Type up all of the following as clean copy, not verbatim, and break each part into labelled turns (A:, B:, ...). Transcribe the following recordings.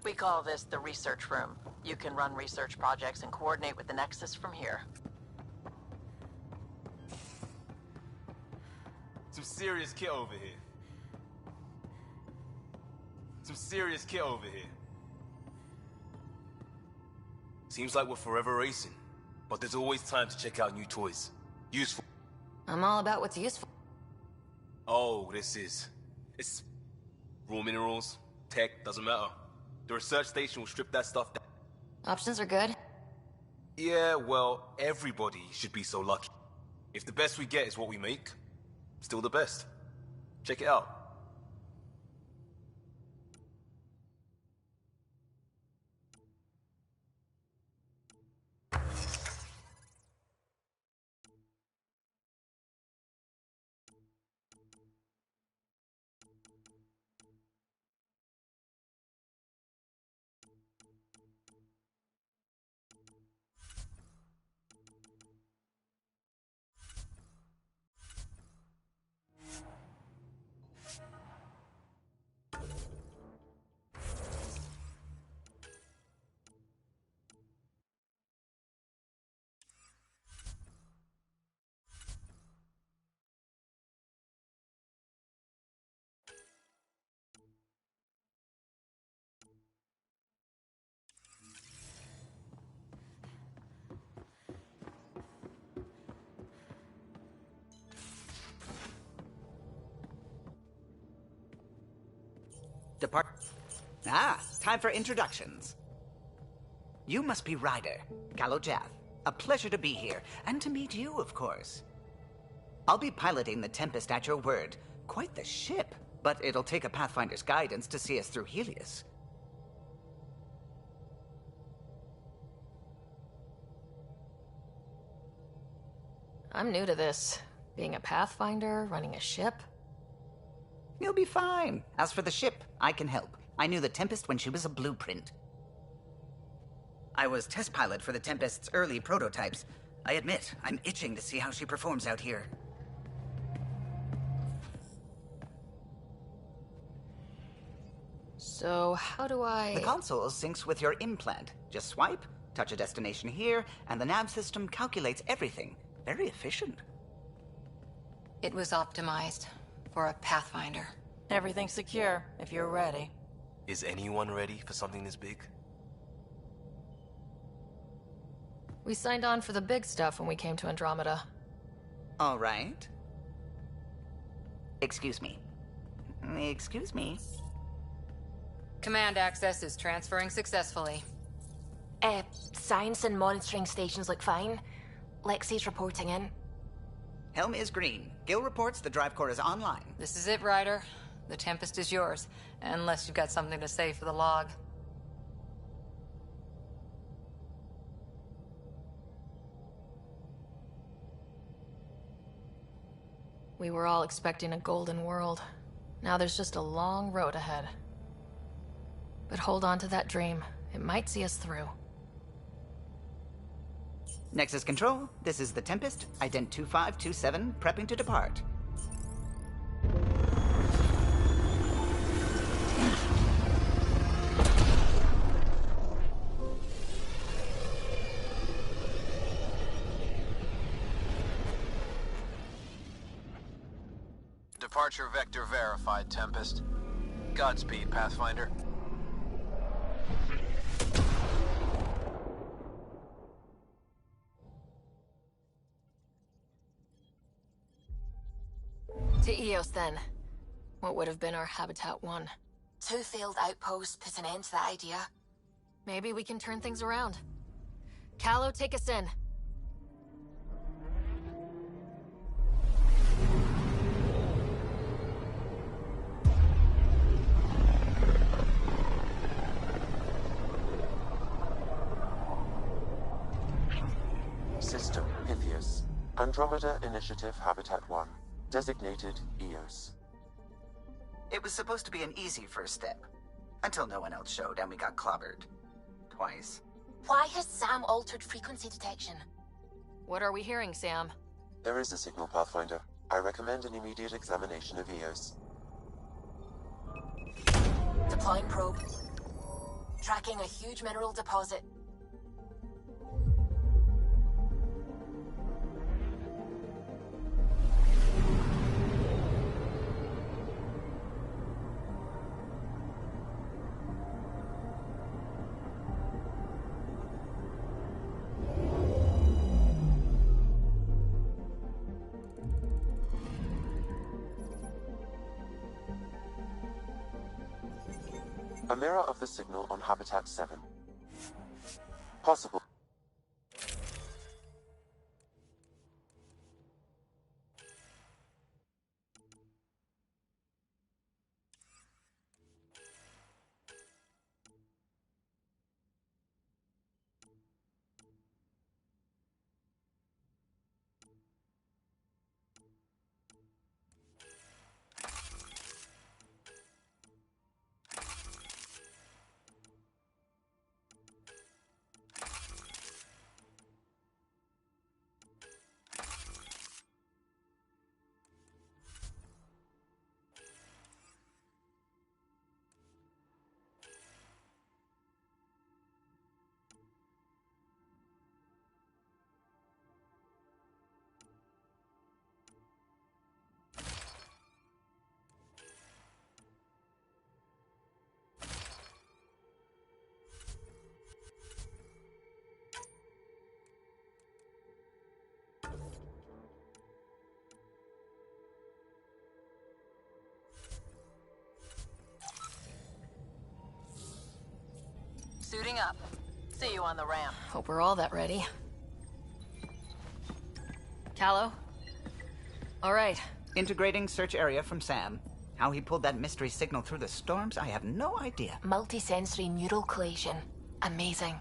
A: We call this the research room. You can run research projects and coordinate with the Nexus from here.
B: Some serious kit over here. Some serious kit over here. Seems like we're forever racing, but there's always time to check out new toys. Useful.
C: I'm all about what's useful.
B: Oh, it's raw minerals, tech, doesn't matter. The research station will strip that stuff down.
C: Options are good.
B: Yeah, well, everybody should be so lucky. If the best we get is what we make, still the best. Check it out.
D: Depart. Ah, time for introductions. You must be Ryder, Kalojath. A pleasure to be here, and to meet you, of course. I'll be piloting the Tempest at your word. Quite the ship, but it'll take a Pathfinder's guidance to see us through Helios.
C: I'm new to this. Being a Pathfinder, running a ship.
D: You'll be fine. As for the ship, I can help. I knew the Tempest when she was a blueprint. I was test pilot for the Tempest's early prototypes. I admit, I'm itching to see how she performs out here.
C: So, how do I...
D: The console syncs with your implant. Just swipe, touch a destination here, and the nav system calculates everything. Very efficient.
E: It was optimized for a Pathfinder.
A: Everything's secure, if you're ready.
B: Is anyone ready for something this big?
C: We signed on for the big stuff when we came to Andromeda.
D: All right. Excuse me. Excuse me.
E: Command access is transferring successfully.
C: Science and monitoring stations look fine. Lexi's reporting in.
D: Helm is green. Gil reports the drive core is online.
E: This is it, Ryder. The Tempest is yours, unless you've got something to say for the log.
C: We were all expecting a golden world. Now there's just a long road ahead. But hold on to that dream. It might see us through.
D: Nexus Control, this is the Tempest, Ident 2527, prepping to depart.
F: Departure vector verified, Tempest. Godspeed, Pathfinder.
C: To Eos, then. What would have been our Habitat 1.
G: 2 failed outposts put an end to that idea.
C: Maybe we can turn things around. Calo, take us in.
H: System Pythias. Andromeda Initiative Habitat 1. Designated Eos.
D: It was supposed to be an easy first step. Until no one else showed and we got clobbered. Twice.
G: Why has Sam altered frequency detection?
C: What are we hearing, Sam?
H: There is a signal, Pathfinder. I recommend an immediate examination of Eos.
G: Deploying probe. Tracking a huge mineral deposit.
H: A mirror of the signal on Habitat 7. Possible.
E: Suiting up.
A: See you on the ramp.
C: Hope we're all that ready. Callow? All right.
D: Integrating search area from Sam. How he pulled that mystery signal through the storms, I have no idea.
G: Multisensory neural collation. Amazing.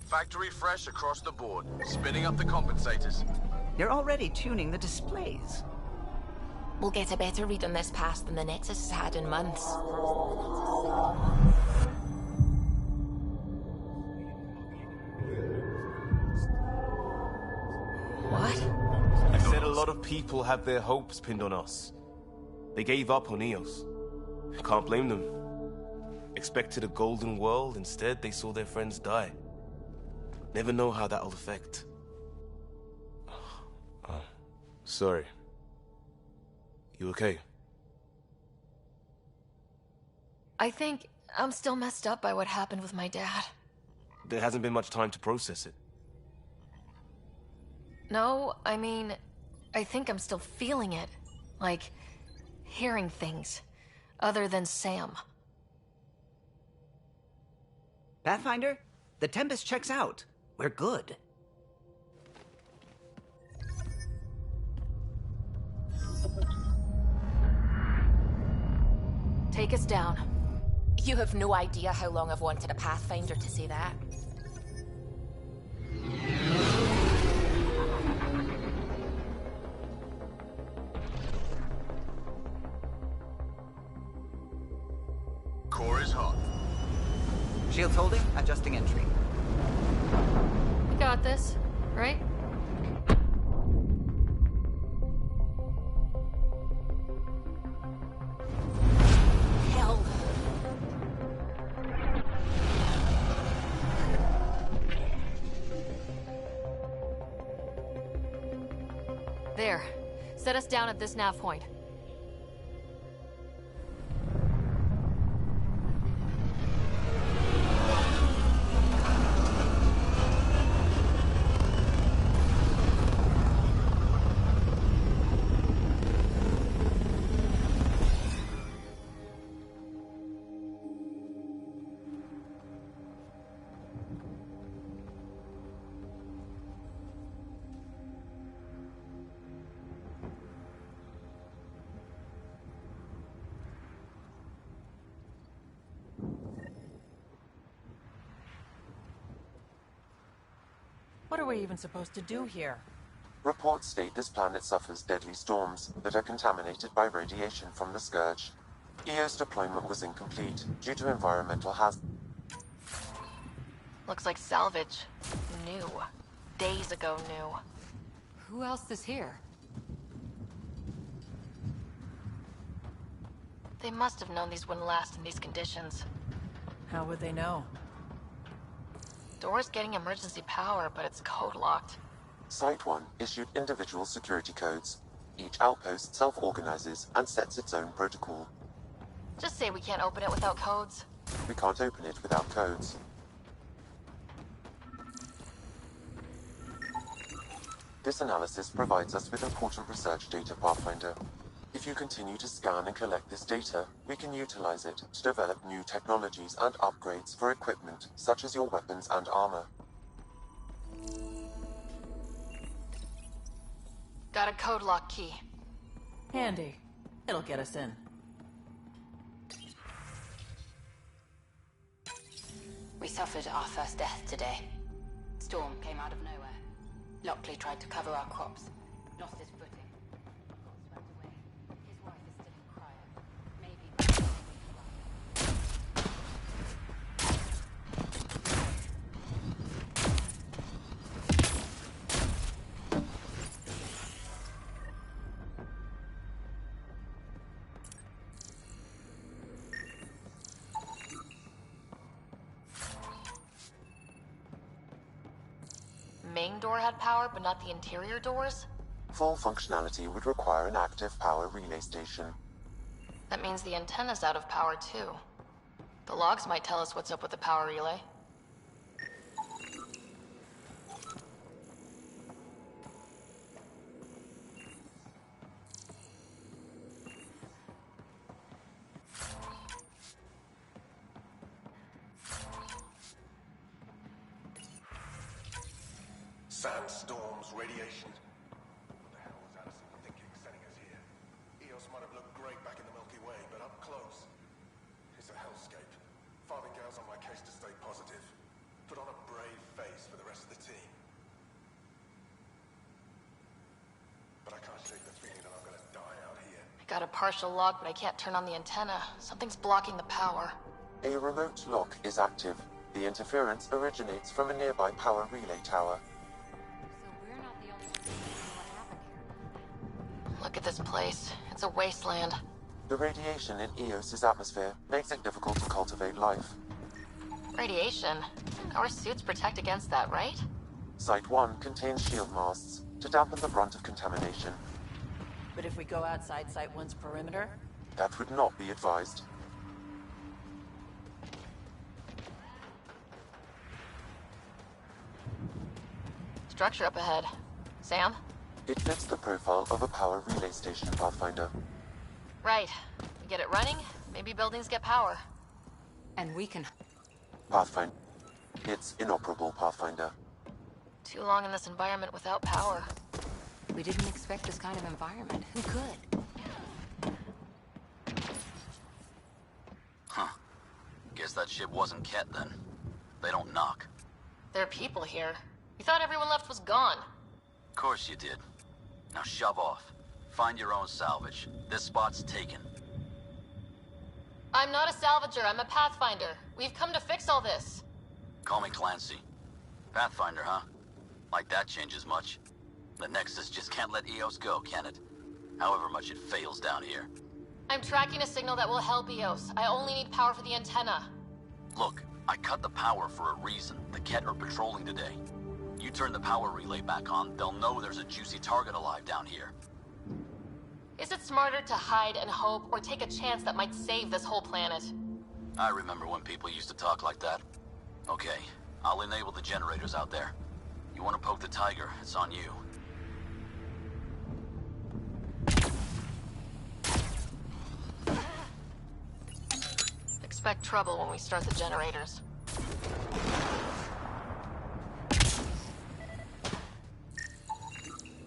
F: Factory fresh across the board. Spinning up the compensators.
D: You're already tuning the displays.
G: We'll get a better read on this pass than the Nexus has had in months.
C: What?
B: I said a lot of people have their hopes pinned on us. They gave up on Eos. Can't blame them. Expected a golden world, instead they saw their friends die. Never know how that'll affect. Sorry. You okay?
C: I think I'm still messed up by what happened with my dad.
B: There hasn't been much time to process it.
C: No, I mean, I think I'm still feeling it. Like, hearing things. Other than Sam.
D: Pathfinder, the Tempest checks out. We're good.
C: Take us down.
G: You have no idea how long I've wanted a Pathfinder to say that.
F: Core is hot.
D: Shields holding, adjusting entry.
C: We got this, right?
G: Hell.
C: There. Set us down at this nav point.
A: What are we even supposed to do here?
H: Reports state this planet suffers deadly storms that are contaminated by radiation from the Scourge. EO's deployment was incomplete due to environmental hazards.
C: Looks like salvage. New. Days ago new.
E: Who else is here?
C: They must have known these wouldn't last in these conditions.
A: How would they know?
C: Door's getting emergency power, but it's code locked.
H: Site 1 issued individual security codes. Each outpost self-organizes and sets its own protocol.
C: Just say we can't open it without codes.
H: We can't open it without codes. This analysis provides us with important research data, Pathfinder. If you continue to scan and collect this data, we can utilize it to develop new technologies and upgrades for equipment, such as your weapons and armor.
C: Got a code lock key.
A: Handy. It'll get us in.
G: We suffered our first death today. Storm came out of nowhere. Lockley tried to cover our crops. Lost his footing. Got swept away. His wife is still in cryo. Maybe...
C: Main door had power, but not the interior doors?
H: Full functionality would require an active power relay station.
C: That means the antenna's out of power too. The logs might tell us what's up with the power relay.
I: Sandstorms, radiation. What the hell was Allison thinking sending us here? Eos might have looked great back in the Milky Way, but up close, it's a hellscape. Farthingale's on my case to stay positive. Put on a brave face for the rest of the team. But I can't shake the feeling that I'm gonna die out here.
C: I got a partial lock, but I can't turn on the antenna. Something's blocking the power.
H: A remote lock is active. The interference originates from a nearby power relay tower.
E: So we're not the only ones who know what happened here.
C: Look at this place. It's a wasteland.
H: The radiation in Eos's atmosphere makes it difficult to cultivate life.
C: Radiation? Our suits protect against that, right?
H: Site 1 contains shield masts to dampen the brunt of contamination.
A: But if we go outside Site 1's perimeter?
H: That would not be advised.
C: Structure up ahead. Sam?
H: It fits the profile of a power relay station, Pathfinder.
C: Right. We get it running, maybe buildings get power.
E: And we can...
H: Pathfinder. It's inoperable, Pathfinder.
C: Too long in this environment without power.
E: We didn't expect this kind of environment. Who could?
J: Huh. Guess that ship wasn't Ket then. They don't knock.
C: There are people here. We thought everyone left was gone.
J: Of course you did. Now shove off. Find your own salvage. This spot's taken.
C: I'm not a salvager, I'm a pathfinder. We've come to fix all this.
J: Call me Clancy. Pathfinder, huh? Like that changes much. The Nexus just can't let Eos go, can it? However much it fails down here.
C: I'm tracking a signal that will help Eos. I only need power for the antenna.
J: Look, I cut the power for a reason. The Ket are patrolling today. You turn the power relay back on, they'll know there's a juicy target alive down here.
C: Is it smarter to hide and hope, or take a chance that might save this whole planet?
J: I remember when people used to talk like that. Okay, I'll enable the generators out there. You want to poke the tiger, it's on you.
C: Expect trouble when we start the generators.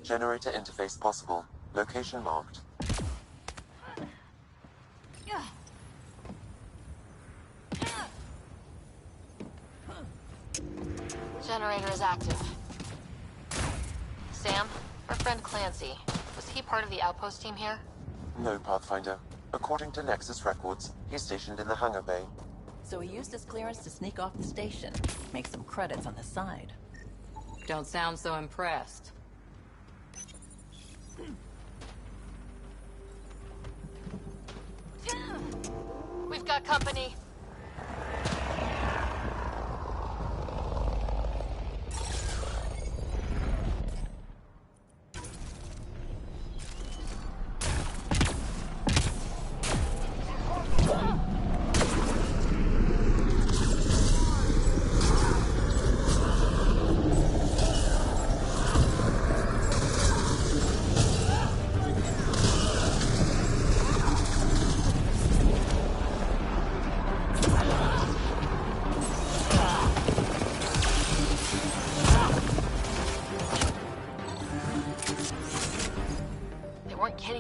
H: Generator interface possible. Location marked.
C: Generator is active. Sam, our friend Clancy, was he part of the outpost team here?
H: No, Pathfinder. According to Nexus records, he's stationed in the hangar bay.
A: So he used his clearance to sneak off the station. Make some credits on the side.
E: Don't sound so impressed.
C: We've got company.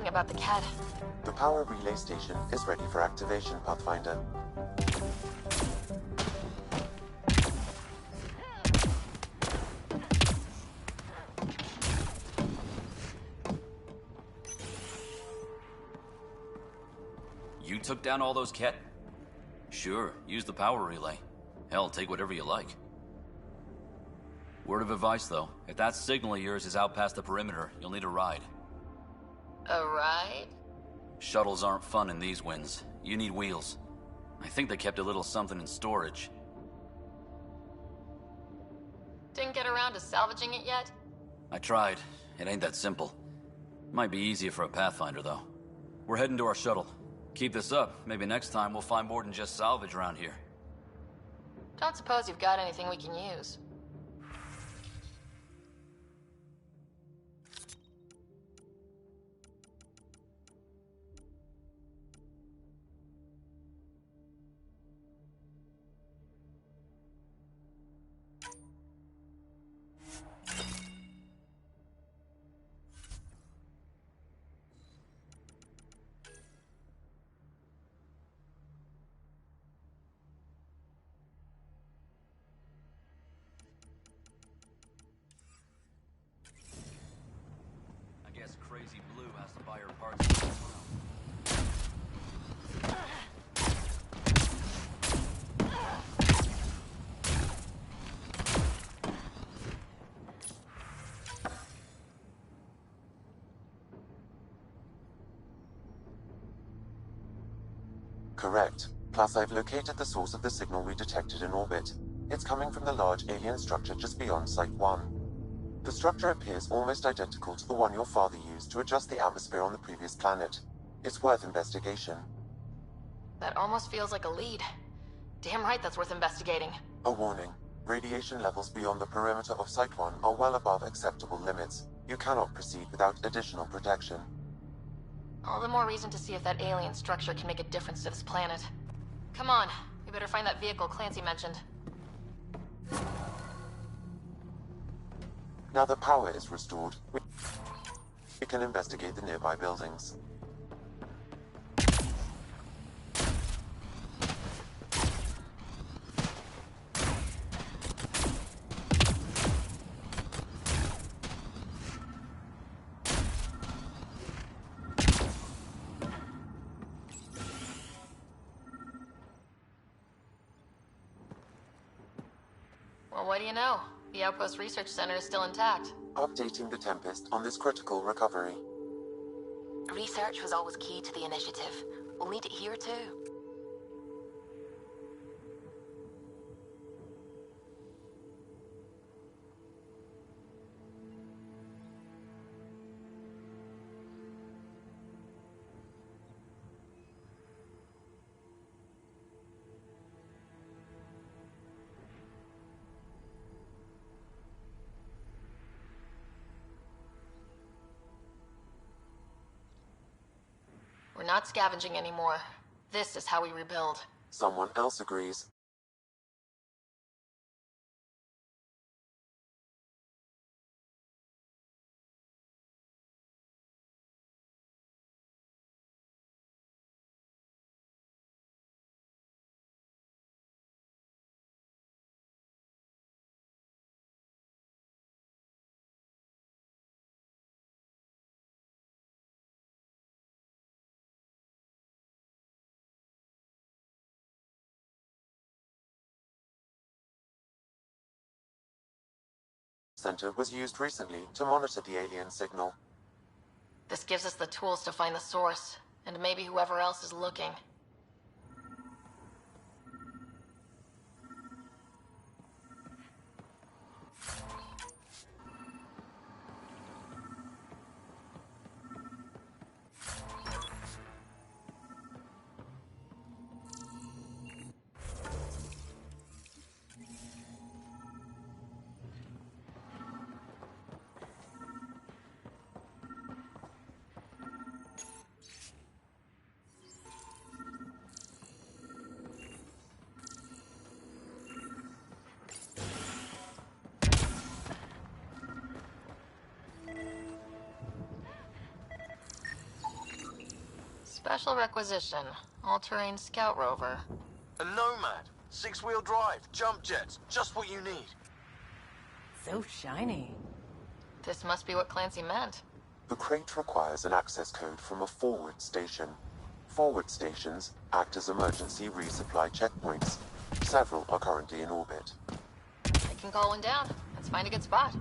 C: About the cat.
H: The power relay station is ready for activation, Pathfinder.
J: You took down all those Ket? Sure, use the power relay. Hell, take whatever you like. Word of advice, though. If that signal of yours is out past the perimeter, you'll need a ride.
C: A ride?
J: Shuttles aren't fun in these winds. You need wheels. I think they kept a little something in storage.
C: Didn't get around to salvaging it yet?
J: I tried. It ain't that simple. Might be easier for a Pathfinder, though. We're heading to our shuttle. Keep this up. Maybe next time we'll find more than just salvage around here.
C: Don't suppose you've got anything we can use.
H: Correct. Plus, I've located the source of the signal we detected in orbit. It's coming from the large alien structure just beyond Site 1. The structure appears almost identical to the one your father used to adjust the atmosphere on the previous planet. It's worth investigation.
C: That almost feels like a lead. Damn right that's worth investigating.
H: A warning. Radiation levels beyond the perimeter of Site 1 are well above acceptable limits. You cannot proceed without additional protection.
C: All the more reason to see if that alien structure can make a difference to this planet. Come on, we better find that vehicle Clancy mentioned.
H: Now that power is restored, we can investigate the nearby buildings.
C: Well, what do you know? The Outpost Research Center is still intact.
H: Updating the Tempest on this critical recovery.
A: Research was always key to the initiative. We'll need it here too.
C: We're not scavenging anymore. This is how we rebuild.
H: Someone else agrees. Center was used recently to monitor the alien signal.
C: This gives us the tools to find the source, and maybe whoever else is looking. Special requisition. All-terrain scout rover.
F: A Nomad. 6-wheel drive. Jump jets. Just what you need.
A: So shiny.
C: This must be what Clancy meant.
H: The crate requires an access code from a forward station. Forward stations act as emergency resupply checkpoints. Several are currently in orbit.
C: I can call one down. Let's find a good spot.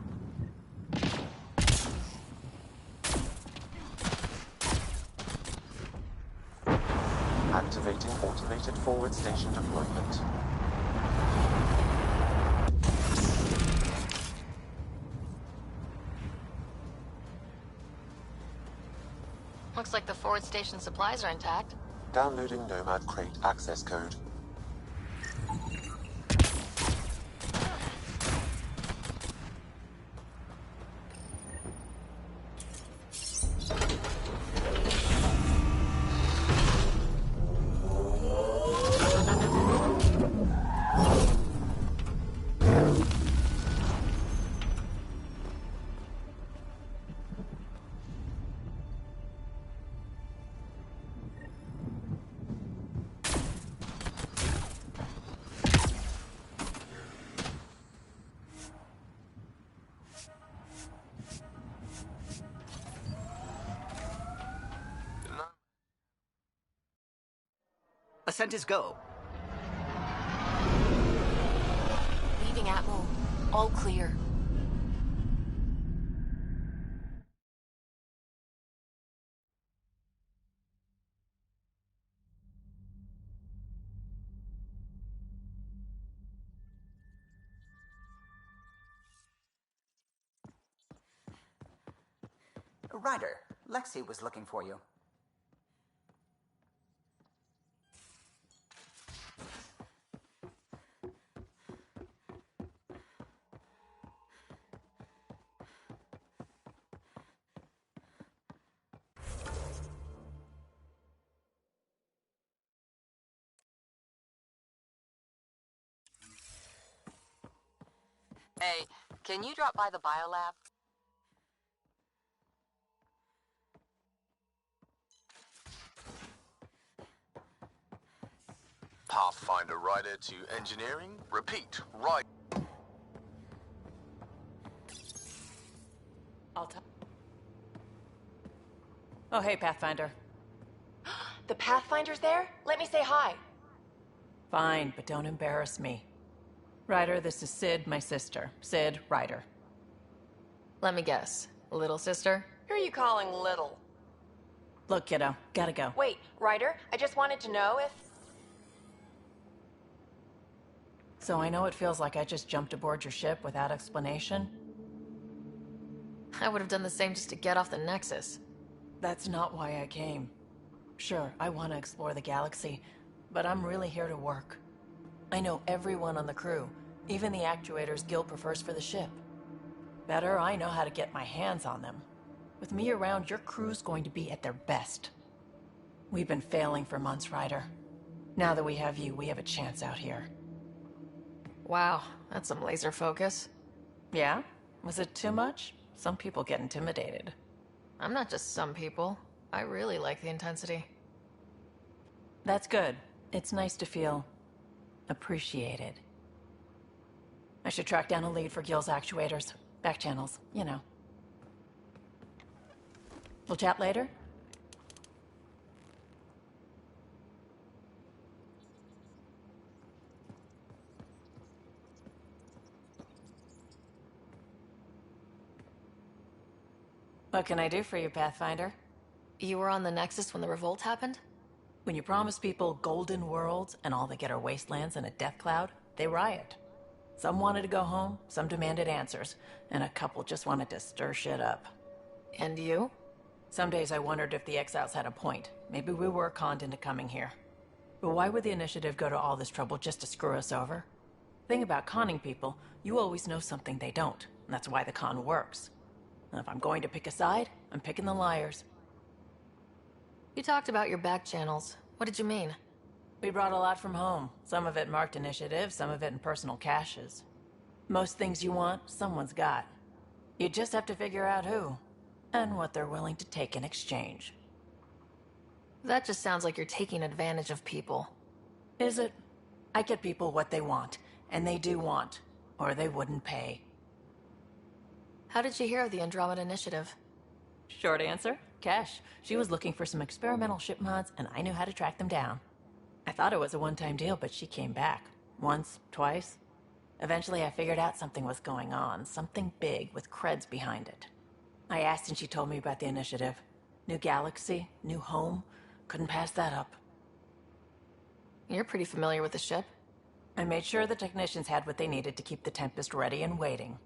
H: Activating automated forward station deployment.
C: Looks like the forward station supplies are intact.
H: Downloading Nomad crate access code.
D: Ascent is go.
C: Leaving Atmo. All clear.
D: Ryder, Lexi was looking for you.
A: Hey, can you drop by the biolab?
F: Pathfinder rider to engineering. Repeat, right.
K: Oh, hey, Pathfinder.
C: The Pathfinder's there? Let me say hi.
K: Fine, but don't embarrass me. Ryder, this is Sid, my sister. Sid, Ryder.
C: Let me guess. Little sister?
L: Who are you calling little?
K: Look, kiddo, gotta go.
L: Wait, Ryder, I just wanted to know if...
K: So I know it feels like I just jumped aboard your ship without explanation.
C: I would have done the same just to get off the Nexus.
K: That's not why I came. Sure, I want to explore the galaxy, but I'm really here to work. I know everyone on the crew, even the actuators Gil prefers for the ship. Better, I know how to get my hands on them. With me around, your crew's going to be at their best. We've been failing for months, Ryder. Now that we have you, we have a chance out here.
C: Wow, that's some laser focus.
K: Yeah? Was it too much? Some people get intimidated.
C: I'm not just some people. I really like the intensity.
K: That's good. It's nice to feel appreciated. I should track down a lead for Gil's actuators. Back channels, you know. We'll chat later? What can I do for you, Pathfinder?
C: You were on the Nexus when the revolt happened?
K: When you promise people golden worlds and all they get are wastelands and a death cloud, they riot. Some wanted to go home, some demanded answers, and a couple just wanted to stir shit up.
C: And you?
K: Some days I wondered if the exiles had a point. Maybe we were conned into coming here. But why would the Initiative go to all this trouble just to screw us over? Thing about conning people, you always know something they don't, and that's why the con works. And if I'm going to pick a side, I'm picking the liars.
C: You talked about your back channels. What did you mean?
K: We brought a lot from home. Some of it marked initiative, some of it in personal caches. Most things you want, someone's got. You just have to figure out who, and what they're willing to take in exchange.
C: That just sounds like you're taking advantage of people.
K: Is it? I get people what they want, and they do want, or they wouldn't pay.
C: How did you hear of the Andromeda Initiative?
K: Short answer, Cash. She was looking for some experimental ship mods, and I knew how to track them down. I thought it was a one-time deal, but she came back. Once, twice. Eventually I figured out something was going on, something big with creds behind it. I asked and she told me about the initiative. New galaxy, new home. Couldn't pass that up.
C: You're pretty familiar with the ship.
K: I made sure the technicians had what they needed to keep the Tempest ready and waiting.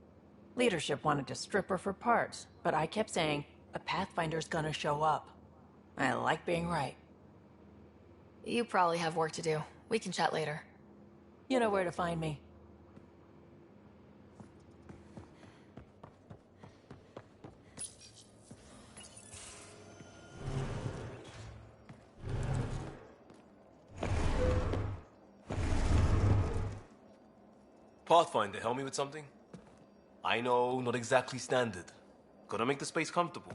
K: Leadership wanted to strip her for parts, but I kept saying, a Pathfinder's gonna show up. I like being right.
C: You probably have work to do. We can chat later.
K: You know where to find me.
B: Pathfinder, help me with something? I know, not exactly standard. Gotta make the space comfortable.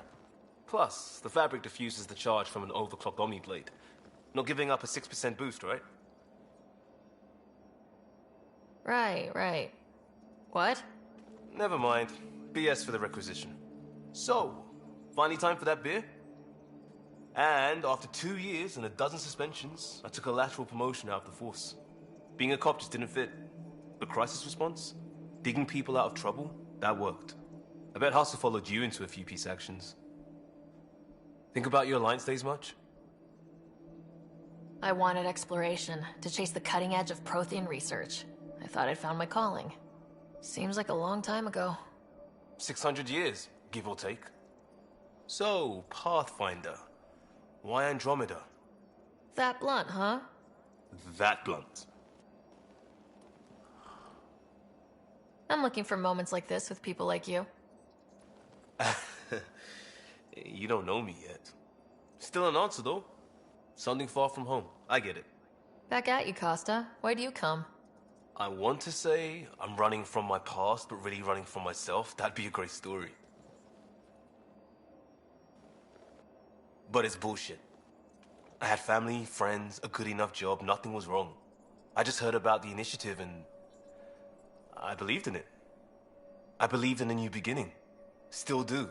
B: Plus, the fabric diffuses the charge from an overclocked Omni blade. Not giving up a 6% boost, right?
C: Right. What?
B: Never mind. BS for the requisition. So, finally time for that beer? And after 2 years and a dozen suspensions, I took a lateral promotion out of the force. Being a cop just didn't fit. But crisis response? Digging people out of trouble? That worked. I bet Hustle followed you into a few peace actions. Think about your Alliance days much?
C: I wanted exploration, to chase the cutting edge of Prothean research. I thought I'd found my calling. Seems like a long time ago.
B: 600 years, give or take. So, Pathfinder. Why Andromeda?
C: That blunt, huh?
B: That blunt.
C: I'm looking for moments like this with people like you.
B: You don't know me yet. Still an answer, though. Something far from home. I get it.
C: Back at you, Costa. Why do you come?
B: I want to say I'm running from my past, but really running from myself. That'd be a great story. But it's bullshit. I had family, friends, a good enough job, nothing was wrong. I just heard about the initiative and I believed in it. I believed in a new beginning. Still do.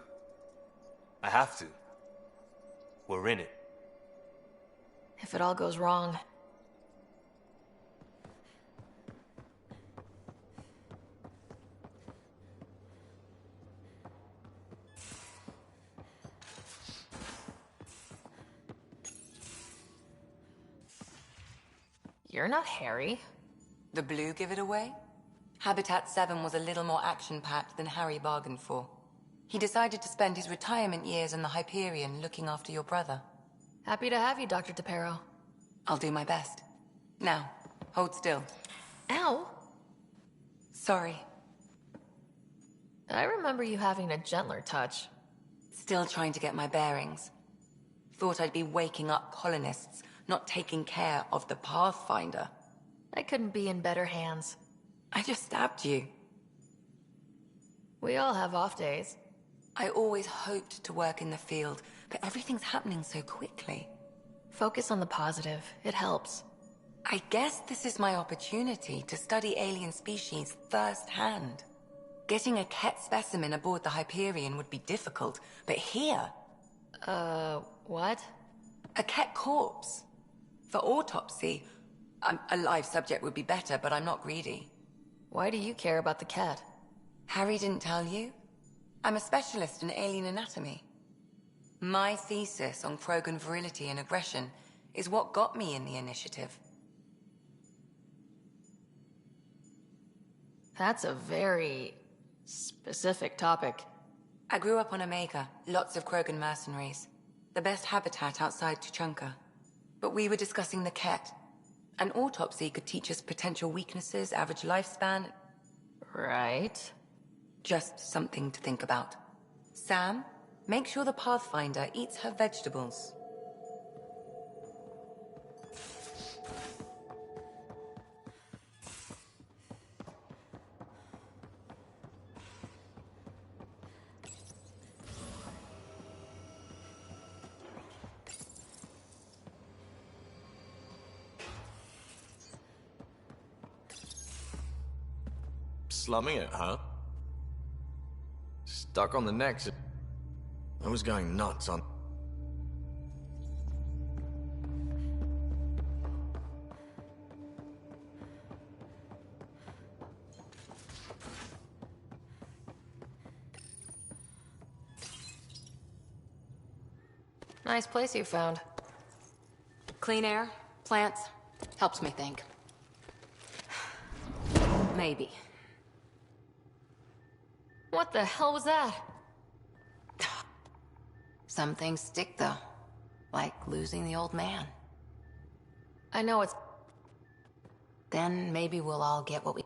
B: I have to. We're in it.
C: If it all goes wrong. You're not Harry.
E: The blue give it away? Habitat 7 was a little more action-packed than Harry bargained for. He decided to spend his retirement years in the Hyperion looking after your brother.
C: Happy to have you, Dr. DePero.
E: I'll do my best. Now, hold still.
C: Ow!
E: Sorry.
C: I remember you having a gentler touch.
E: Still trying to get my bearings. Thought I'd be waking up colonists, not taking care of the Pathfinder.
C: I couldn't be in better hands.
E: I just stabbed you.
C: We all have off days.
E: I always hoped to work in the field, but everything's happening so quickly.
C: Focus on the positive. It helps.
E: I guess this is my opportunity to study alien species firsthand. Getting a Ket specimen aboard the Hyperion would be difficult, but here...
C: what?
E: A Ket corpse. For autopsy, a live subject would be better, but I'm not greedy.
C: Why do you care about the cat?
E: Harry didn't tell you? I'm a specialist in alien anatomy. My thesis on Krogan virility and aggression is what got me in the initiative.
C: That's a very specific topic.
E: I grew up on Omega, lots of Krogan mercenaries. The best habitat outside Tuchanka. But we were discussing the Ket. An autopsy could teach us potential weaknesses, average lifespan.
C: Right.
E: Just something to think about. Sam, make sure the Pathfinder eats her vegetables.
M: Slumming it, huh? Stuck on the next. I was going nuts on...
C: Nice place you found.
G: Clean air, plants, helps me think. Maybe.
C: What the hell was that?
G: Some things stick, though. Like losing the old man.
C: I know it's...
G: Then maybe we'll all get what we...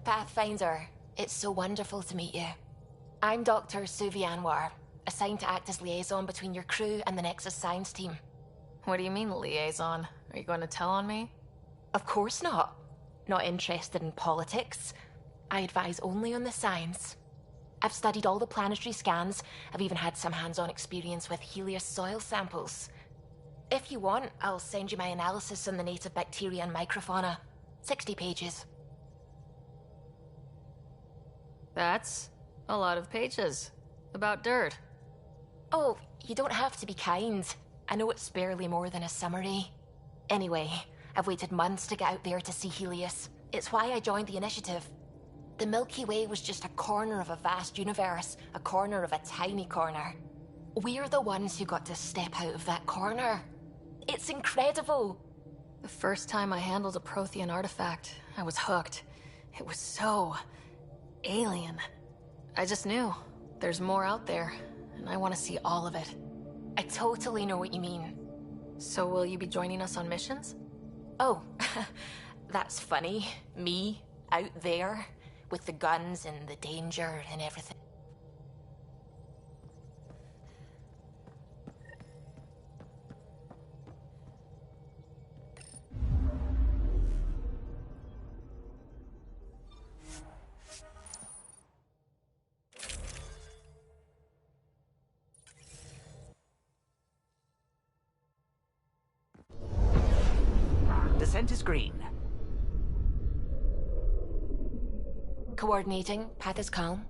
N: Pathfinder. It's so wonderful to meet you. I'm Dr. Suvi Anwar, assigned to act as liaison between your crew and the Nexus science team.
C: What do you mean, liaison? Are you going to tell on me?
N: Of course not. Not interested in politics. I advise only on the science. I've studied all the planetary scans. I've even had some hands-on experience with Helios soil samples. If you want, I'll send you my analysis on the native bacteria and microfauna. 60 pages.
C: That's a lot of pages. About dirt.
N: Oh, you don't have to be kind. I know it's barely more than a summary. Anyway, I've waited months to get out there to see Helios. It's why I joined the initiative. The Milky Way was just a corner of a vast universe, a corner of a tiny corner. We're the ones who got to step out of that corner. It's incredible.
C: The first time I handled a Prothean artifact, I was hooked. It was so alien. I just knew there's more out there, and I want to see all of it.
N: I totally know what you mean.
C: So will you be joining us on missions?
N: Oh, that's funny. Me, out there, with the guns and the danger and everything.
D: Descent is green.
N: Coordinating, path is calm.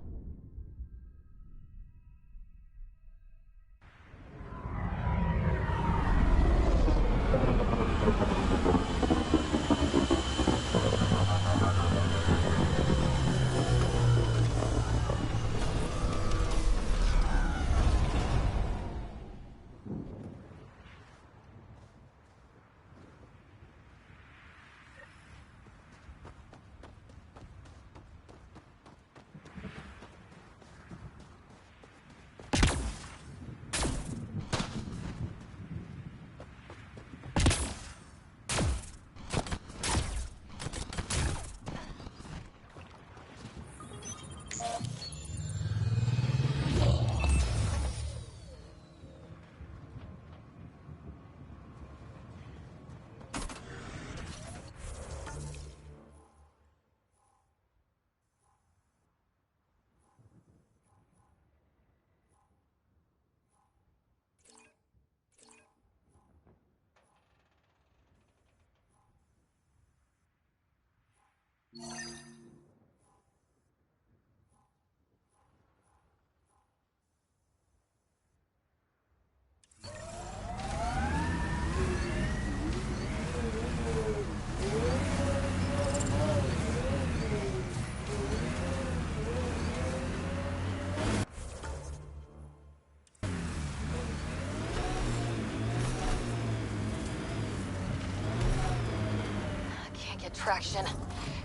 A: Traction.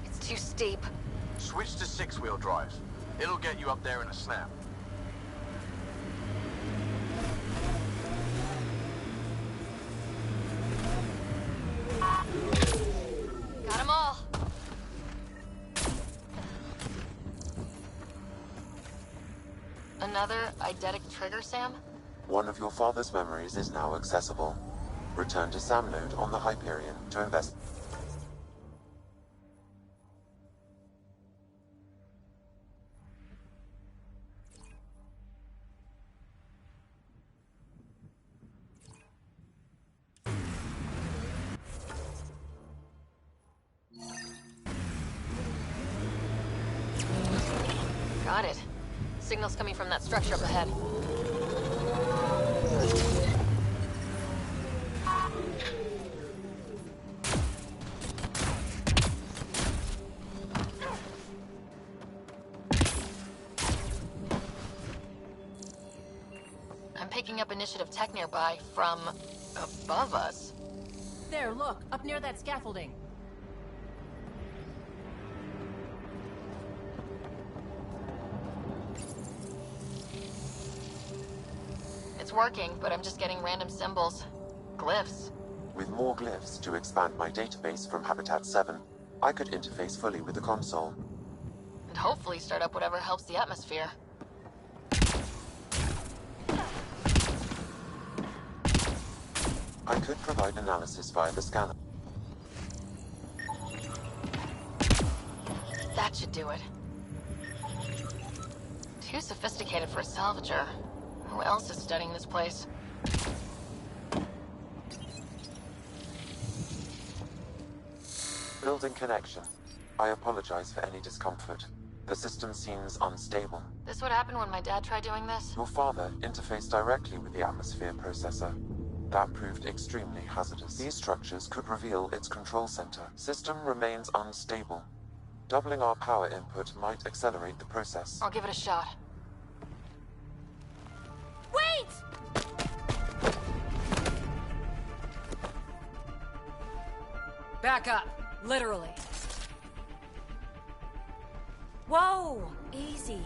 A: It's too steep.
F: Switch to six-wheel drive. It'll get you up there in a snap.
C: Got 'em all. Another eidetic trigger, Sam?
H: One of your father's memories is now accessible. Return to Sam node on the Hyperion to invest.
C: Got it. Signal's coming from that structure up ahead. I'm picking up initiative tech nearby from above us.
K: There, look, up near that scaffolding.
C: It's working, but I'm just getting random symbols. Glyphs.
H: With more glyphs to expand my database from Habitat 7, I could interface fully with the console.
C: And hopefully start up whatever helps the atmosphere.
H: I could provide analysis via the scanner.
C: That should do it. Too sophisticated for a salvager. Who else is studying this place?
H: Building connection. I apologize for any discomfort. The system seems unstable.
C: This would happen when my dad tried doing this?
H: Your father interfaced directly with the atmosphere processor. That proved extremely hazardous. These structures could reveal its control center. System remains unstable. Doubling our power input might accelerate the process.
C: I'll give it a shot.
K: Wait!
O: Back up. Literally.
P: Whoa! Easy.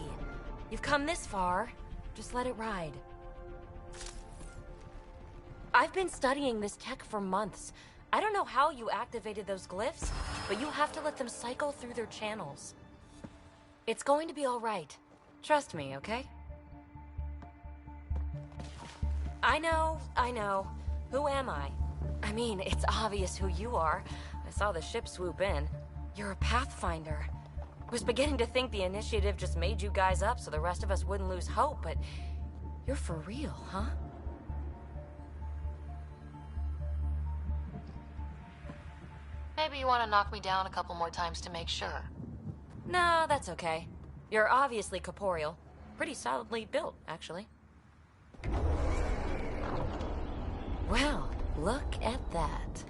P: You've come this far. Just let it ride. I've been studying this tech for months. I don't know how you activated those glyphs, but you have to let them cycle through their channels. It's going to be all right. Trust me, okay? I know. Who am I? I mean, it's obvious who you are. I saw the ship swoop in. You're a Pathfinder. Was beginning to think the initiative just made you guys up so the rest of us wouldn't lose hope, but you're for real, huh?
C: Maybe you want to knock me down a couple more times to make sure.
P: No, that's okay. You're obviously corporeal. Pretty solidly built, actually. Well, look at that.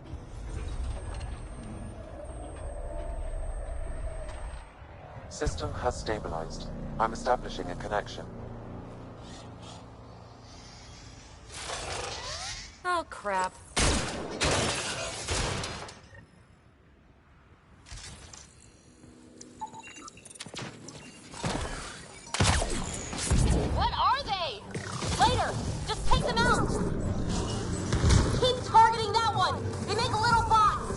H: System has stabilized. I'm establishing a connection.
P: Oh, crap.
N: What are they? Later, just take them out. Keep targeting that one. They make little bots.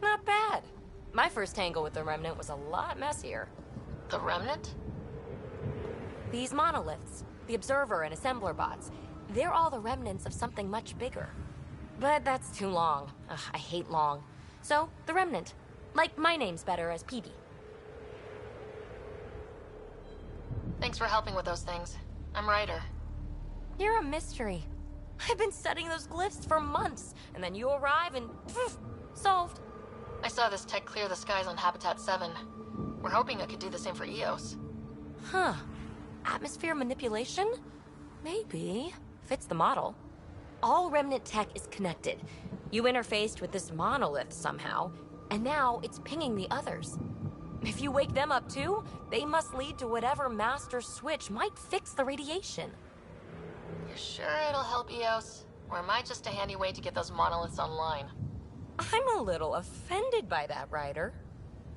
P: Not bad. My first tangle with the Remnant was a lot messier.
C: The Remnant?
P: These monoliths, the Observer and Assembler bots, they're all the remnants of something much bigger. But that's too long. Ugh, I hate long. So, the Remnant. Like my name's better as PB.
C: Thanks for helping with those things. I'm Ryder.
P: You're a mystery. I've been studying those glyphs for months, and then you arrive and poof, solved.
C: I saw this tech clear the skies on Habitat 7. We're hoping it could do the same for EOS.
P: Huh. Atmosphere manipulation? Maybe. Fits the model. All Remnant tech is connected. You interfaced with this monolith somehow, and now it's pinging the others. If you wake them up too, they must lead to whatever master switch might fix the radiation.
C: You sure it'll help EOS? Or am I just a handy way to get those monoliths online?
P: I'm a little offended by that, Ryder.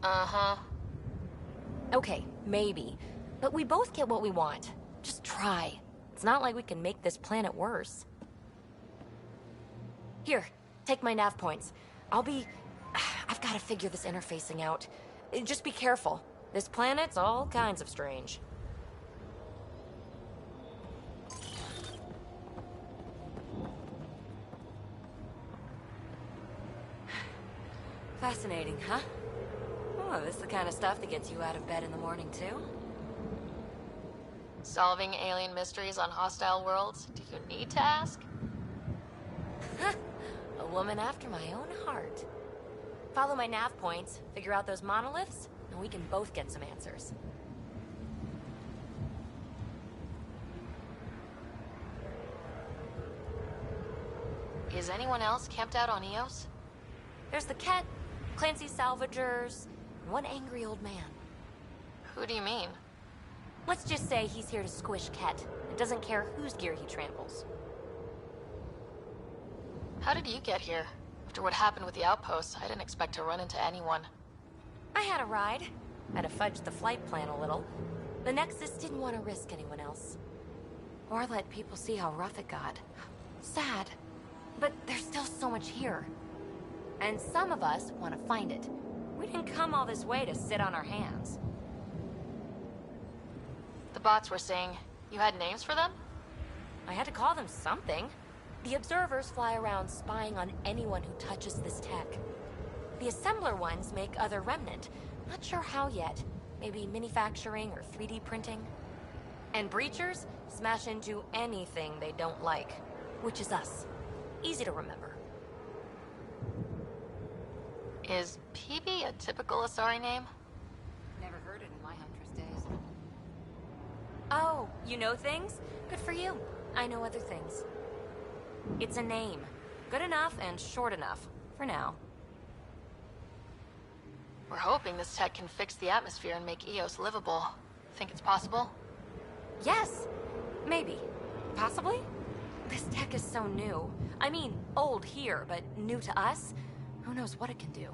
C: Uh-huh.
P: Okay, maybe. But we both get what we want. Just try. It's not like we can make this planet worse. Here, take my nav points. I've got to figure this interfacing out. Just be careful. This planet's all kinds of strange. Fascinating, huh? Oh, this is the kind of stuff that gets you out of bed in the morning, too?
C: Solving alien mysteries on hostile worlds? Do you need to ask?
P: A woman after my own heart. Follow my nav points, figure out those monoliths, and we can both get some answers.
C: Is anyone else camped out on EOS?
P: There's the Ket, Clancy's salvagers, and one angry old man.
C: Who do you mean?
P: Let's just say he's here to squish Ket. It doesn't care whose gear he tramples.
C: How did you get here? After what happened with the outposts, I didn't expect to run into anyone.
P: I had a ride. Had to fudge the flight plan a little. The Nexus didn't want to risk anyone else. Or let people see how rough it got. Sad. But there's still so much here. And some of us want to find it. We didn't come all this way to sit on our hands.
C: The bots were saying you had names for them?
P: I had to call them something. The Observers fly around spying on anyone who touches this tech. The Assembler ones make other Remnant. Not sure how yet. Maybe manufacturing or 3D printing. And Breachers smash into anything they don't like. Which is us. Easy to remember.
C: Is PB a typical Asari name?
E: Never heard it in my 100
P: Oh, you know things? Good for you. I know other things. It's a name. Good enough and short enough. For now.
C: We're hoping this tech can fix the atmosphere and make Eos livable. Think it's possible?
P: Yes. Maybe. Possibly? This tech is so new. I mean, old here, but new to us? Who knows what it can do?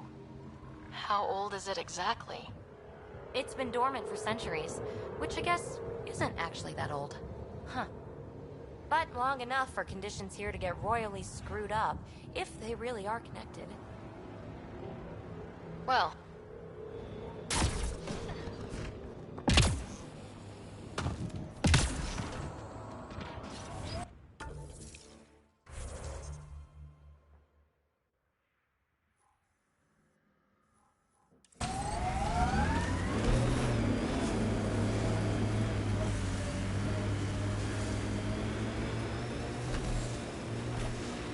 C: How old is it exactly?
P: It's been dormant for centuries, which I guess isn't actually that old. Huh. But long enough for conditions here to get royally screwed up, if they really are connected.
C: Well...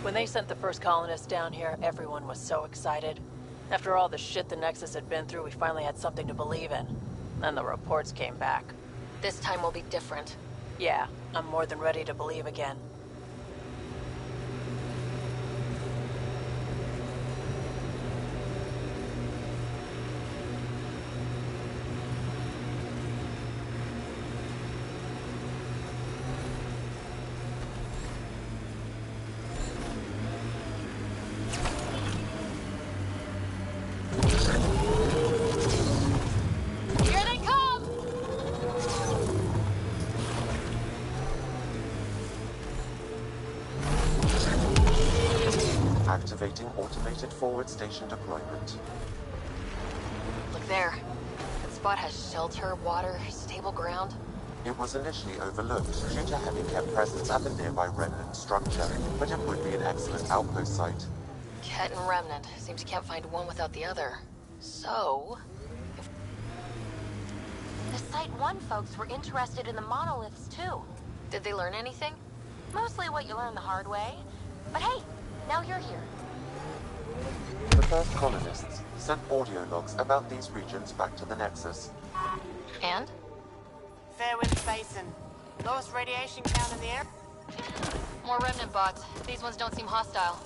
K: When they sent the first colonists down here, everyone was so excited. After all the shit the Nexus had been through, we finally had something to believe in. Then the reports came back.
C: This time will be different.
K: Yeah, I'm more than ready to believe again.
H: Activating automated forward station deployment.
C: Look there. That spot has shelter, water, stable ground.
H: It was initially overlooked due to having kept presence at the nearby remnant structure, but it would be an excellent outpost site.
C: Ket and Remnant. Seems you can't find one without the other. So...
P: The Site 1 folks were interested in the monoliths, too.
C: Did they learn anything?
P: Mostly what you learn the hard way. But hey, now you're here.
H: The first colonists sent audio logs about these regions back to the Nexus.
C: And?
L: Fairwind Basin. Lowest radiation count in the air?
C: More Remnant bots. These ones don't seem hostile.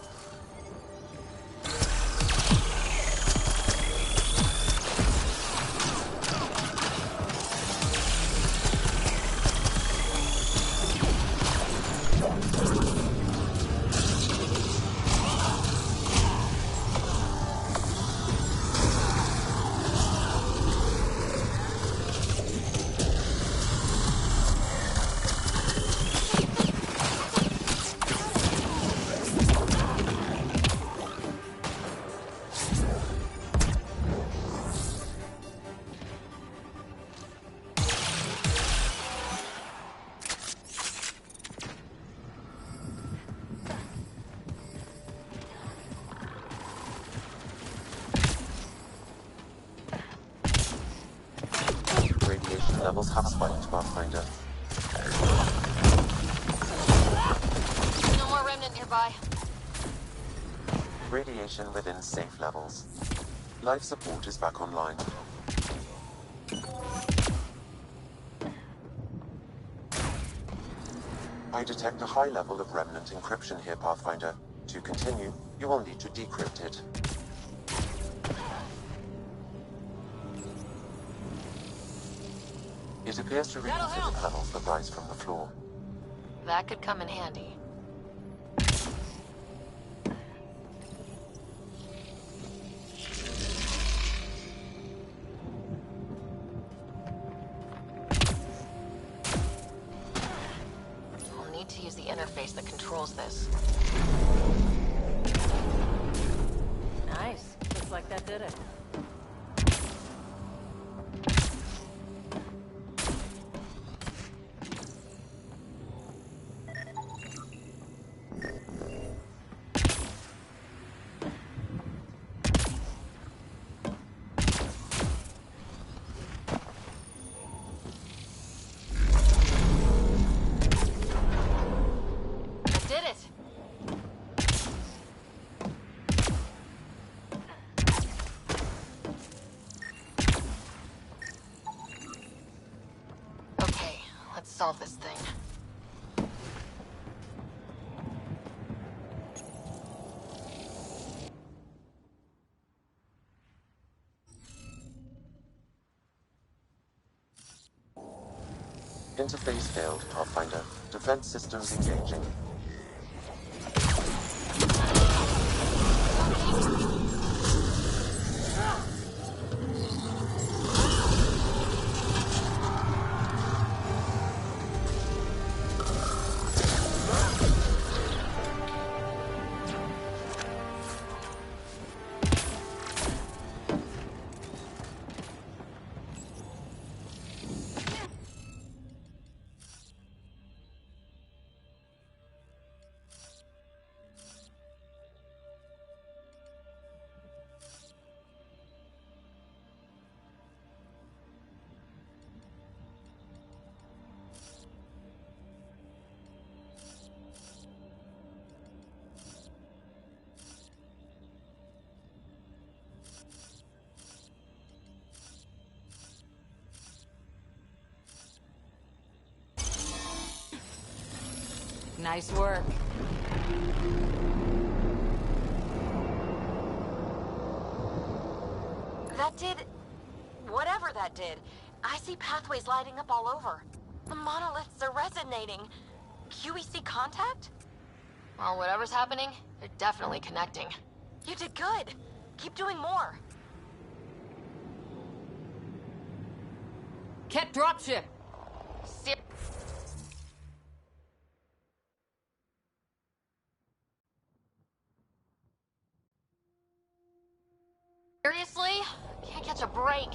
H: Levels have spiked, Pathfinder.
C: No more Remnant nearby.
H: Radiation within safe levels. Life support is back online. I detect a high level of Remnant encryption here, Pathfinder. To continue, you will need to decrypt it. It appears to read through the panels that rise from the floor.
C: That could come in handy. I'll need to use the interface that controls this.
K: Nice. Looks like that did it.
C: solve this thing.
H: Interface failed, Pathfinder. Defense systems engaging.
E: Nice work.
P: That did... whatever that did. I see pathways lighting up all over. The monoliths are resonating. QEC contact?
C: Well, whatever's happening, they're definitely connecting.
P: You did good. Keep doing more.
E: Ket dropship!
C: Seriously? Can't catch a break.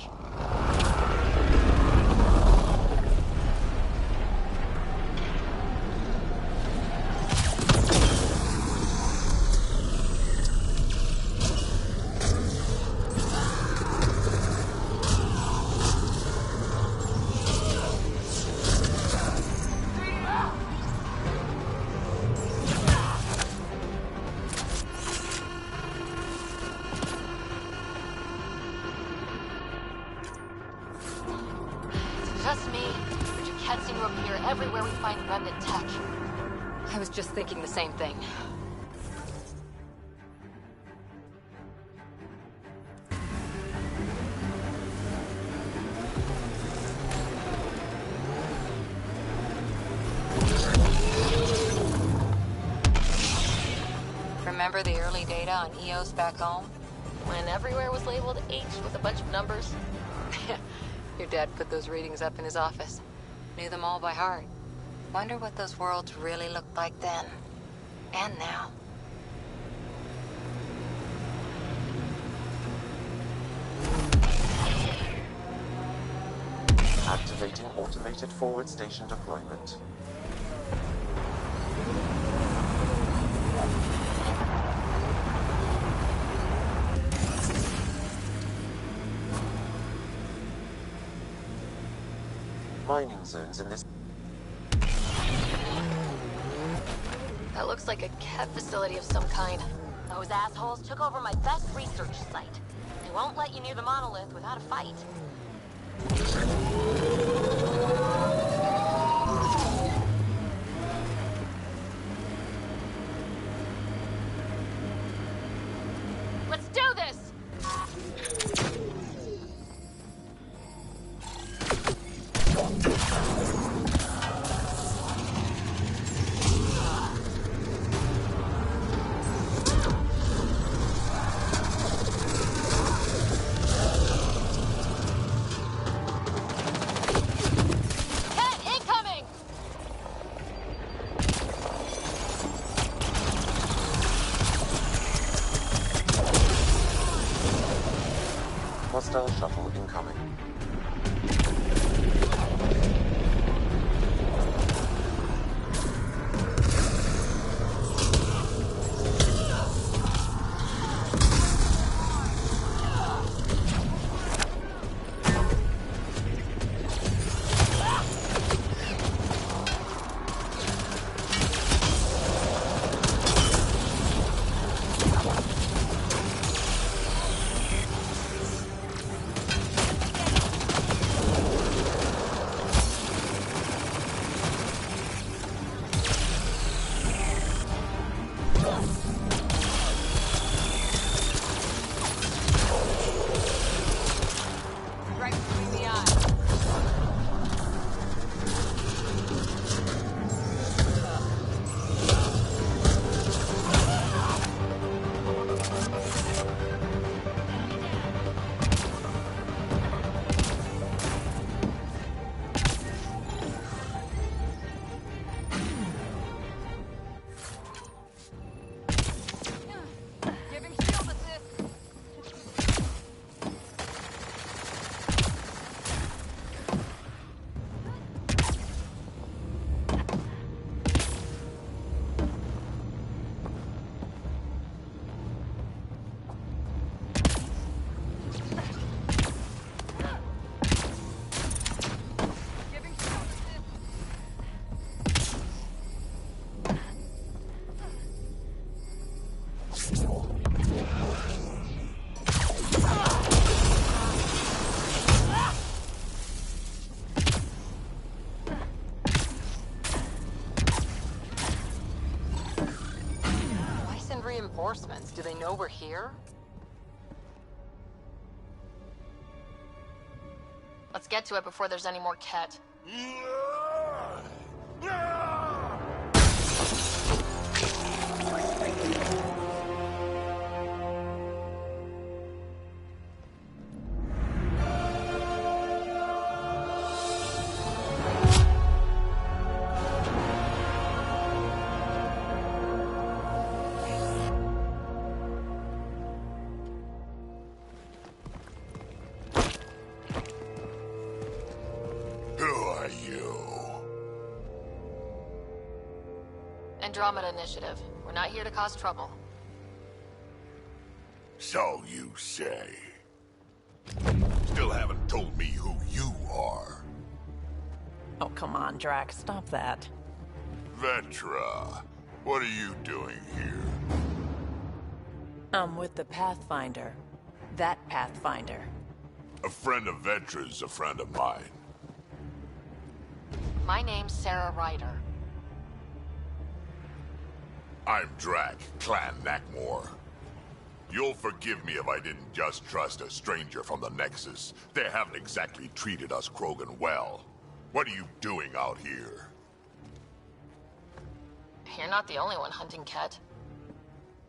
C: Just me. But cats seem to appear everywhere we find remnant tech.
E: I was just thinking the same thing. Remember the early data on EOS back home?
C: When everywhere was labeled H with a bunch of numbers.
E: Your dad put those readings up in his office. Knew them all by heart. Wonder what those worlds really looked like then. And now.
H: Activating automated forward station deployment. Mining zones in this.
C: That looks like a Kev facility of some kind.
P: Those assholes took over my best research site. They won't let you near the monolith without a fight.
C: Let's do this!
H: Hostile shuttle incoming.
A: reinforcements. Do they know we're here?
C: Let's get to it before there's any more Ket. Andromeda Initiative. We're not here to cause trouble.
O: So you say. Still haven't told me who you are.
K: Oh, come on, Drax. Stop that.
O: Vetra, what are you doing here?
K: I'm with the Pathfinder. That Pathfinder.
O: A friend of Vetra's a friend of mine.
C: My name's Sarah Ryder.
O: I'm Drac, Clan Nakmor. You'll forgive me if I didn't just trust a stranger from the Nexus. They haven't exactly treated us Krogan well. What are you doing out here?
C: You're not the only one hunting Ket.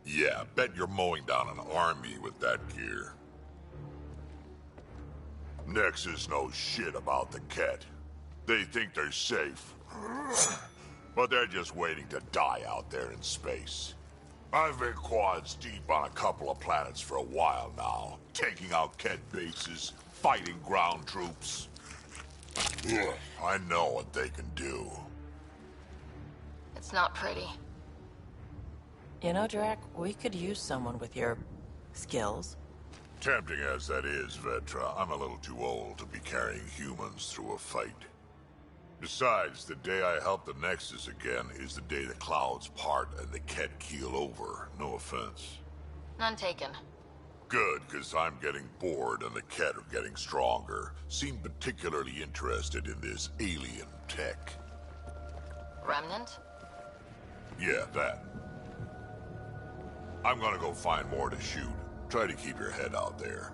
O: Yeah, bet you're mowing down an army with that gear. Nexus knows shit about the Ket. They think they're safe. But they're just waiting to die out there in space. I've been quads deep on a couple of planets for a while now, taking out Ket bases, fighting ground troops. I know what they can do.
C: It's not pretty.
K: You know, Drac, we could use someone with your skills.
O: Tempting as that is, Vetra, I'm a little too old to be carrying humans through a fight. Besides, the day I help the Nexus again is the day the clouds part and the Ket keel over. No offense.
C: None taken.
O: Good, because I'm getting bored and the Ket are getting stronger. Seem particularly interested in this alien tech.
C: Remnant?
O: Yeah, that. I'm gonna go find more to shoot. Try to keep your head out there.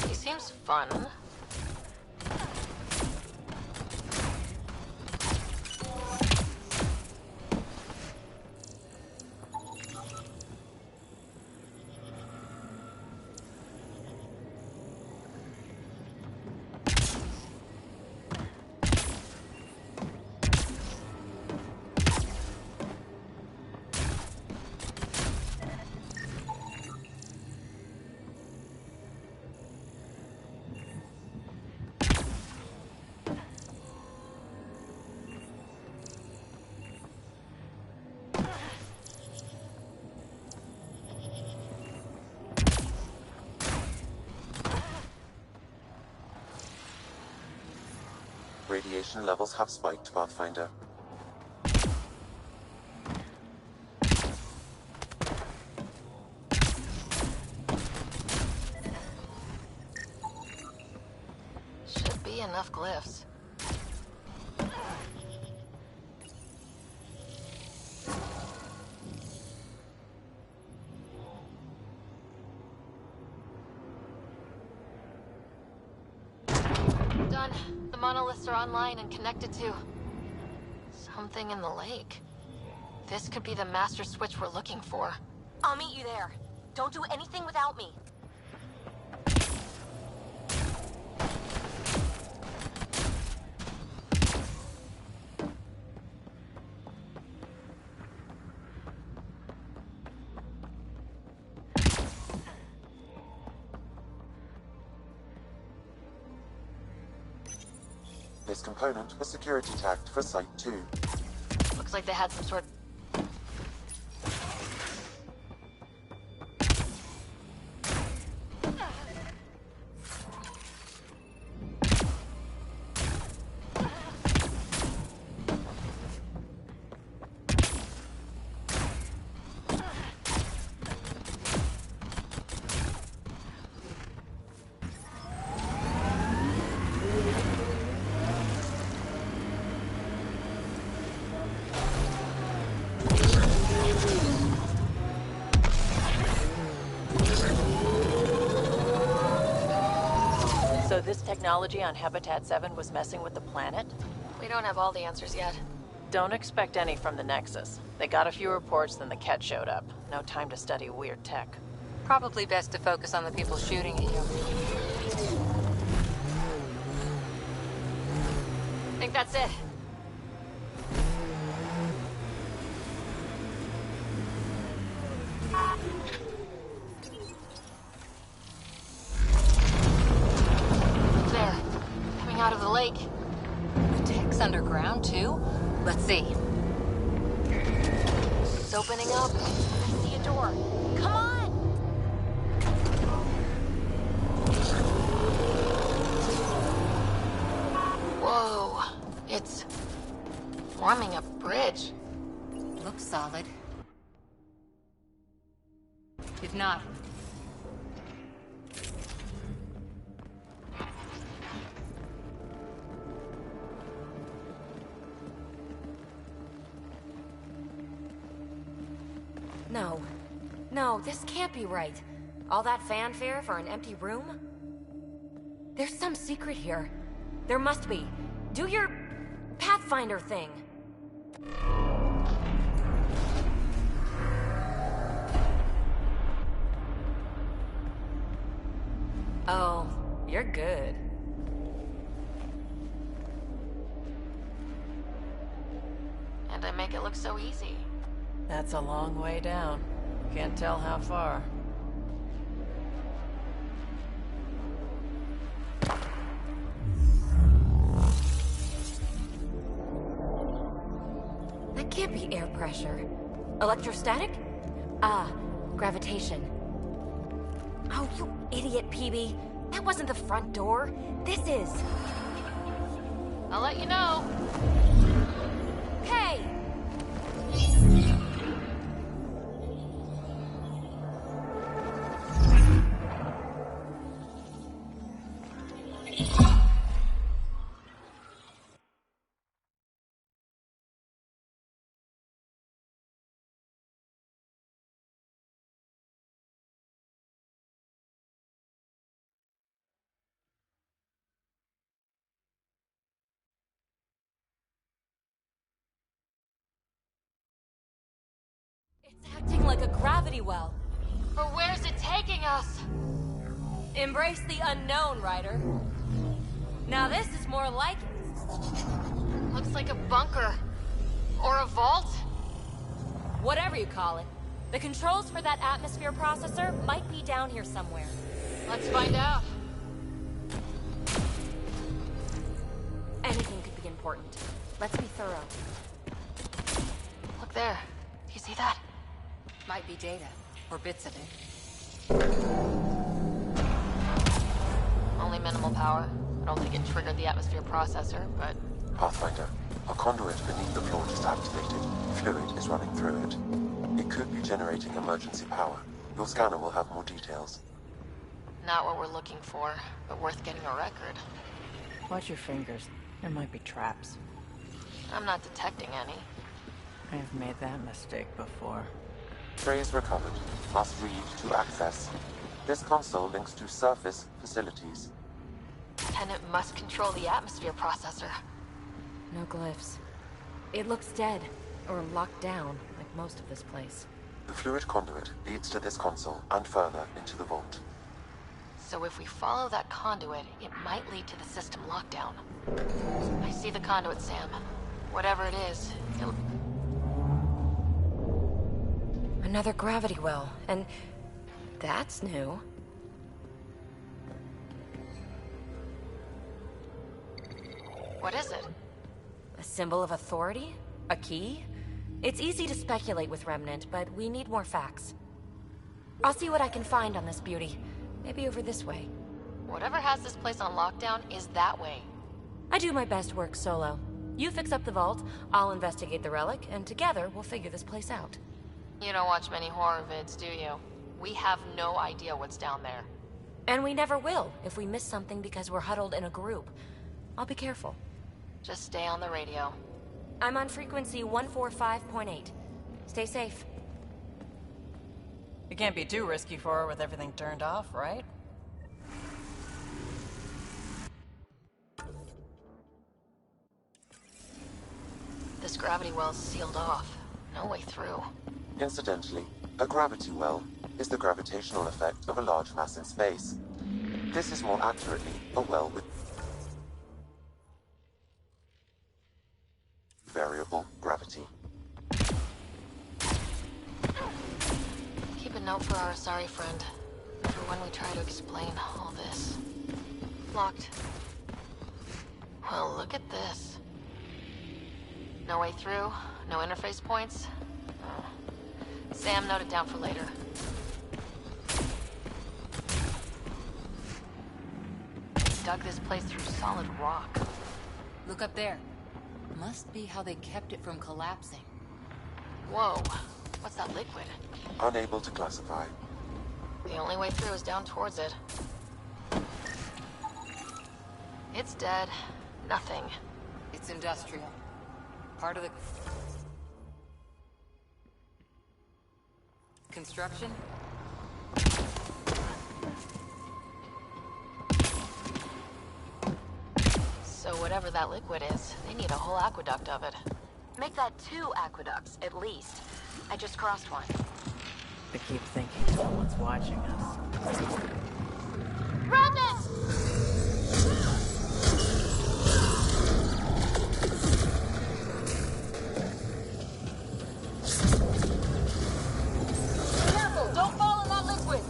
C: He seems fun.
H: Radiation levels have spiked, Pathfinder.
C: Should be enough glyphs. Done. The monoliths are online and connected to something in the lake. This could be the master switch we're looking for.
P: I'll meet you there. Don't do anything without me.
H: This component was security tagged for Site 2.
C: Looks like they had some sort.
K: So this technology on Habitat 7 was messing with the planet?
C: We don't have all the answers yet.
K: Don't expect any from the Nexus. They got a few reports, then the Ket showed up. No time to study weird tech.
E: Probably best to focus on the people shooting at you.
C: Think that's it. There. Coming out of the lake.
E: The tech's underground, too? Let's see.
C: It's opening up. I see a door. Come on! Whoa. It's forming a bridge.
E: Looks solid. If not,
P: No. No, this can't be right. All that fanfare for an empty room? There's some secret here. There must be. Do your Pathfinder thing. Oh, you're good.
C: And I make it look so easy.
K: That's a long way down. Can't tell how far.
P: That can't be air pressure. Electrostatic? Ah, gravitation. Oh, you idiot, PB. That wasn't the front door. This is.
C: I'll let you know.
P: Hey! It's acting like a gravity well.
C: But where's it taking us?
P: Embrace the unknown, Ryder. Now this is more like it.
C: Looks like a bunker. Or a vault?
P: Whatever you call it. The controls for that atmosphere processor might be down here somewhere.
C: Let's find out.
P: Anything could be important. Let's be thorough.
C: Look there. Do you see that?
E: might be data, or bits of it.
C: Only minimal power. I don't think it triggered the atmosphere processor, but...
H: Pathfinder, a conduit beneath the floor is activated. Fluid is running through it. It could be generating emergency power. Your scanner will have more details.
C: Not what we're looking for, but worth getting a record.
K: Watch your fingers. There might be traps.
C: I'm not detecting any.
K: I've made that mistake before.
H: Trays recovered. Must read to access. This console links to surface facilities.
C: Tenant must control the atmosphere processor.
P: No glyphs. It looks dead, or locked down, like most of this place.
H: The fluid conduit leads to this console and further into the vault.
C: So if we follow that conduit, it might lead to the system lockdown. I see the conduit, Sam. Whatever it is, it'll...
P: Another gravity well, and that's new.
C: What is it?
P: A symbol of authority? A key? It's easy to speculate with Remnant, but we need more facts. I'll see what I can find on this beauty. Maybe over this way.
C: Whatever has this place on lockdown is that way.
P: I do my best work solo. You fix up the vault, I'll investigate the relic, and together we'll figure this place out.
C: You don't watch many horror vids, do you? We have no idea what's down there.
P: And we never will if we miss something because we're huddled in a group. I'll be careful.
C: Just stay on the radio.
P: I'm on frequency 145.8. Stay safe.
K: It can't be too risky for her with everything turned off, right?
C: gravity well's sealed off. No way through.
H: Incidentally, a gravity well is the gravitational effect of a large mass in space. This is more accurately a well with variable gravity.
C: Keep a note for our sorry friend. For when we try to explain all this. Locked. Well, look at this. No way through, no interface points. Oh. Sam, note it down for later. Dug this place through solid rock.
E: Look up there. Must be how they kept it from collapsing.
C: Whoa. What's that liquid?
H: Unable to classify.
C: The only way through is down towards it. It's dead. Nothing.
E: It's industrial. Part of the... construction?
C: So whatever that liquid is, they need a whole aqueduct of it.
A: Make that 2 aqueducts, at least. I just crossed one.
K: I keep thinking someone's watching us.
A: Remnants!
E: Careful! Don't fall in that liquid!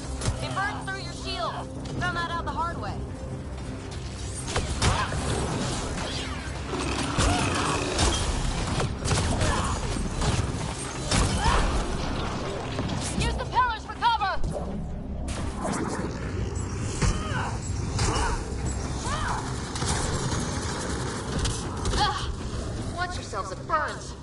E: It burns through your shield! Found that out the hard way.
C: Use the pillars for cover! Watch yourselves, it burns.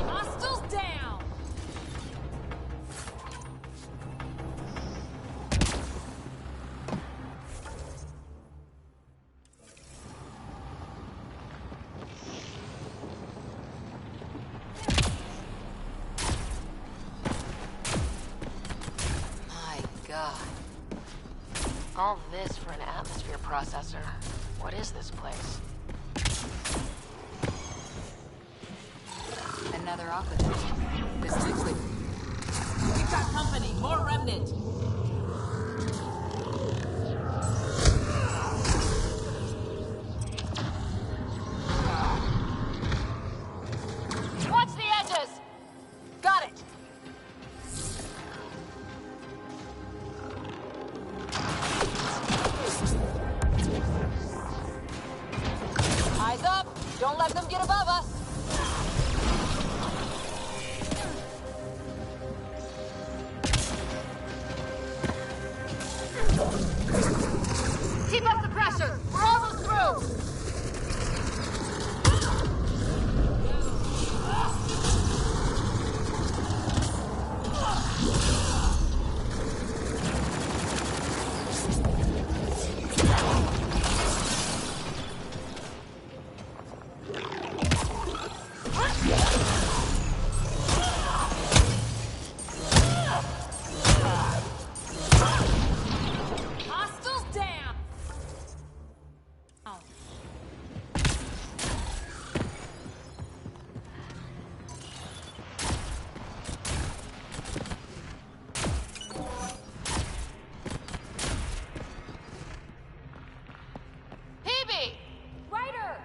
E: Hostiles down!
C: My God. All this for an atmosphere processor. What is this place?
E: Another aqueduct. This liquid.
K: We've got company! More remnant!
C: Watch the edges! Got it! Eyes up! Don't let them get above us! Keep up the pressure! We're almost through!
E: Hostiles down! Oh.
C: PB!
P: Ryder!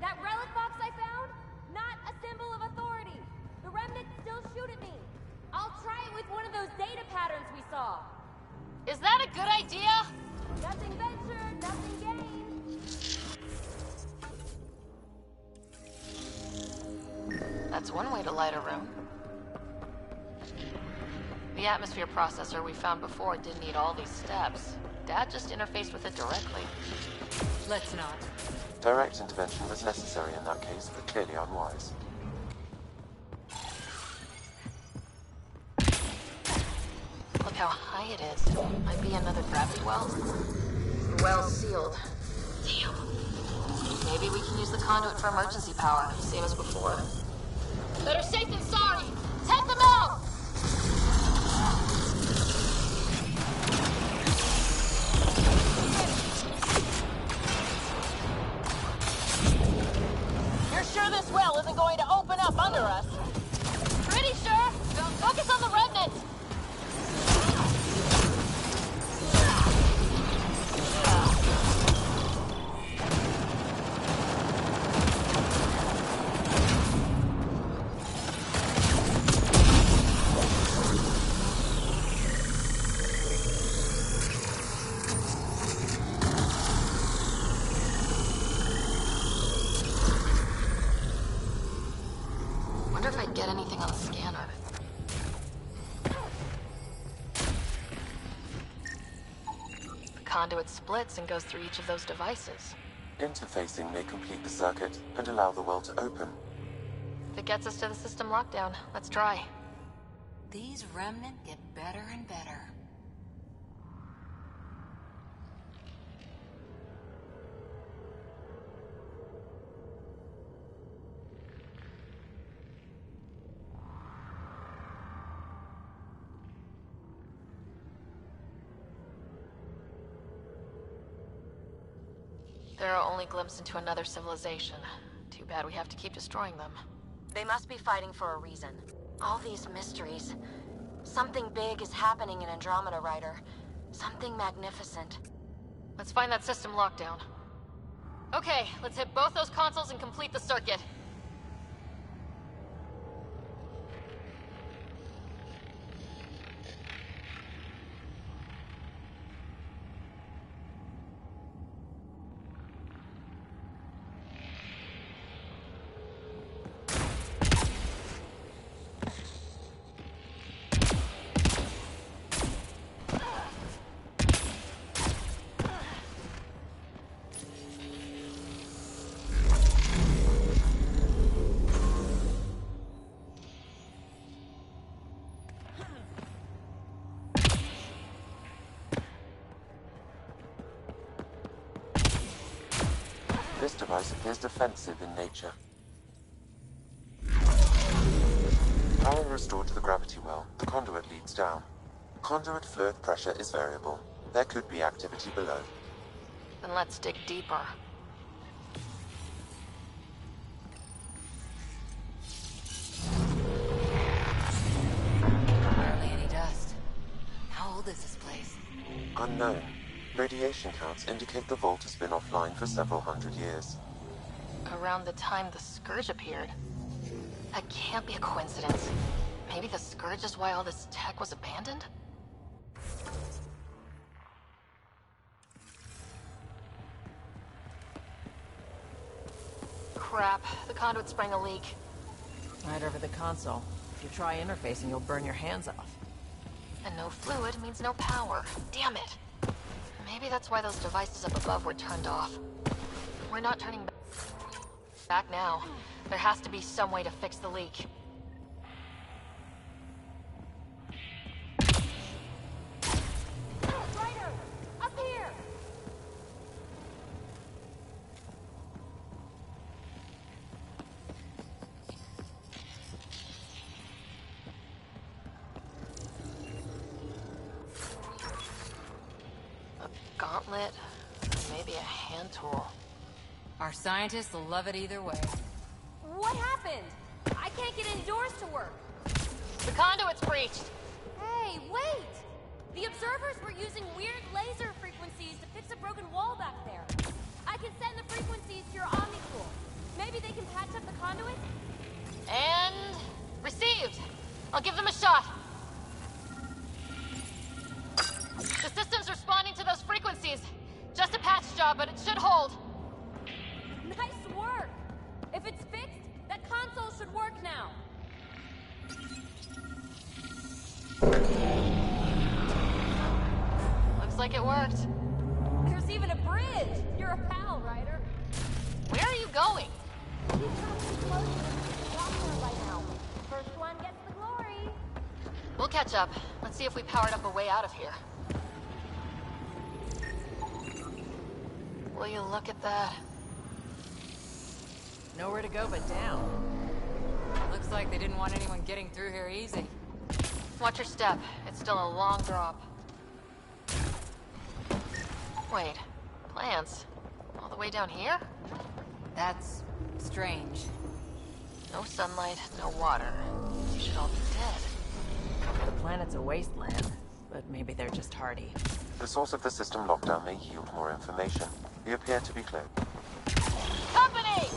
P: That relic box I found? Not a symbol of authority. The remnants still shoot at me. I'll try it with one of those data patterns we saw.
C: Is that a good idea?
P: Nothing ventured, nothing gained.
C: That's one way to light a room. The atmosphere processor we found before didn't need all these steps. Dad just interfaced with it directly.
E: Let's not.
H: Direct intervention was necessary in that case, but clearly unwise.
C: high it is. Might be another gravity well. The well's sealed. Damn. Maybe we can use the conduit for emergency power, same as before. Better safe than sorry! Take them out!
L: You're sure this well isn't going to open up under us?
C: Pretty sure! Focus on the remnant! Wonder if I'd get anything on the scanner. The conduit splits and goes through each of those devices.
H: Interfacing may complete the circuit and allow the well to open.
C: If it gets us to the system lockdown, let's try.
E: These remnant get better and better.
C: They're our only glimpse into another civilization. Too bad we have to keep destroying them.
A: They must be fighting for a reason. All these mysteries. Something big is happening in Andromeda, Ryder. Something magnificent.
C: Let's find that system lockdown. Okay, let's hit both those consoles and complete the circuit.
H: This device appears defensive in nature. Power restored to the gravity well. The conduit leads down. Conduit fluid pressure is variable. There could be activity below.
C: Then let's dig deeper.
E: Hardly any dust. How old is this place?
H: Unknown. Radiation counts indicate the vault has been offline for several hundred years.
C: Around the time the Scourge appeared. That can't be a coincidence. Maybe the Scourge is why all this tech was abandoned? Crap, the conduit sprang a leak.
K: Right over the console. If you try interfacing, you'll burn your hands off.
C: And no fluid means no power. Damn it. Maybe that's why those devices up above were turned off. We're not turning back now. There has to be some way to fix the leak.
L: Ryder! Up here!
C: A gauntlet, maybe a hand tool.
E: Our scientists will love it either way.
P: What happened? I can't get indoors to work.
C: The conduit's breached.
P: Hey, wait! The observers were using weird laser frequencies to fix a broken wall back there. I can send the frequencies to your Omni-Tool. Maybe they can patch up the conduit?
C: And... received! I'll give them a shot. The system's responding to those frequencies. Just a patch job, but it should hold.
P: Nice work! If it's fixed, that console should work now.
C: Looks like it worked.
P: There's even a bridge! You're a pal, Ryder.
C: Where are you going?
P: He's coming closer. Lost her by now. First one gets the glory.
C: We'll catch up. Let's see if we powered up a way out of here. Will you look at that?
K: Nowhere to go but down.
G: Looks like they didn't want anyone getting through here easy.
C: Watch your step. It's still a long drop. Wait. Plants? All the way down here?
G: That's strange.
C: No sunlight, no water. You should all be dead.
K: The planet's a wasteland, but maybe they're just hardy.
H: The source of the system lockdown may yield more information. We appear to be clear.
C: Company!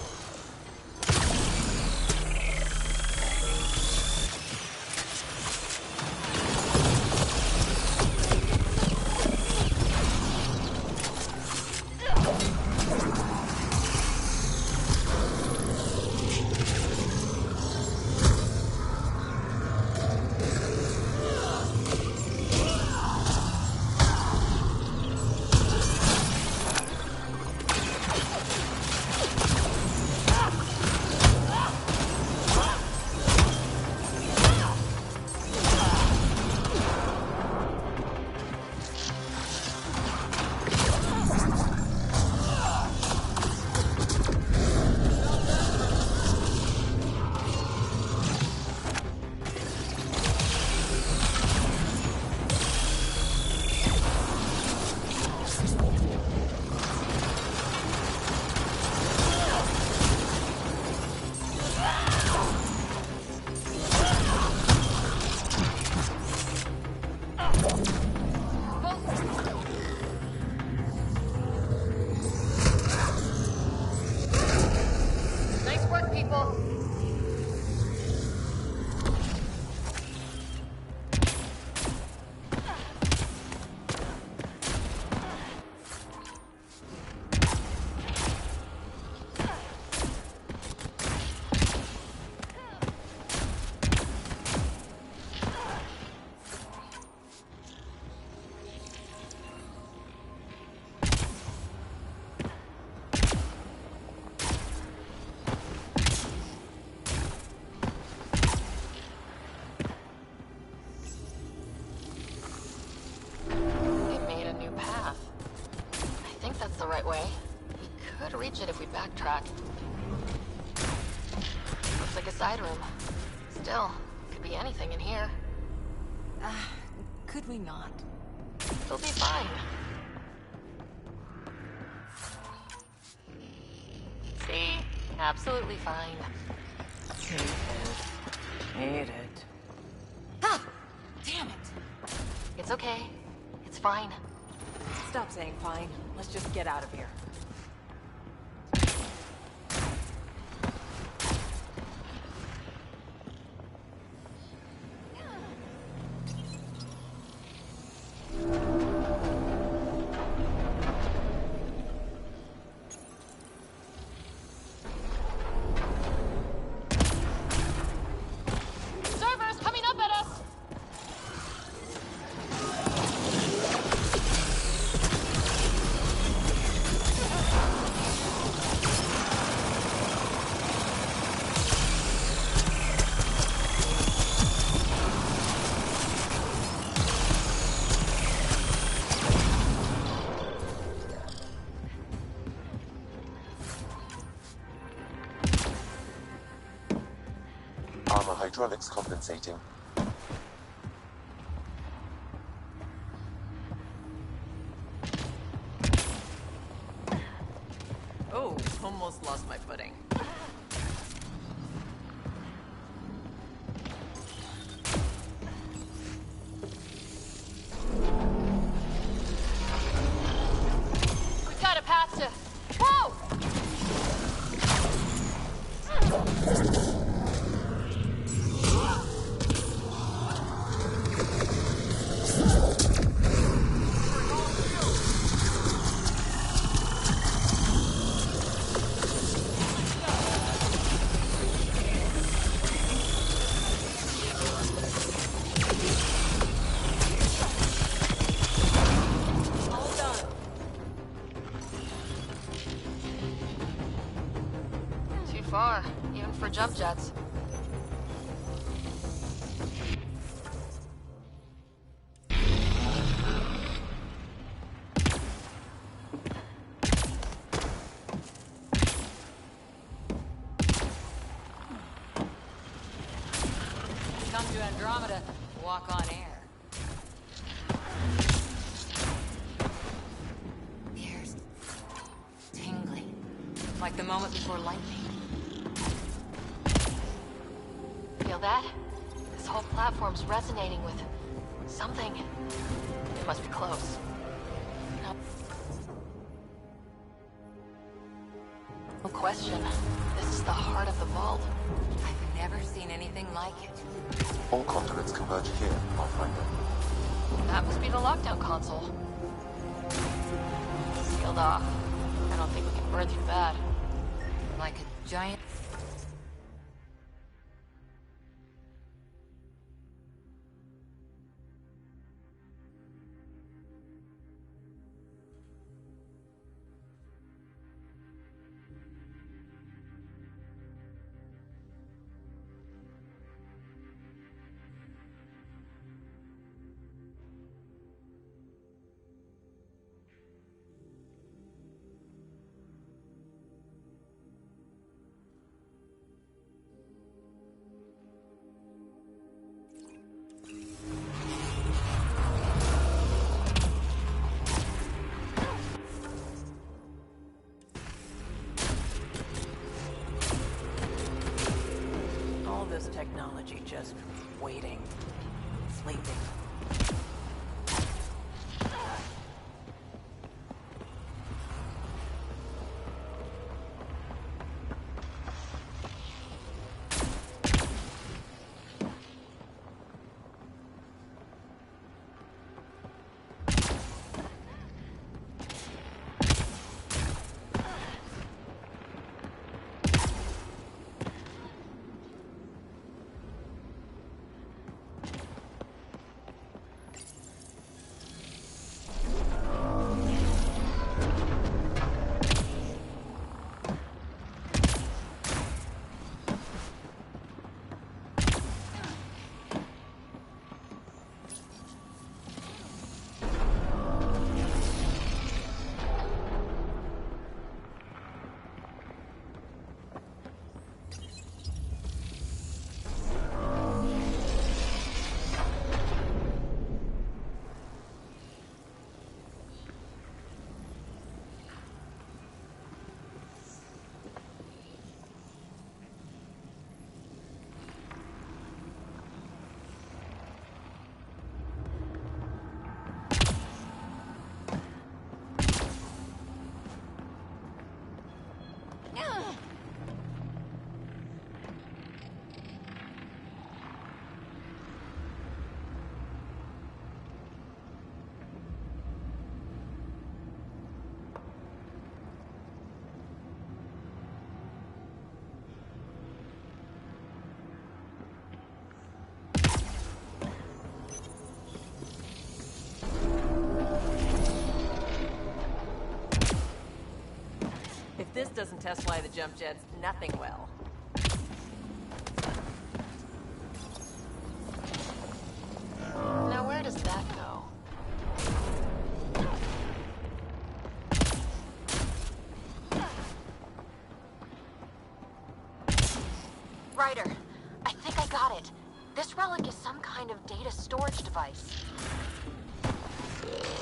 C: It if we backtrack. Looks like a side room. Still, could be anything in here.
G: Could we not?
C: We'll be fine. See? Absolutely fine.
K: Hate it.
C: Ah! Damn it! It's okay. It's fine.
K: Stop saying fine. Let's just get out of here.
H: Hydraulics compensating.
K: Oh, almost lost my footing.
C: We've got a path to... Whoa! Far, even for jump jets.
E: walk on air. Ears tingling, like the moment before lightning.
A: Feel that? This whole platform's resonating with something. It must be close. No question. This is the heart of the vault.
E: I've never seen anything like it.
H: All conduits converge here, Pathfinder.
A: That must be the lockdown console. Sealed off. I don't think we can burn through that.
E: Like a giant...
K: This technology just waiting, sleeping. If this doesn't test fly the jump jets, nothing will.
A: Now where does that go? Ryder, I think I got it. This relic is some kind of data storage device.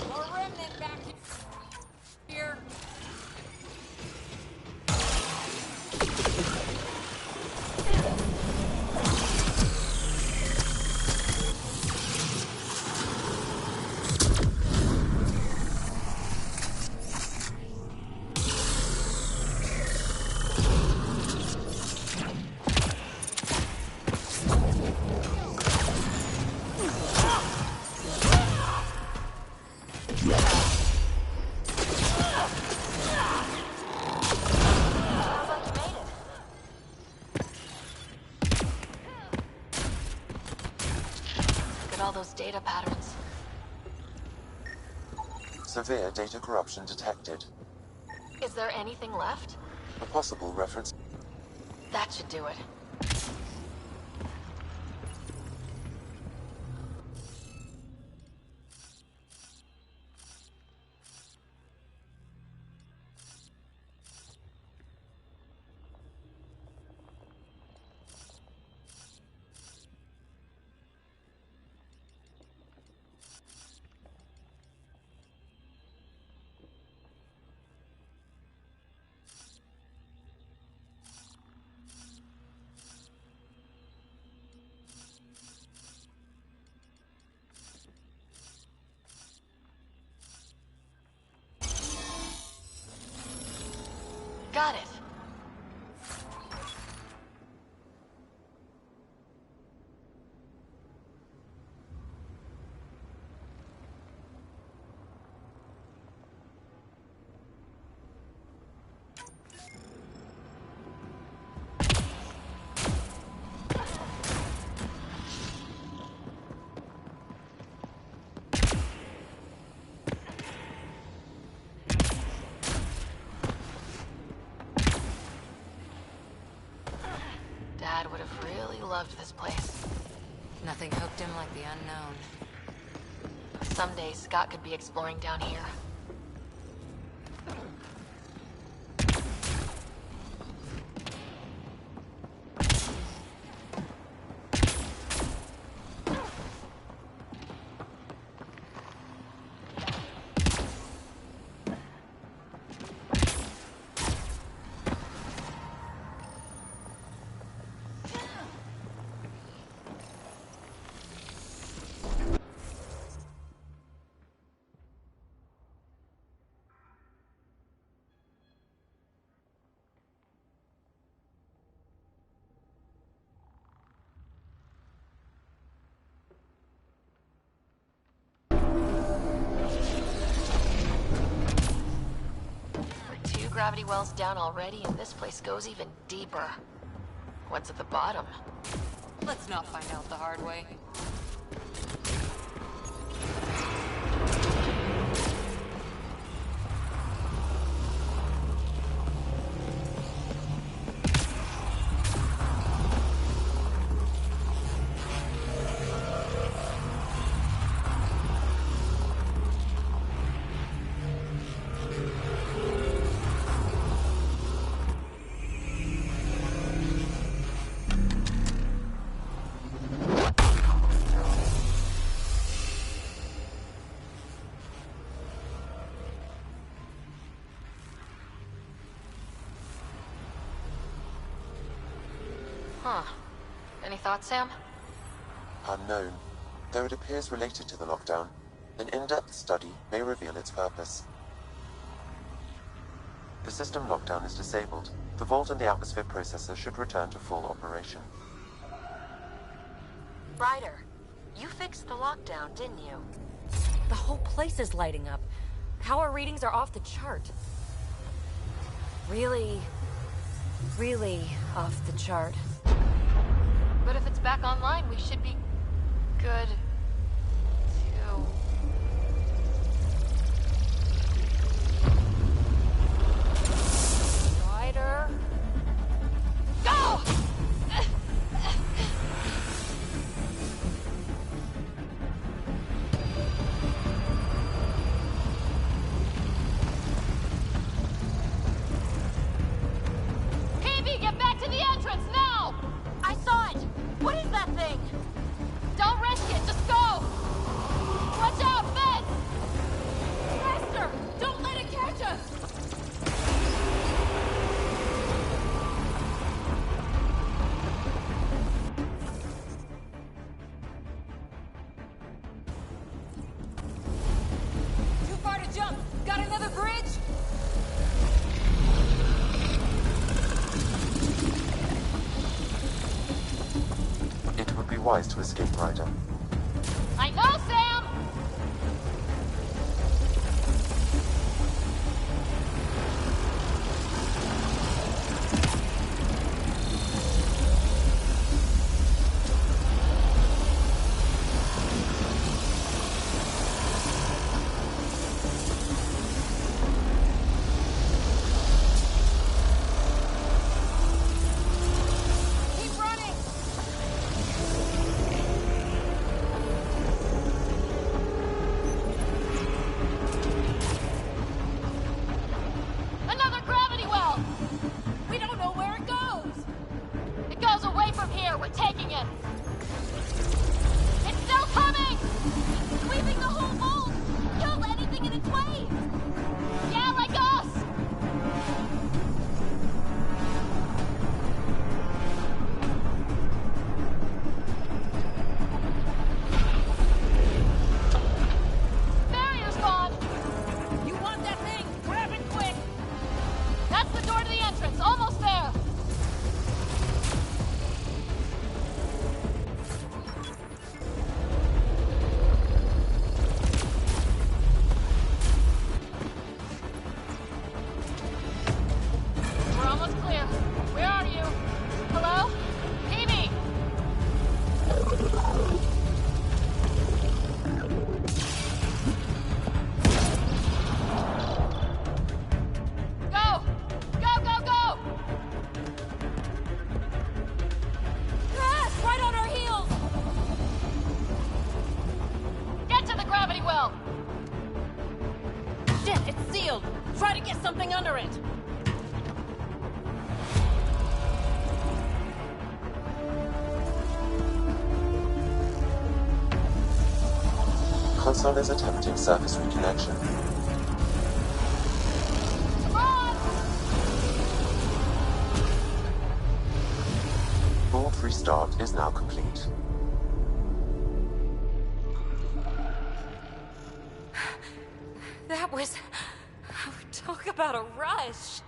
E: More remnant back here.
A: All those data patterns.
H: Severe data corruption detected.
A: Is there anything left?
H: A possible reference.
A: That should do it.
C: Got it. Dad would have really loved this place.
E: Nothing hooked him like the unknown.
C: Someday Scott could be exploring down here. Gravity wells down already, and this place goes even deeper. What's at the bottom?
E: Let's not find out the hard way.
C: Huh. Any thoughts, Sam?
H: Unknown. Though it appears related to the lockdown, an in-depth study may reveal its purpose. The system lockdown is disabled. The vault and the atmosphere processor should return to full operation.
A: Ryder, you fixed the lockdown, didn't you?
P: The whole place is lighting up. Power readings are off the chart. Really off the chart.
C: But if it's back online, we should be good too.
P: Ryder. Go!
C: PB, get back to the entrance now!
A: I saw it! What is that thing?
C: Don't risk it, just go! Watch out, fence!
P: Faster! Don't let it catch us! Too far to jump! Got another bridge?
H: It would be wise to escape, Ryder.
C: I know, Sam!
P: Keep running!
K: It's sealed! Try to get something under it!
H: Console is attempting service reconnection. Board restart is now complete.
P: That was... Talk about a rush.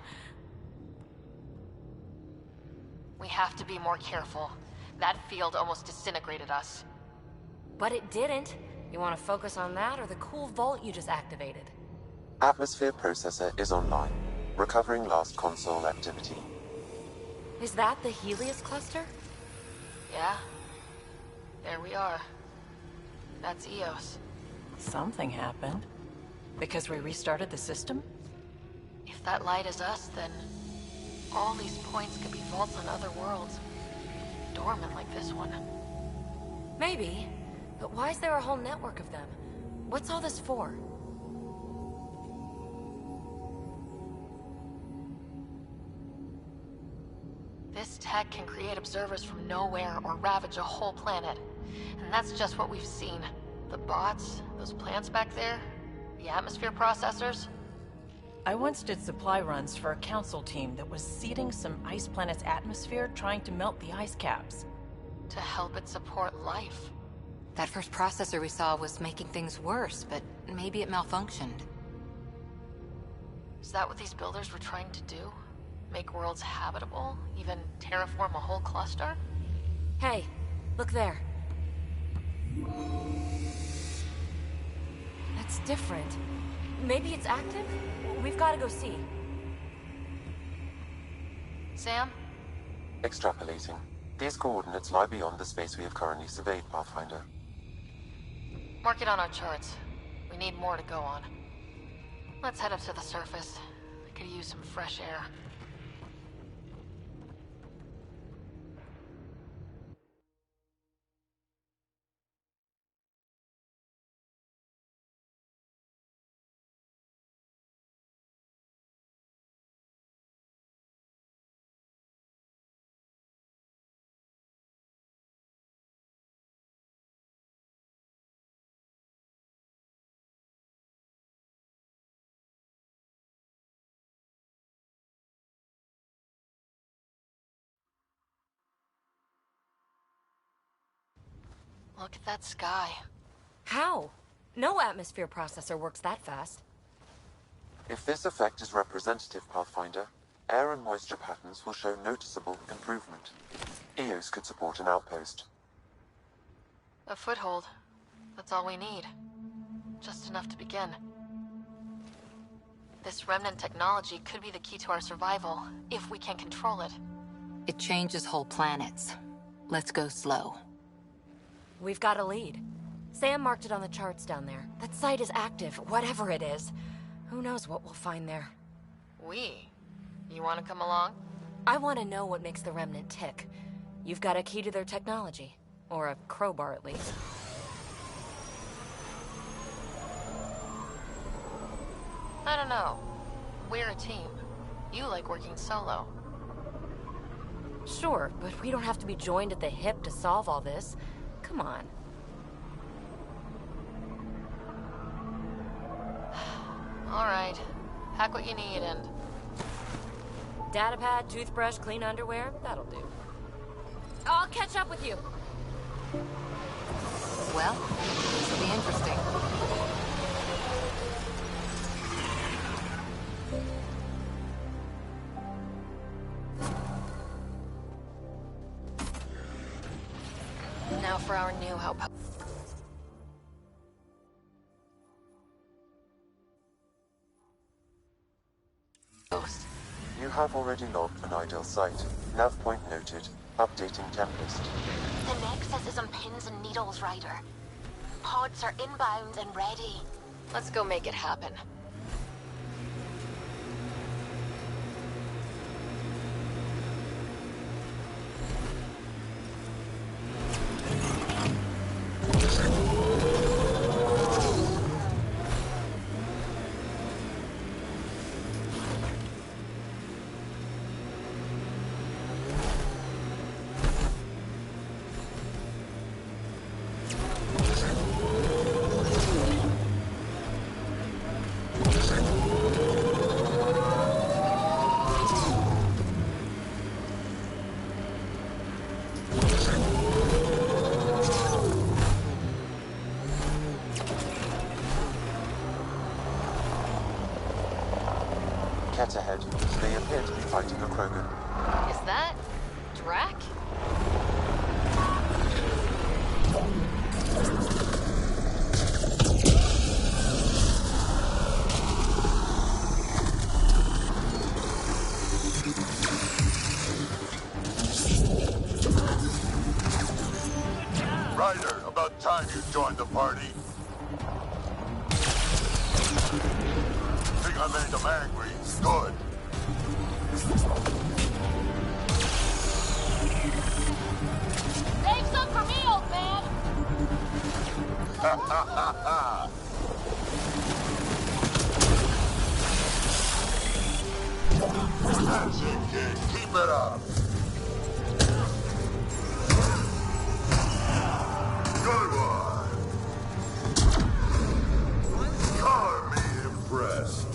C: We have to be more careful. That field almost disintegrated us.
P: But it didn't. You want to focus on that or the cool vault you just activated?
H: Atmosphere processor is online, recovering last console activity.
P: Is that the Helios cluster?
C: Yeah. There we are. That's Eos.
K: Something happened. Because we restarted the system?
C: If that light is us, then all these points could be vaults on other worlds. Dormant like this one.
P: Maybe. But why is there a whole network of them? What's all this for?
C: This tech can create observers from nowhere or ravage a whole planet. And that's just what we've seen. The bots, those plants back there, the atmosphere processors.
K: I once did supply runs for a council team that was seeding some ice planet's atmosphere, trying to melt the ice caps.
C: To help it support life.
E: That first processor we saw was making things worse, but maybe it malfunctioned.
C: Is that what these builders were trying to do? Make worlds habitable? Even terraform a whole cluster?
P: Hey, look there. That's different. Maybe it's active? We've got to go see.
C: Sam?
H: Extrapolating. These coordinates lie beyond the space we have currently surveyed, Pathfinder.
C: Mark it on our charts. We need more to go on. Let's head up to the surface. I could use some fresh air. Look at that sky.
P: How? No atmosphere processor works that fast.
H: If this effect is representative, Pathfinder, air and moisture patterns will show noticeable improvement. Eos could support an outpost.
C: A foothold. That's all we need. Just enough to begin. This remnant technology could be the key to our survival, if we can control it.
E: It changes whole planets. Let's go slow.
P: We've got a lead. Sam marked it on the charts down there. That site is active, whatever it is. Who knows what we'll find there.
C: We? You want to come along?
P: I want to know what makes the Remnant tick. You've got a key to their technology. Or a crowbar, at least.
C: I don't know. We're a team. You like working solo.
P: Sure, but we don't have to be joined at the hip to solve all this. Come on.
C: All right. Pack what you need and...
P: Datapad, toothbrush, clean underwear, that'll do. I'll catch up with you.
E: Well, this will be interesting.
C: Now for our new outpost.
H: You have already logged an ideal site. Nav point noted. Updating Tempest.
A: The Nexus is on pins and needles, Ryder. Pods are inbound and ready.
C: Let's go make it happen.
H: Ket ahead. They appear to be fighting a Krogan.
C: Is that... Drac?
O: Ryder, about time you joined the party. Think I made them angry? Good.
A: Save some for me, old man!
O: Ha ha ha ha! That's it, kid. Keep it up. Good one. Color me impressed.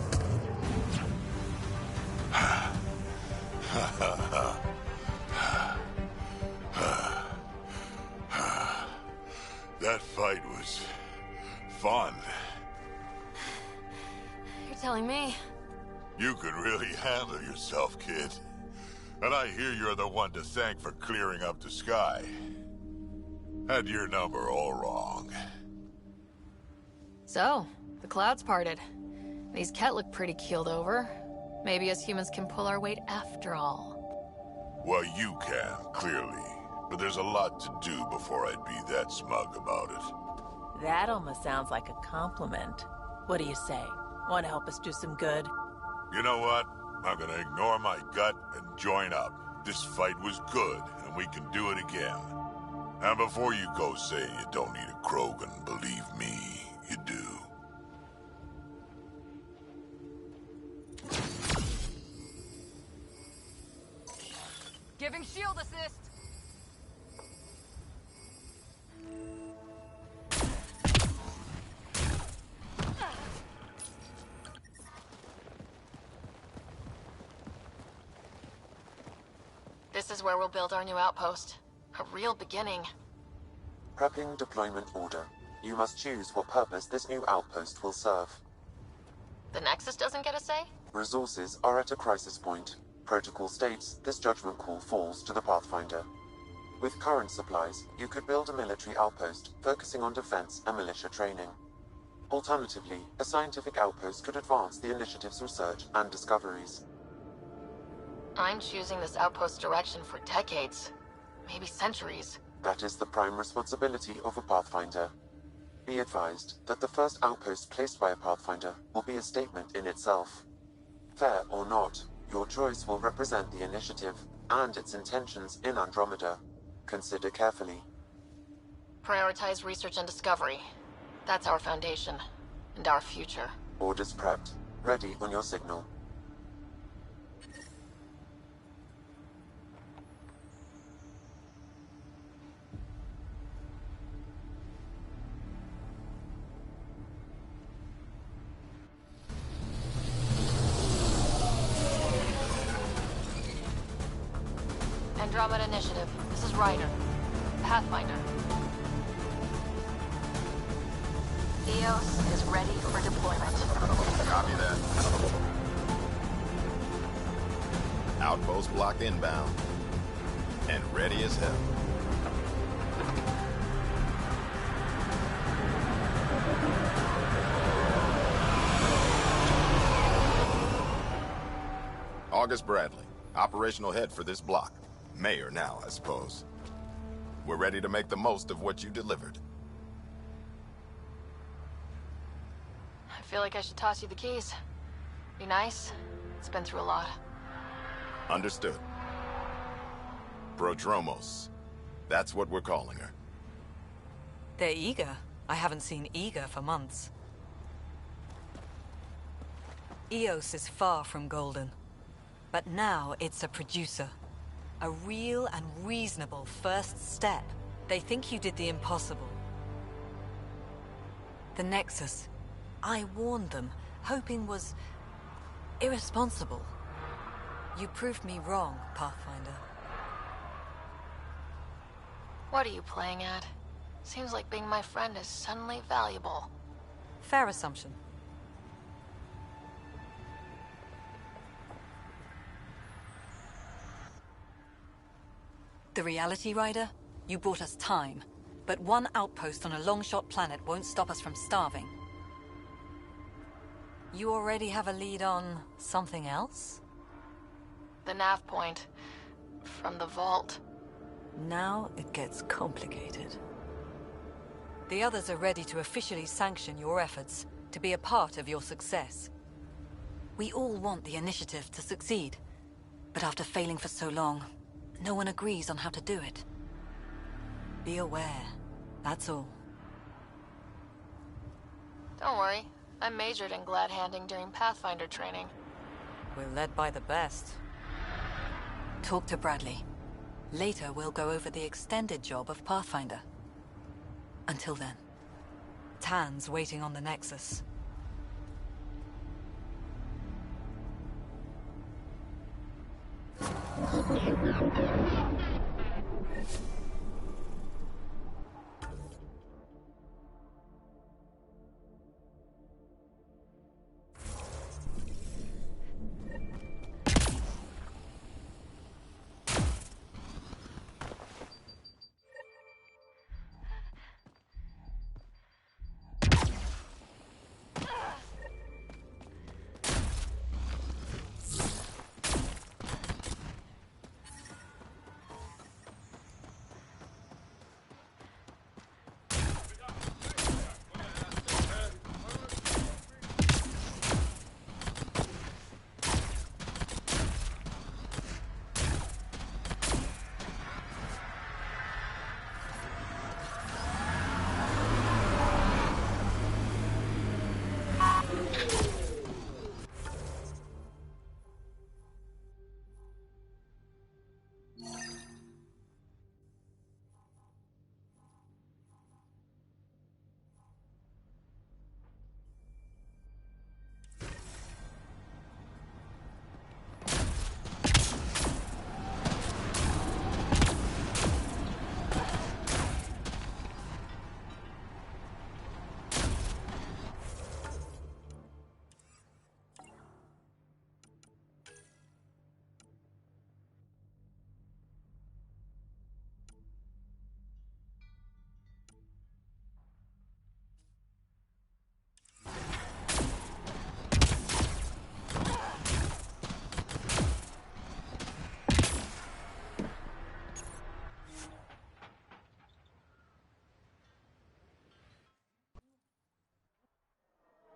O: That fight was fun.
C: You're telling me.
O: You could really handle yourself, kid. And I hear you're the one to thank for clearing up the sky. Had your number all wrong.
C: So, the clouds parted. These Ket look pretty keeled over. Maybe us humans can pull our weight after all.
O: Well, you can, clearly. But there's a lot to do before I'd be that smug about it.
K: That almost sounds like a compliment. What do you say? Want to help us do some good?
O: You know what? I'm gonna ignore my gut and join up. This fight was good, and we can do it again. And before you go say you don't need a Krogan, believe me, you do.
C: Giving shield assist! This is where we'll build our new outpost. A real beginning.
H: Prepping deployment order. You must choose what purpose this new outpost will serve.
C: The Nexus doesn't get a say?
H: Resources are at a crisis point. Protocol states this judgment call falls to the Pathfinder. With current supplies, you could build a military outpost focusing on defense and militia training. Alternatively, a scientific outpost could advance the initiative's research and discoveries.
C: I'm choosing this outpost's direction for decades. Maybe centuries.
H: That is the prime responsibility of a Pathfinder. Be advised that the first outpost placed by a Pathfinder will be a statement in itself. Fair or not, your choice will represent the initiative and its intentions in Andromeda. Consider carefully.
C: Prioritize research and discovery. That's our foundation. And our future.
H: Orders prepped. Ready on your signal.
C: Andromeda Initiative. This is Ryder. Pathfinder. EOS is ready for deployment.
Q: Copy that. Outpost block inbound. And ready as hell. August Bradley, operational head for this block. Mayor now, I suppose. We're ready to make the most of what you delivered.
C: I feel like I should toss you the keys. Be nice. It's been through a lot.
Q: Understood. Prodromos. That's what we're calling her.
R: They're eager. I haven't seen eager for months. EOS is far from golden. But now it's a producer. A real and reasonable first step. They think you did the impossible. The Nexus. I warned them, hoping was irresponsible. You proved me wrong, Pathfinder.
C: What are you playing at? Seems like being my friend is suddenly valuable.
R: Fair assumption. The reality, Ryder? You brought us time. But one outpost on a long-shot planet won't stop us from starving. You already have a lead on something else?
C: The nav point. From the vault.
R: Now it gets complicated. The others are ready to officially sanction your efforts, to be a part of your success. We all want the initiative to succeed, but after failing for so long, no one agrees on how to do it. Be aware, that's all.
C: Don't worry, I majored in glad handing during Pathfinder training.
R: We're led by the best. Talk to Bradley. Later, we'll go over the extended job of Pathfinder. Until then, Tan's waiting on the Nexus.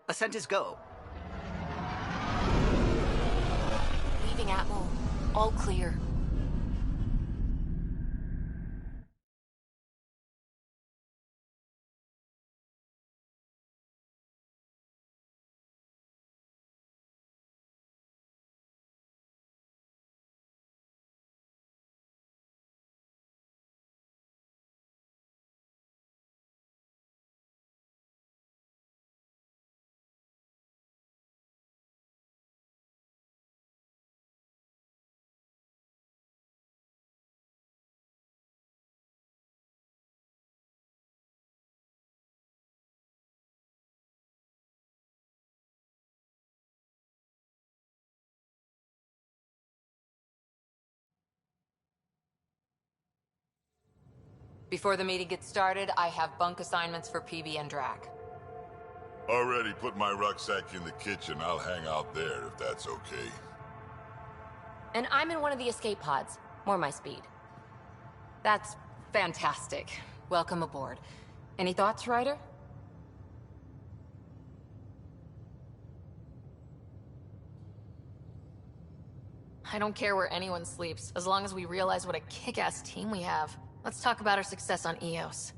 D: Ascent is go.
N: Leaving Atmo. All clear.
E: Before the meeting gets started, I have bunk assignments for PB and Drac.
O: Already put my rucksack in the kitchen. I'll hang out there if that's okay.
P: And I'm in one of the escape pods. More my speed.
E: That's fantastic. Welcome aboard. Any thoughts, Ryder?
C: I don't care where anyone sleeps, as long as we realize what a kick-ass team we have. Let's talk about our success on Eos.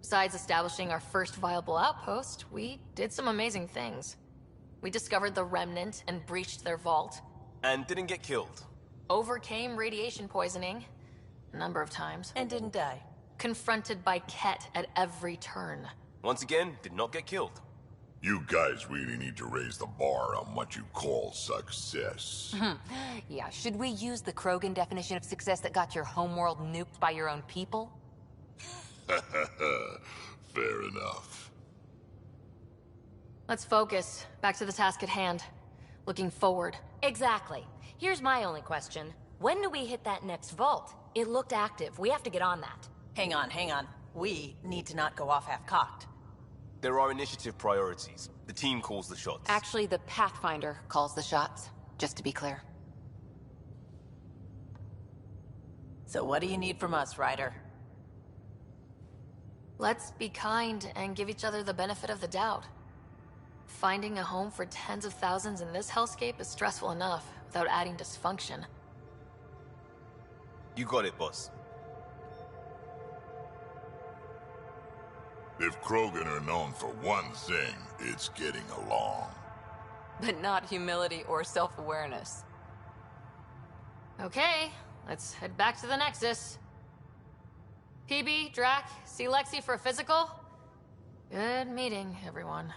C: Besides establishing our first viable outpost, we did some amazing things. We discovered the Remnant and breached their vault.
B: And didn't get killed.
C: Overcame radiation poisoning. A number of times.
K: And didn't die.
C: Confronted by Ket at every turn.
B: Once again, did not get killed.
O: You guys really need to raise the bar on what you call success.
E: Yeah, should we use the Krogan definition of success that got your homeworld nuked by your own people?
O: Fair enough.
C: Let's focus. Back to the task at hand. Looking forward.
P: Exactly. Here's my only question. When do we hit that next vault? It looked active. We have to get on that.
K: Hang on, hang on. We need to not go off half-cocked.
B: There are initiative priorities. The team calls the shots.
C: Actually, the Pathfinder calls the shots, just to be clear.
K: So what do you need from us, Ryder?
C: Let's be kind and give each other the benefit of the doubt. Finding a home for tens of thousands in this hellscape is stressful enough, without adding dysfunction.
B: You got it, boss.
O: If Krogan are known for one thing, it's getting along.
C: But not humility or self-awareness. Okay, let's head back to the Nexus. PB, Drac, see Lexi for a physical? Good meeting, everyone.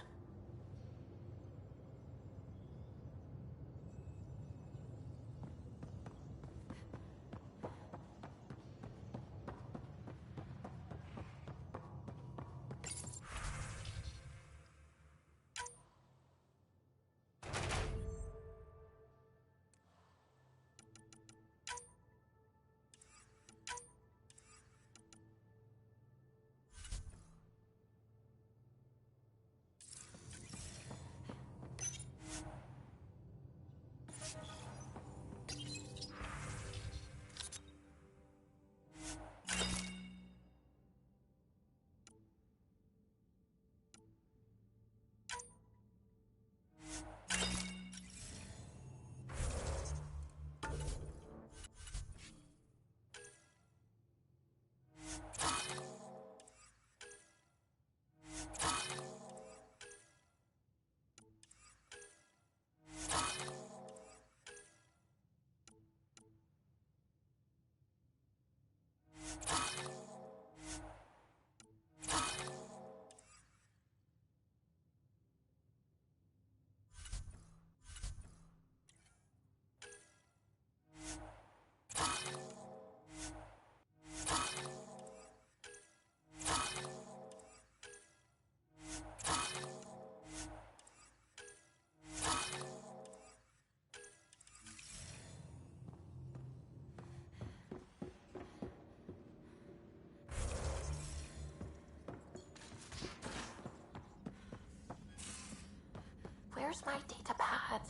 N: Where's my data pad?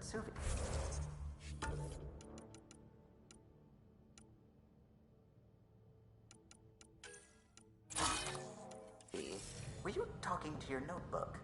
D: Suvi. Were you talking to your notebook?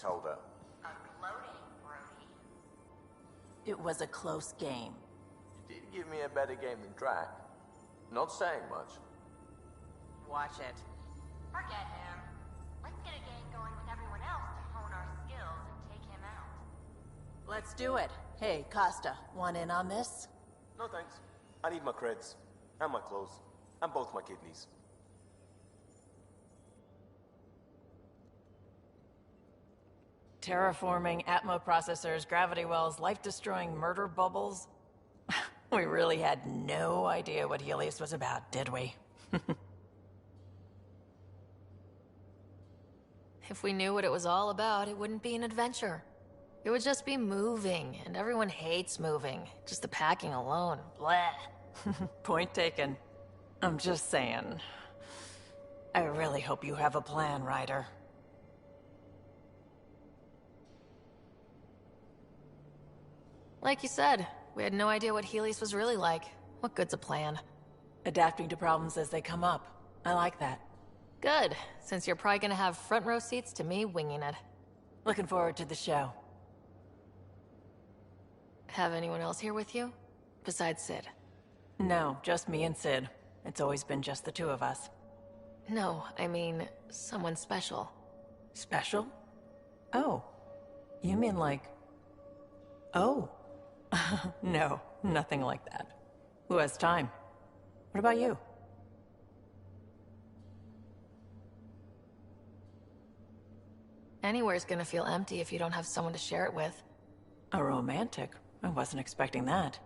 S: told her?
K: It was a close game.
S: You did give me a better game than Drac. Not saying much.
L: Watch it.
A: Forget him. Let's get a gang going with everyone else to hone our skills and take him out.
K: Let's do it. Hey, Costa, want in on this?
B: No thanks. I need my creds. And my clothes. And both my kidneys.
K: Terraforming, Atmo processors, gravity wells, life-destroying murder bubbles. We really had no idea what Helios was about, did we?
C: If we knew what it was all about, it wouldn't be an adventure. It would just be moving, and everyone hates moving. Just the packing alone, bleh.
K: Point taken. I'm just saying. I really hope you have a plan, Ryder.
C: Like you said, we had no idea what Helios was really like. What good's a plan?
K: Adapting to problems as they come up. I like that.
C: Good, since you're probably gonna have front row seats to me winging it.
K: Looking forward to the show.
C: Have anyone else here with you? Besides Sid?
K: No, just me and Sid. It's always been just the two of us.
C: No, I mean, someone special.
K: Special? Oh. You mean like... Oh. No, nothing like that. Who has time? What about you?
C: Anywhere's gonna feel empty if you don't have someone to share it with.
K: A romantic? I wasn't expecting that.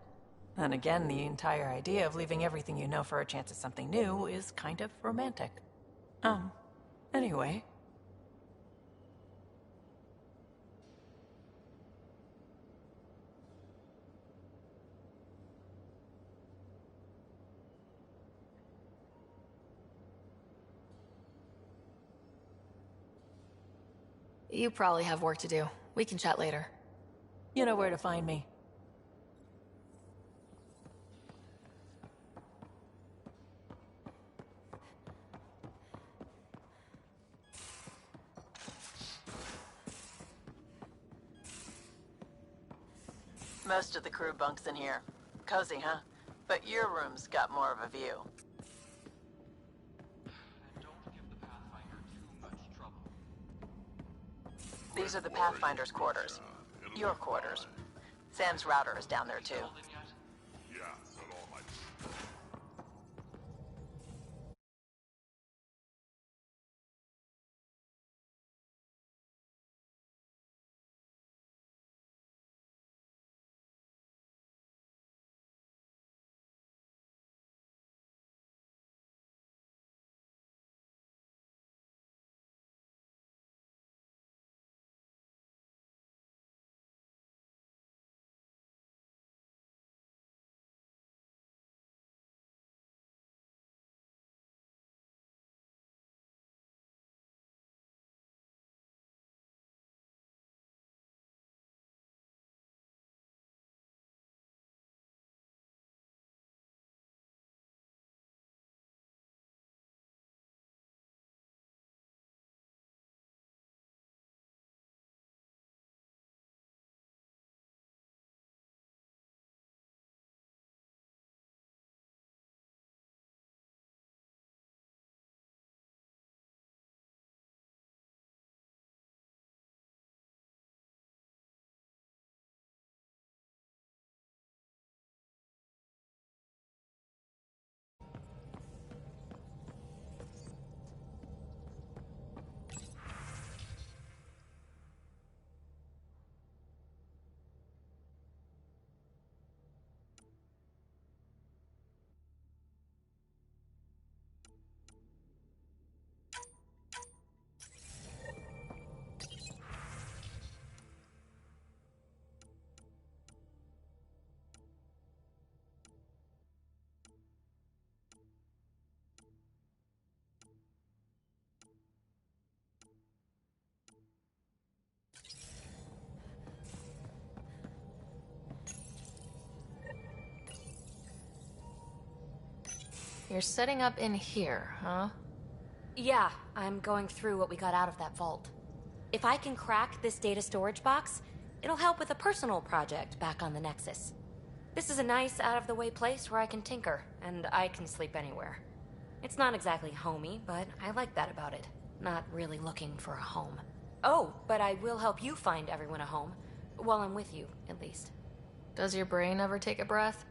K: Then again, the entire idea of leaving everything you know for a chance at something new is kind of romantic. Anyway.
C: You probably have work to do. We can chat later.
K: You know where to find me. Most of the crew bunks in here. Cozy, huh? But your room's got more of a view. These are the Pathfinder's quarters. Your quarters. Sam's router is down there, too.
C: You're setting up in here, huh?
P: Yeah, I'm going through what we got out of that vault. If I can crack this data storage box, it'll help with a personal project back on the Nexus. This is a nice, out-of-the-way place where I can tinker, and I can sleep anywhere. It's not exactly homey, but I like that about it. Not really looking for a home. Oh, but I will help you find everyone a home. While I'm with you, at least.
K: Does your brain ever take a breath?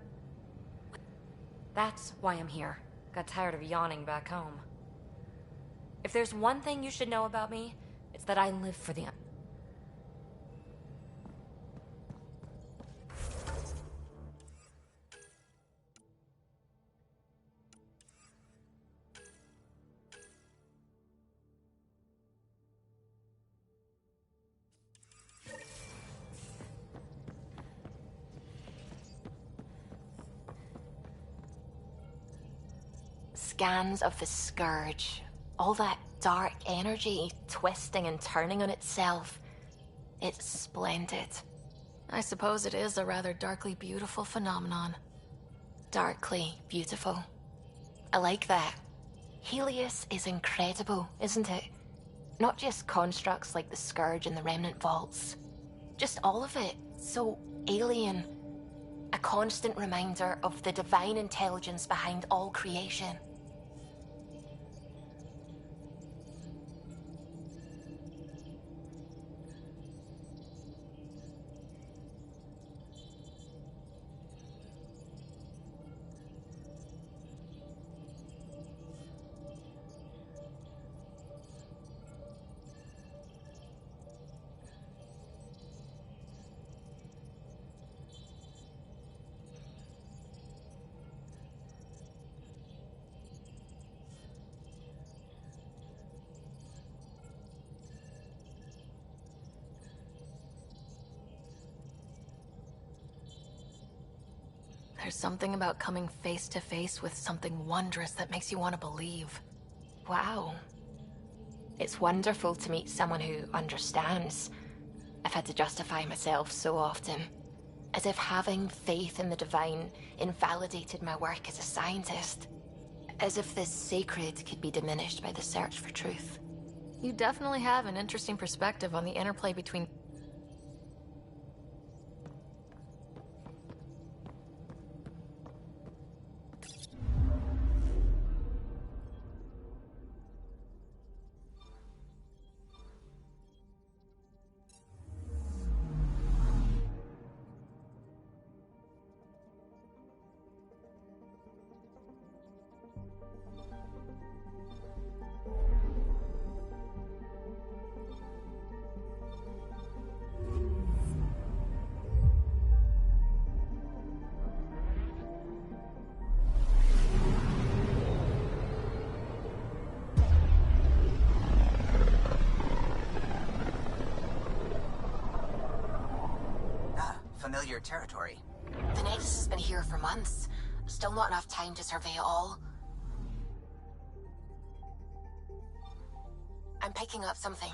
P: That's why I'm here. Got tired of yawning back home. If there's one thing you should know about me, it's that I live for the...
N: Scans of the Scourge. All that dark energy twisting and turning on itself. It's splendid.
K: I suppose it is a rather darkly beautiful phenomenon.
N: Darkly beautiful. I like that. Helios is incredible, isn't it? Not just constructs like the Scourge and the Remnant Vaults. Just all of it. So alien. A constant reminder of the divine intelligence behind all creation.
K: There's something about coming face to face with something wondrous that makes you want to believe.
N: Wow. It's wonderful to meet someone who understands. I've had to justify myself so often. As if having faith in the divine invalidated my work as a scientist. As if this sacred could be diminished by the search for truth.
K: You definitely have an interesting perspective on the interplay between...
D: Familiar territory.
N: The Nexus has been here for months. Still not enough time to survey it all. I'm picking up something.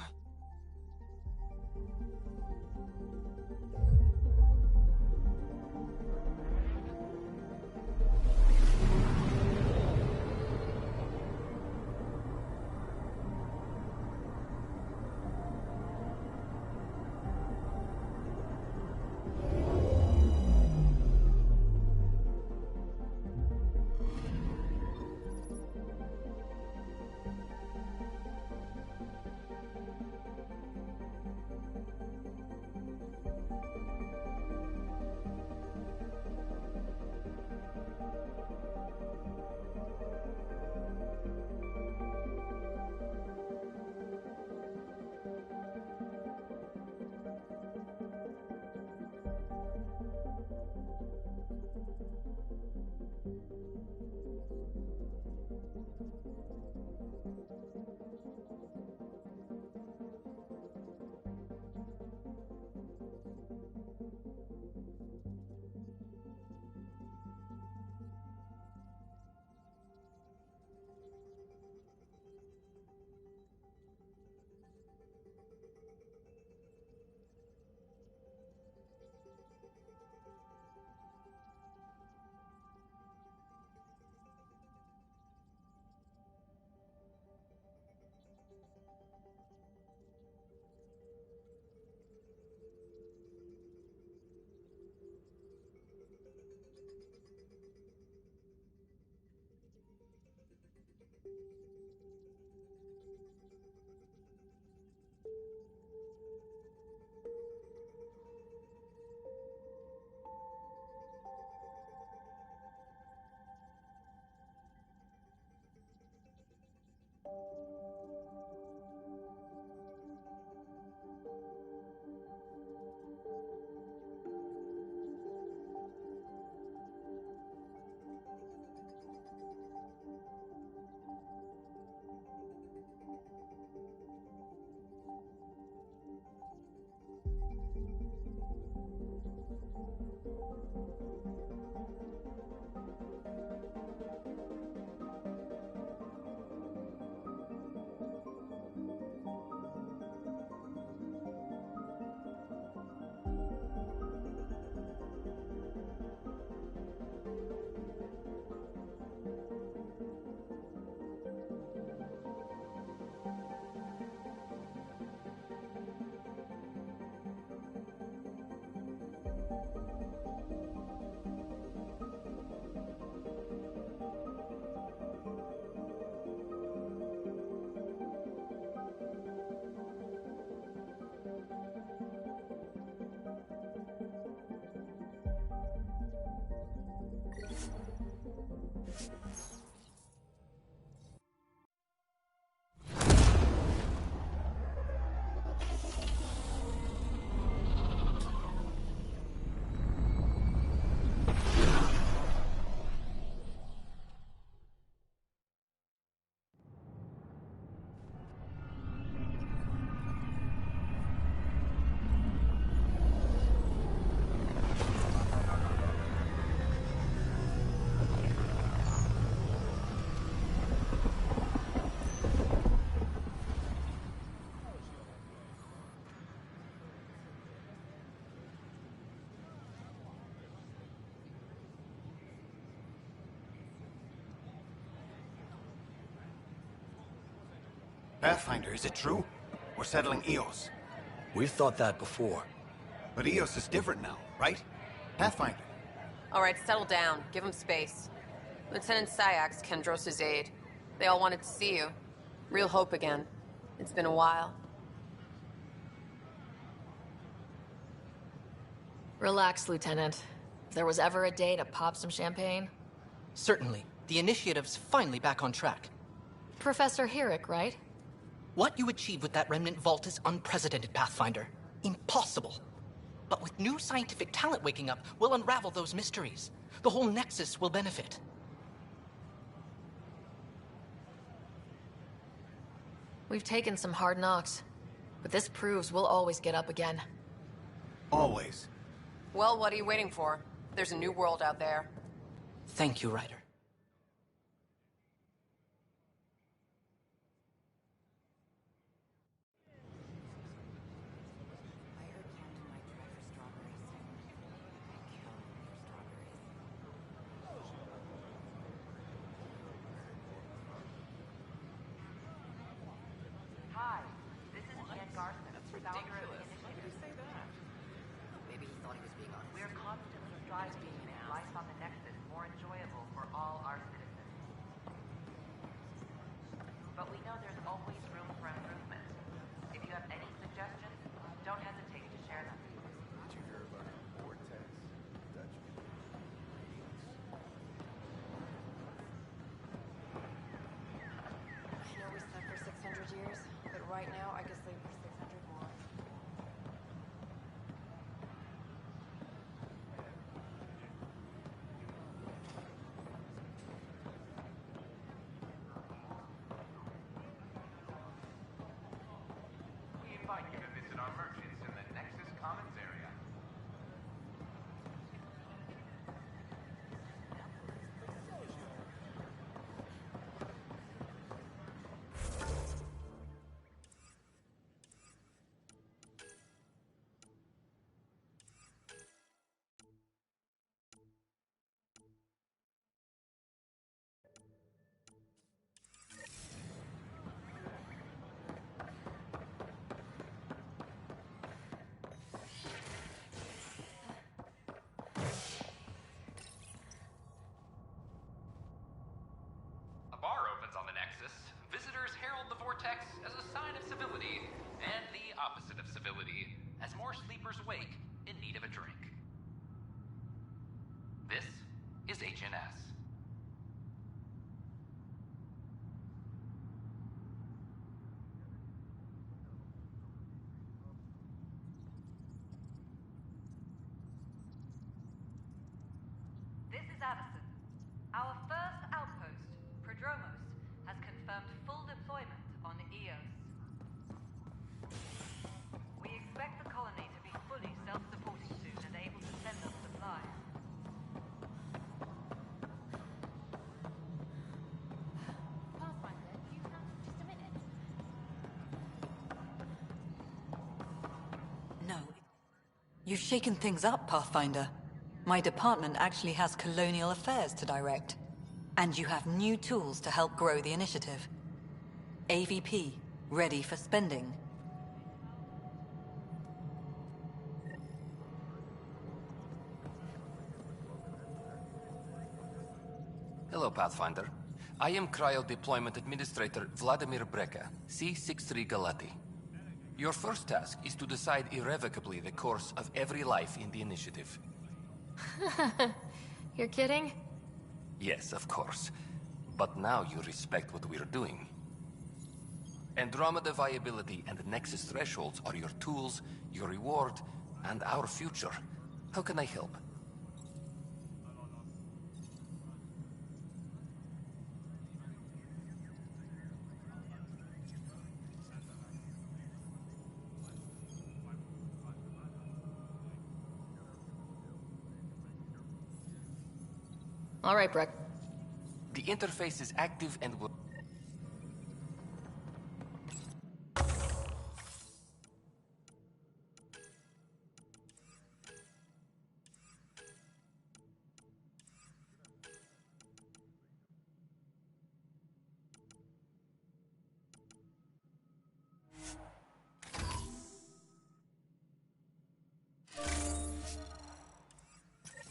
T: Pathfinder, is it true? We're settling Eos.
M: We've thought that before.
T: But Eos is different now, right? Pathfinder.
U: All right, settle down. Give him space. Lieutenant Syax, Kendros' aide. They all wanted to see you. Real hope again. It's been a while.
K: Relax, Lieutenant. If there was ever a day to pop some champagne...
V: Certainly. The initiative's finally back on track.
K: Professor Herrick, right?
V: What you achieved with that remnant vault is unprecedented, Pathfinder. Impossible. But with new scientific talent waking up, we'll unravel those mysteries. The whole Nexus will benefit.
K: We've taken some hard knocks, but this proves we'll always get up again.
T: Always.
U: Well, what are you waiting for? There's a new world out there.
V: Thank you, Ryder.
R: This is Addison. Our first outpost, Prodromos, has confirmed full deployment on Eos. We expect the colony to be fully self-supporting soon and able to send us supplies.
P: Pathfinder, do you have just a minute?
R: No. You've shaken things up, Pathfinder. My department actually has colonial affairs to direct. And you have new tools to help grow the initiative. AVP, ready for spending.
I: Hello, Pathfinder. I am Cryo Deployment Administrator Vladimir Breka, C-63 Galati. Your first task is to decide irrevocably the course of every life in the initiative.
P: You're kidding?
I: Yes, of course. But now you respect what we're doing. Andromeda viability and Nexus thresholds are your tools, your reward, and our future. How can I help?
P: All right, Breck.
I: The interface is active and will...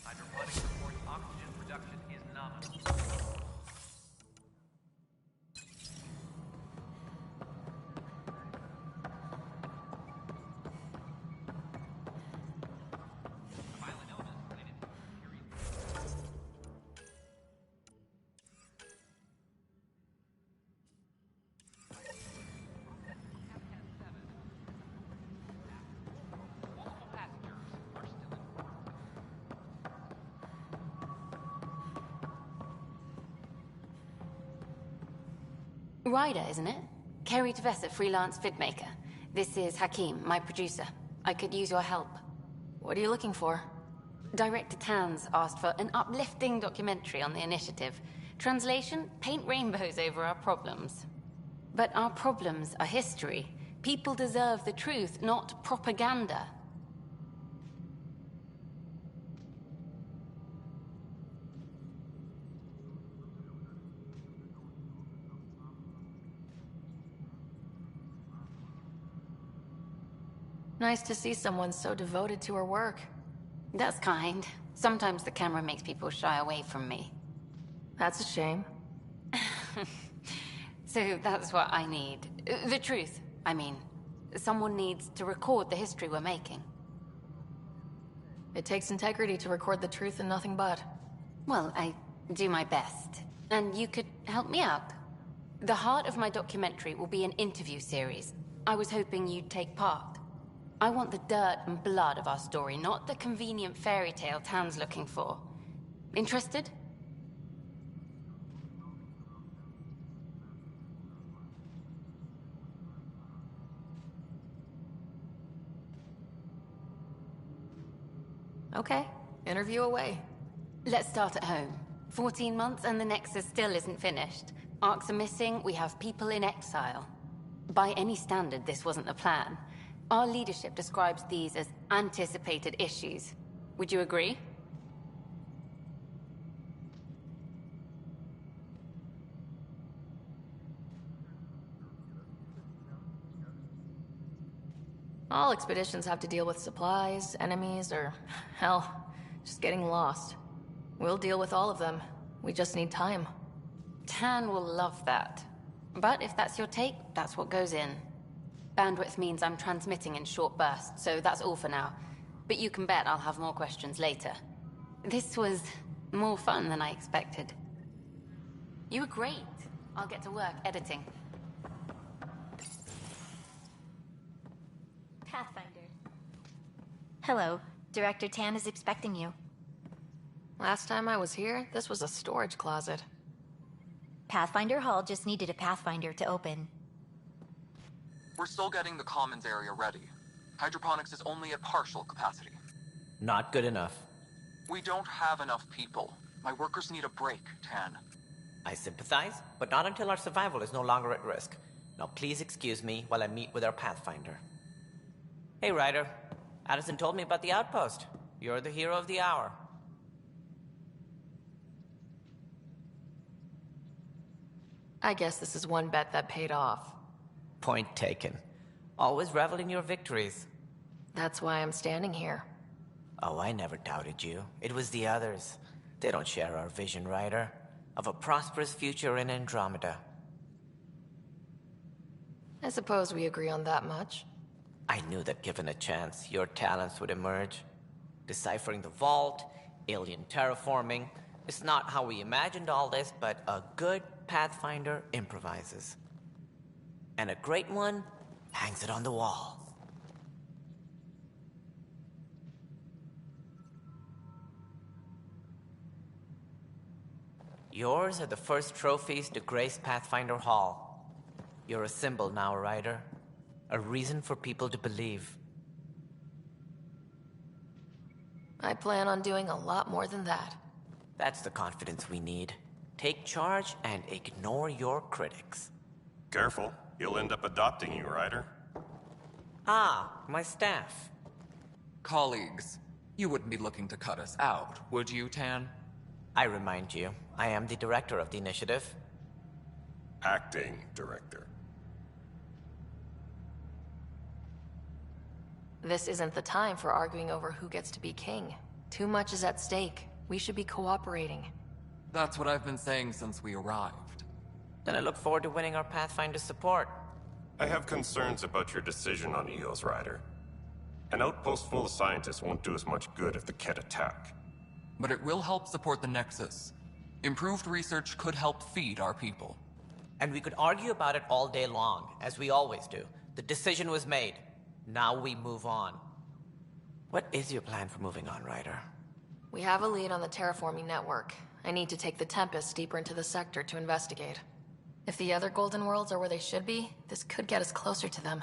J: Hydroponics reports oxygen production is nominal.
G: Ryder, isn't it? Kerry Tvessa, freelance vidmaker. This is Hakim, my producer. I could use your help.
P: What are you looking for?
G: Director Tans asked for an uplifting documentary on the initiative. Translation, paint rainbows over our problems. But our problems are history. People deserve the truth, not propaganda.
P: Nice to see someone so devoted to her work.
G: That's kind. Sometimes the camera makes people shy away from me.
P: That's a shame.
G: So that's what I need. The truth, I mean. Someone needs to record the history we're making.
P: It takes integrity to record the truth and nothing but.
G: Well, I do my best. And you could help me out. The heart of my documentary will be an interview series. I was hoping you'd take part. I want the dirt and blood of our story, not the convenient fairy tale Tan's looking for. Interested?
P: Okay, interview away.
G: Let's start at home. 14 months and the Nexus still isn't finished. Arcs are missing, we have people in exile. By any standard, this wasn't the plan. Our leadership describes these as anticipated issues. Would you agree?
P: All expeditions have to deal with supplies, enemies, or, hell, just getting lost. We'll deal with all of them. We just need time.
G: Tan will love that. But if that's your take, that's what goes in. Bandwidth means I'm transmitting in short bursts, so that's all for now. But you can bet I'll have more questions later. This was more fun than I expected. You were great. I'll get to work editing.
W: Pathfinder. Hello. Director Tan is expecting you.
P: Last time I was here, this was a storage closet.
F: Pathfinder Hall just needed a Pathfinder to open.
H: We're still getting the commons area ready. Hydroponics is only at partial capacity.
W: Not good enough.
H: We don't have enough people. My workers need a break, Tan.
W: I sympathize, but not until our survival is no longer at risk. Now please excuse me while I meet with our Pathfinder. Hey, Ryder. Addison told me about the outpost. You're the hero of the hour.
P: I guess this is one bet that paid off.
W: Point taken. Always revel in your victories.
P: That's why I'm standing here.
W: Oh, I never doubted you. It was the others. They don't share our vision, Ryder, of a prosperous future in Andromeda.
P: I suppose we agree on that much.
W: I knew that given a chance, your talents would emerge. Deciphering the vault, alien terraforming. It's not how we imagined all this, but a good Pathfinder improvises. And a great one hangs it on the wall. Yours are the first trophies to grace Pathfinder Hall. You're a symbol now, Ryder. A reason for people to believe.
P: I plan on doing a lot more than that.
W: That's the confidence we need. Take charge and ignore your critics.
X: Careful, he'll end up adopting you, Ryder.
W: Ah, my staff.
H: Colleagues, you wouldn't be looking to cut us out, would you, Tan?
W: I remind you, I am the director of the initiative.
X: Acting director.
P: This isn't the time for arguing over who gets to be king. Too much is at stake. We should be cooperating.
H: That's what I've been saying since we arrived.
W: Then I look forward to winning our Pathfinder's support.
X: I have concerns about your decision on EOS, Ryder. An outpost full of scientists won't do us much good if the Ket attack.
H: But it will help support the Nexus. Improved research could help feed our people.
W: And we could argue about it all day long, as we always do. The decision was made. Now we move on. What is your plan for moving on, Ryder?
P: We have a lead on the terraforming network. I need to take the Tempest deeper into the sector to investigate. If the other Golden Worlds are where they should be, this could get us closer to them.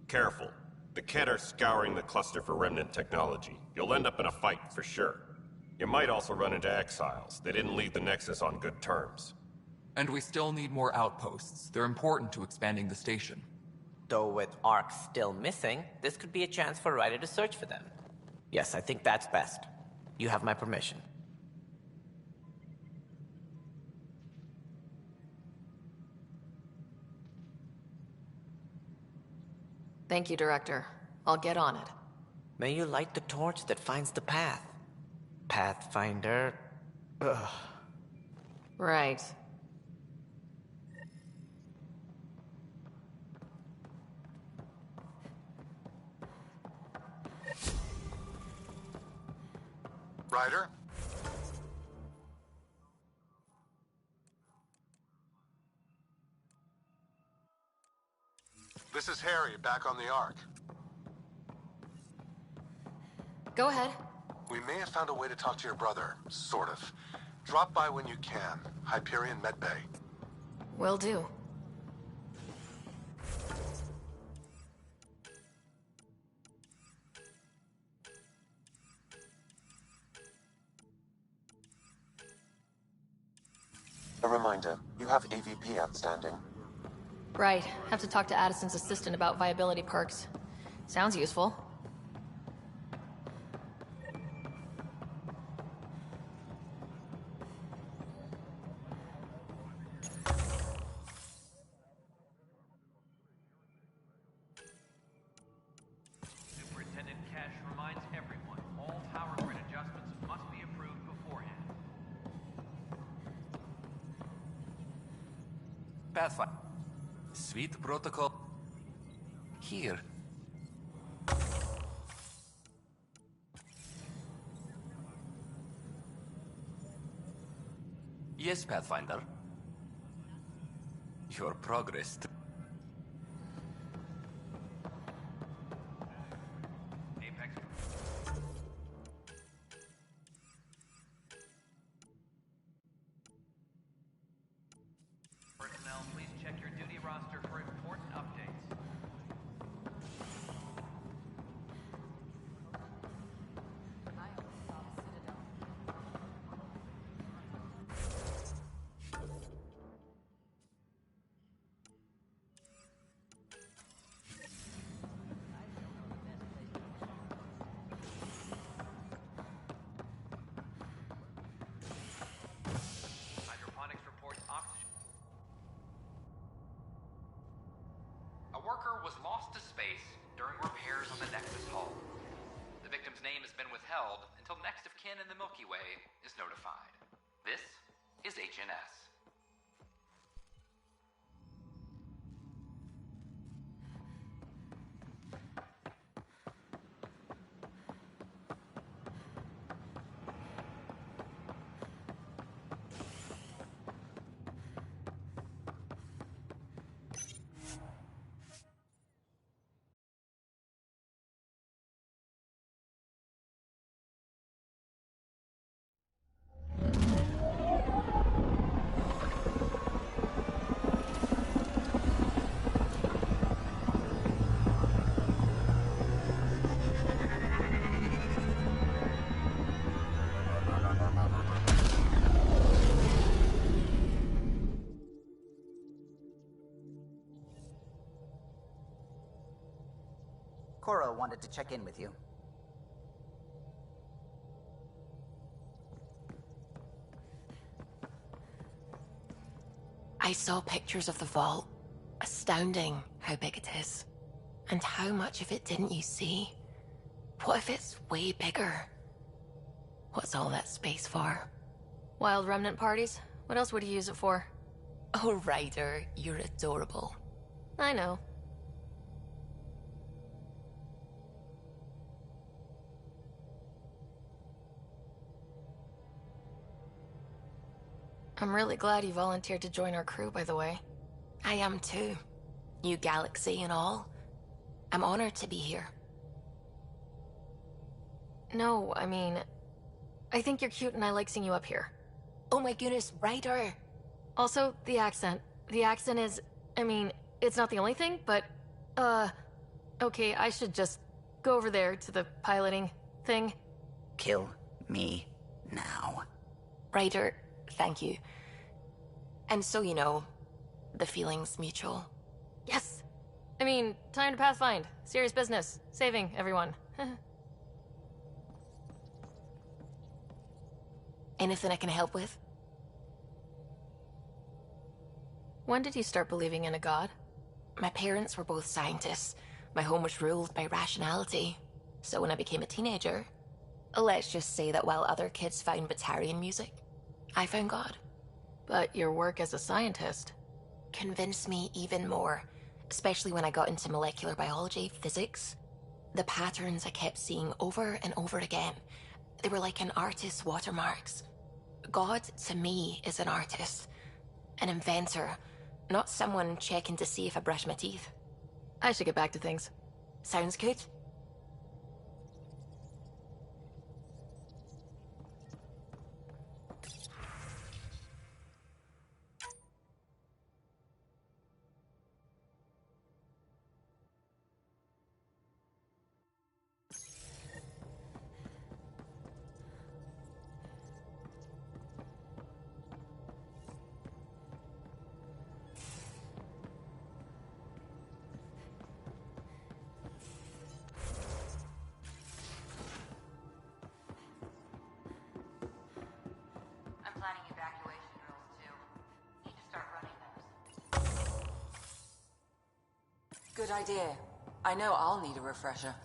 X: Careful. The Ket are scouring the cluster for remnant technology. You'll end up in a fight, for sure. You might also run into exiles. They didn't leave the Nexus on good terms.
H: And we still need more outposts. They're important to expanding the station.
W: Though with Ark still missing, this could be a chance for Ryder to search for them. Yes, I think that's best. You have my permission.
P: Thank you, Director. I'll get on it.
W: May you light the torch that finds the path. Pathfinder... Ugh.
P: Right.
Y: Ryder? This is Harry, back on the Ark.
P: Go ahead.
Y: We may have found a way to talk to your brother, sort of. Drop by when you can. Hyperion Med Bay.
P: Will do.
Z: A reminder, you have AVP outstanding.
P: Right. Have to talk to Addison's assistant about viability perks. Sounds useful.
J: Superintendent Cash reminds everyone, all power grid adjustments must be approved beforehand.
I: Pathfinder. Sweet protocol. Here. Yes, Pathfinder. Your progress.
A: notified. This is HNS.
D: Cora wanted to check in with you.
N: I saw pictures of the vault. Astounding how big it is. And how much of it didn't you see? What if it's way bigger? What's all that space for?
C: Wild remnant parties? What else would you use it for?
N: Oh, Ryder, you're adorable.
C: I know. I'm really glad you volunteered to join our crew, by the way.
N: I am too. New galaxy and all. I'm honored to be here.
C: No, I mean, I think you're cute and I like seeing you up here.
N: Oh my goodness, Ryder!
C: Also, the accent. The accent is, I mean, it's not the only thing, but, okay, I should just go over there to the piloting thing.
D: Kill me now.
N: Ryder, thank you. And so you know, the feeling's mutual.
C: Yes! I mean, time to pathfind. Serious business. Saving everyone.
N: Anything I can help with?
C: When did you start believing in a god?
N: My parents were both scientists. My home was ruled by rationality. So when I became a teenager, let's just say that while other kids found Batarian music, I found God.
C: But your work as a scientist
N: convinced me even more, especially when I got into molecular biology, physics. The patterns I kept seeing over and over again, they were like an artist's watermarks. God, to me, is an artist, an inventor, not someone checking to see if I brush my teeth.
C: I should get back to things.
N: Sounds good.
E: Good idea. I know I'll need a refresher.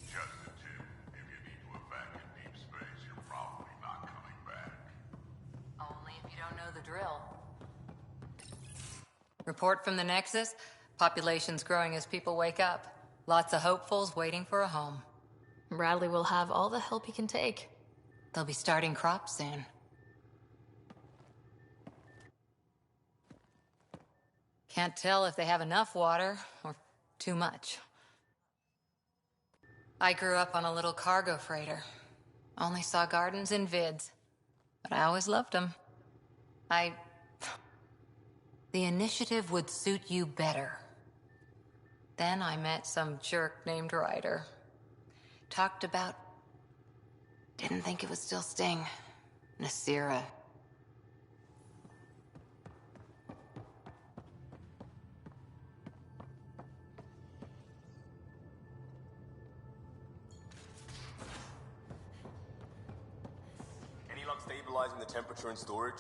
L: Just a tip. If you need to evac in deep space, you're probably not coming back.
E: Only if you don't know the drill. Report from the Nexus. Population's growing as people wake up. Lots of hopefuls waiting for a home.
C: Bradley will have all the help he can take.
E: They'll be starting crops soon. Can't tell if they have enough water or too much. I grew up on a little cargo freighter. Only saw gardens in vids, but I always loved them. The initiative would suit you better. Then I met some jerk named Ryder. Talked about... Didn't think it would still sting. Nasira.
B: Any luck stabilizing the temperature in storage?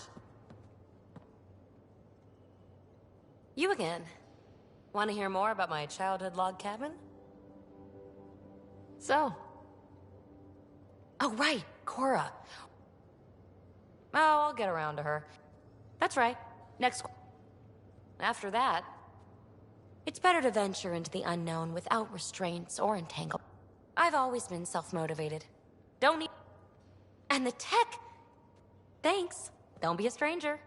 P: You again. Want to hear more about my childhood log cabin? So. Oh, right, Cora. Oh, I'll get around to her. That's right. Next. After that, it's better to venture into the unknown without restraints or entanglement. I've always been self-motivated. Don't need... And the tech! Thanks. Don't be a stranger.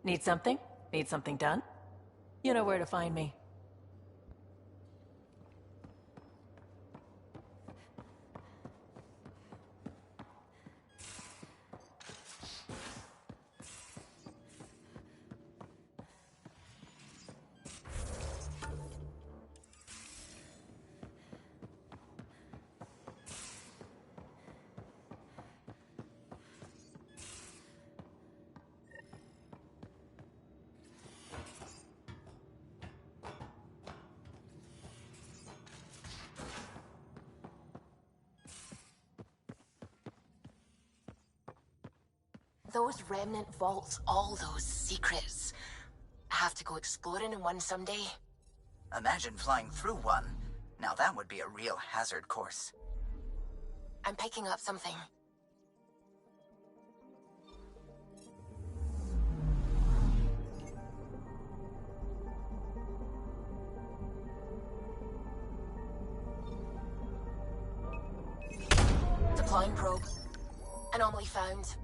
K: Need something? Need something done? You know where to find me.
N: Those remnant vaults, all those secrets. I have to go exploring in one someday.
D: Imagine flying through one. Now that would be a real hazard course.
N: I'm picking up something. Deploying probe. Anomaly found.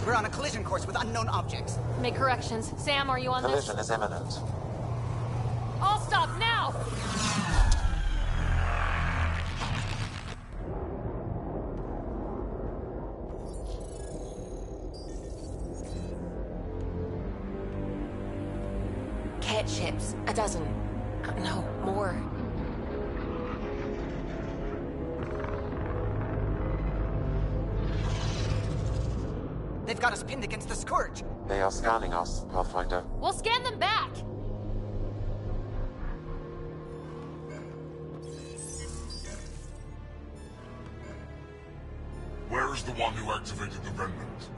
D: We're on a collision course with unknown objects.
P: Make corrections. Sam, are you on this?
Z: Collision is imminent.
P: All stop now! Cat ships. A dozen. No, more.
D: They've got us pinned against the Scourge.
Z: They are scanning us, Pathfinder.
P: We'll scan them back!
L: Where is the one who activated the remnant?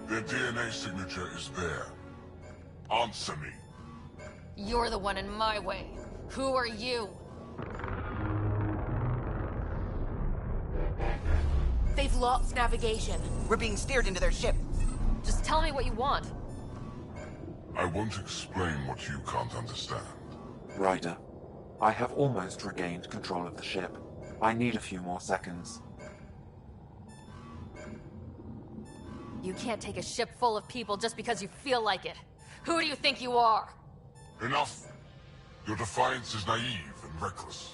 L: Their DNA signature is there. Answer me.
P: You're the one in my way. Who are you? They've lost navigation.
D: We're being steered into their ship.
P: Just tell me what you want.
L: I won't explain what you can't understand.
Z: Ryder, I have almost regained control of the ship. I need a few more seconds.
P: You can't take a ship full of people just because you feel like it. Who do you think you are?
L: Enough! Your defiance is naive and reckless.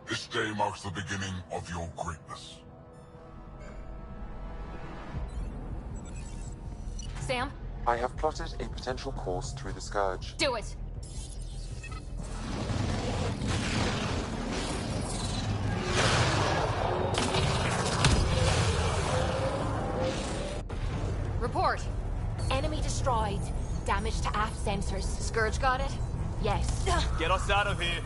L: This day marks the beginning of your greatness.
P: Sam?
Z: I have plotted a potential course through the Scourge.
P: Do it! Report. Enemy destroyed. Damage to aft sensors. Scourge got it? Yes.
B: Get us out of here.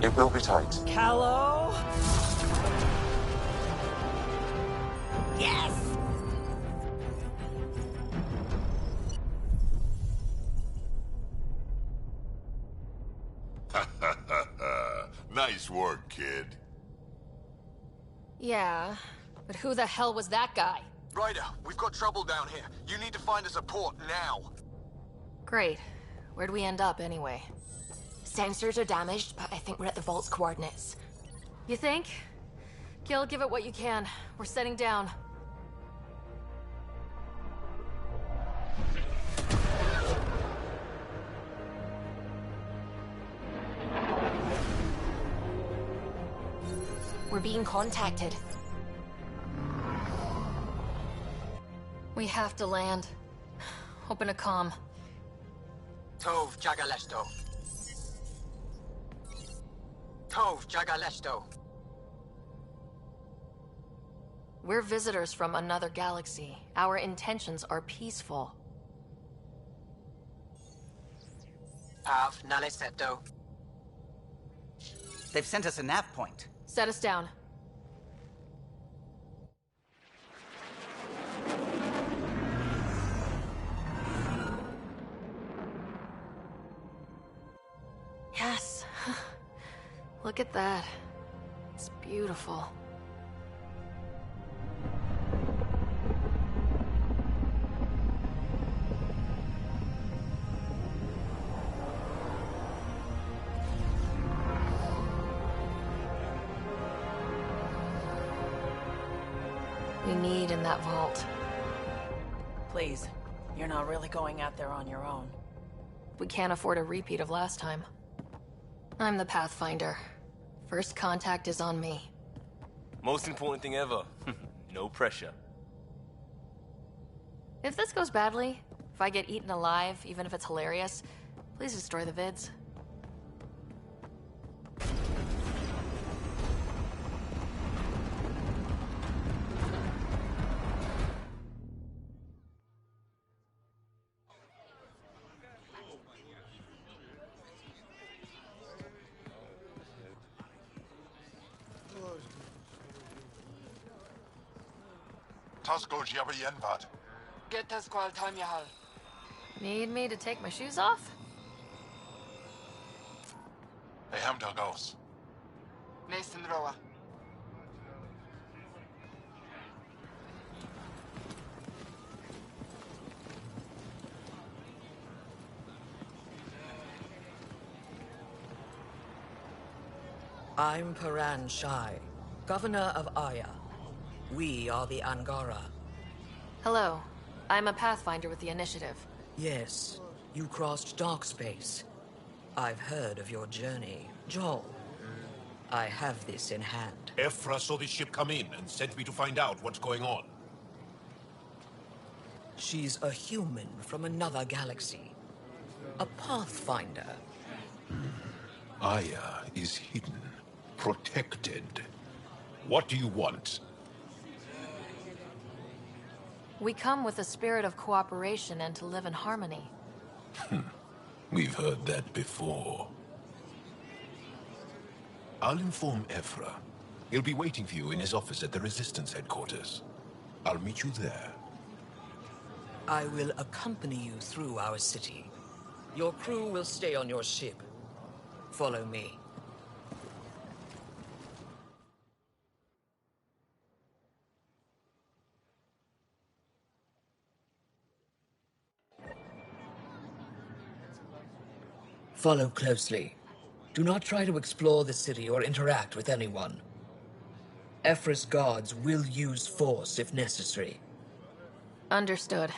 Z: It will be tight.
K: Callow?
D: Yes!
L: Nice work, kid.
P: Yeah, but who the hell was that guy?
Y: Ryder, we've got trouble down here. You need to find us a port now.
P: Great. Where'd we end up, anyway?
N: Sensors are damaged, but I think we're at the vault's coordinates.
P: You think? Gil, give it what you can. We're setting down.
N: We're being contacted.
C: We have to land. Open a comm.
M: Tov Jagalesto. Tov Jagalesto.
C: We're visitors from another galaxy. Our intentions are peaceful.
M: Pav Naleseto.
D: They've sent us a nav point.
C: Set us down. Yes. Look at that. It's beautiful. We need in that vault.
K: Please, you're not really going out there on your own.
C: We can't afford a repeat of last time. I'm the Pathfinder. First contact is on me.
B: Most important thing ever. No pressure.
C: If this goes badly, if I get eaten alive, even if it's hilarious, please destroy the vids.
L: Tasgo Jiabayenvad.
M: Get us qual time yahal.
C: Need me to take my shoes off?
L: Hey, Hamdal goes.
M: Nathan Roa.
O: I'm Paran Shai, Governor of Aya. We are the Angara.
C: Hello. I'm a Pathfinder with the Initiative.
O: Yes, you crossed dark space. I've heard of your journey, Joel. I have this in hand.
Q: Ephra saw the ship come in and sent me to find out what's going on.
O: She's a human from another galaxy. A Pathfinder.
Q: Aya is hidden, protected. What do you want?
C: We come with a spirit of cooperation and to live in harmony.
Q: We've heard that before. I'll inform Ephra. He'll be waiting for you in his office at the Resistance headquarters. I'll meet you there.
O: I will accompany you through our city. Your crew will stay on your ship. Follow me. Follow closely. Do not try to explore the city or interact with anyone. Ephra's guards will use force if necessary.
C: Understood.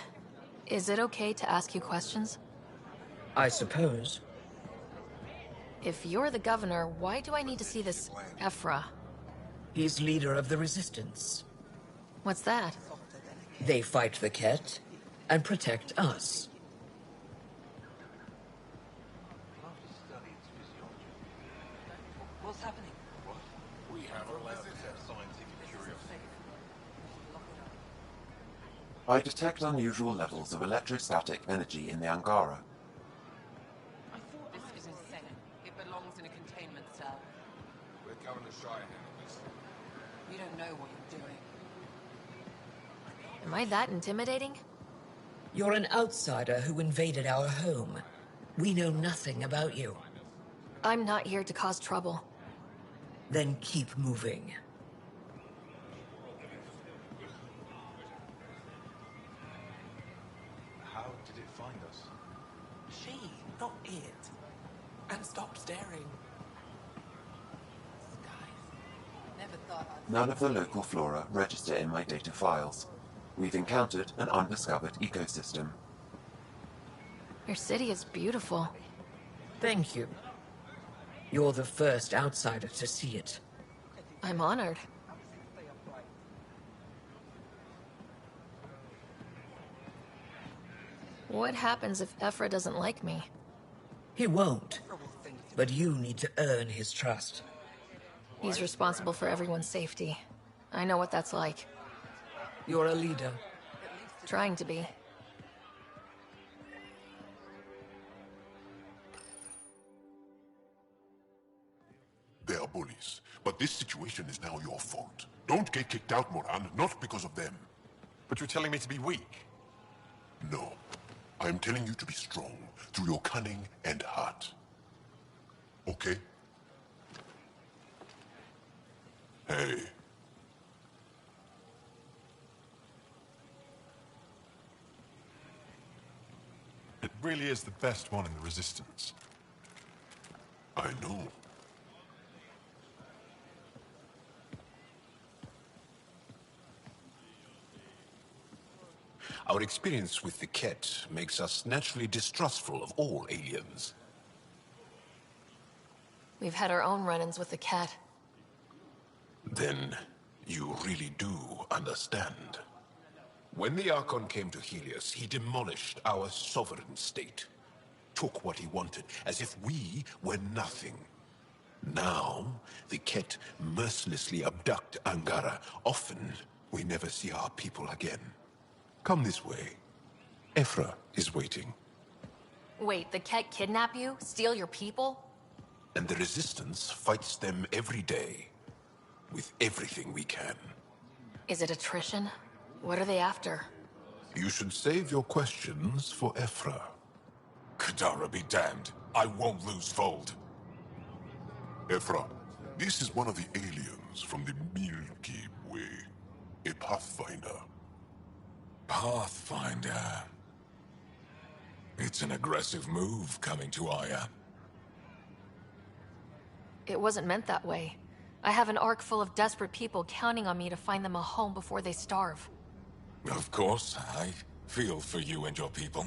C: Is it okay to ask you questions?
O: I suppose.
C: If you're the governor, why do I need to see this Ephra?
O: He's leader of the Resistance.
C: What's that?
O: They fight the Ket and protect us.
M: What's happening?
Q: We have allowed scientific curiosity.
Z: I detect unusual levels of electrostatic energy in the Angara.
M: I thought this was insane. It belongs in a containment cell.
Q: We're Governor Shire handling this.
M: You don't know what you're doing.
C: Am I that intimidating?
O: You're an outsider who invaded our home. We know nothing about you.
C: I'm not here to cause trouble.
O: Then keep moving.
Q: How did it find us?
M: She, not it. And stop staring. Guys, never
Z: None of the local flora register in my data files. We've encountered an undiscovered ecosystem.
C: Your city is beautiful.
O: Thank you. You're the first outsider to see it.
C: I'm honored. What happens if Ephra doesn't like me?
O: He won't. But you need to earn his trust.
C: He's responsible for everyone's safety. I know what that's like.
O: You're a leader.
C: Trying to be.
L: They are bullies, but this situation is now your fault. Don't get kicked out, Moran, not because of them.
G: But you're telling me to be weak?
L: No. I am telling you to be strong, through your cunning and heart. Okay? Hey.
G: It really is the best one in the Resistance.
L: I know.
Q: Our experience with the Ket makes us naturally distrustful of all aliens.
C: We've had our own run-ins with the cat.
Q: Then you really do understand. When the Archon came to Helios, he demolished our sovereign state. Took what he wanted, as if we were nothing. Now, the Ket mercilessly abduct Angara. Often, we never see our people again. Come this way. Ephra is waiting.
C: Wait, the cat kidnap you? Steal your people?
Q: And the Resistance fights them every day. With everything we can.
C: Is it attrition? What are they after?
Q: You should save your questions for Ephra.
L: Kadara be damned. I won't lose Fold. Ephra, this is one of the aliens from the Milky Way. A Pathfinder.
R: Pathfinder. It's an aggressive move coming to Aya.
C: It wasn't meant that way. I have an ark full of desperate people counting on me to find them a home before they starve.
R: Of course, I feel for you and your people.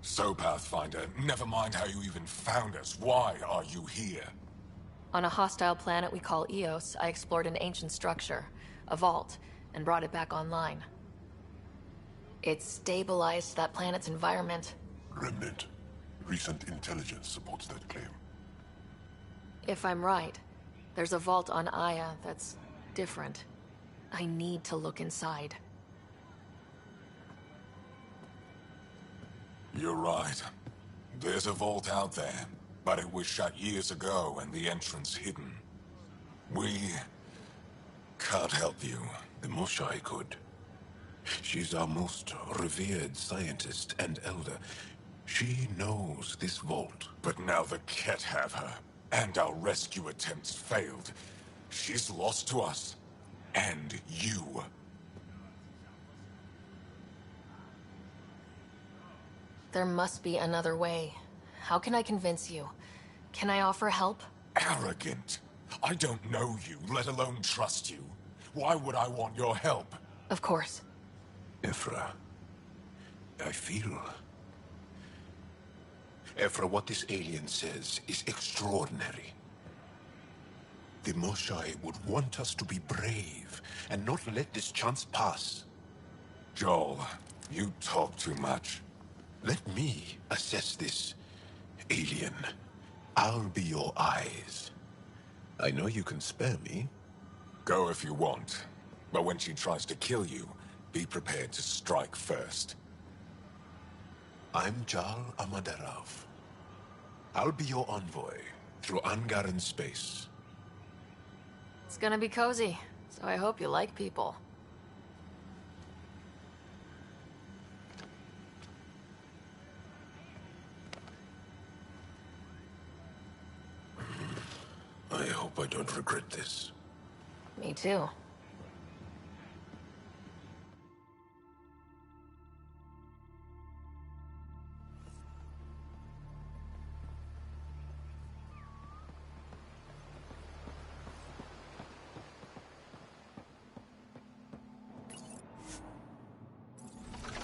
R: So, Pathfinder, never mind how you even found us. Why are you here?
C: On a hostile planet we call Eos, I explored an ancient structure, a vault, and brought it back online. It stabilized that planet's environment.
L: Remnant. Recent intelligence supports that claim.
C: If I'm right, there's a vault on Aya that's different. I need to look inside.
R: You're right. There's a vault out there, but it was shut years ago and the entrance hidden. We can't help you.
Q: The Moshai could. She's our most revered scientist and elder. She knows this vault.
R: But now the Ket have her, and our rescue attempts failed. She's lost to us. And you.
C: There must be another way. How can I convince you? Can I offer help?
R: Arrogant. I don't know you, let alone trust you. Why would I want your help?
C: Of course.
Q: Ephra, I feel... Ephra, what this alien says is extraordinary. The Moshai would want us to be brave and not let this chance pass.
R: Joel, you talk too much.
Q: Let me assess this, alien. I'll be your eyes. I know you can spare me.
R: Go if you want. But when she tries to kill you, be prepared to strike first.
Q: I'm Jal Amaderav. I'll be your envoy through Angaran space.
C: It's gonna be cozy, so I hope you like people.
Q: I hope I don't regret this.
C: Me too.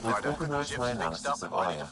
Z: I've organized my analysis of Aya.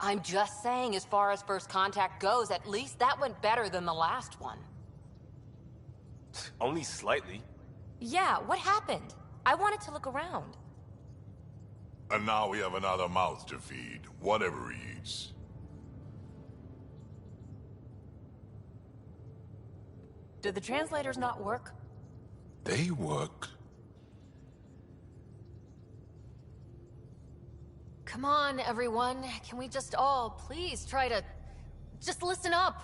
E: I'm just saying, as far as first contact goes, at least that went better than the last one.
B: Only slightly.
P: Yeah, what happened? I wanted to look around.
R: And now we have another mouth to feed, whatever he eats.
K: Did the translators not work?
R: They work.
C: Come on, everyone. Can we just all please try to just listen up?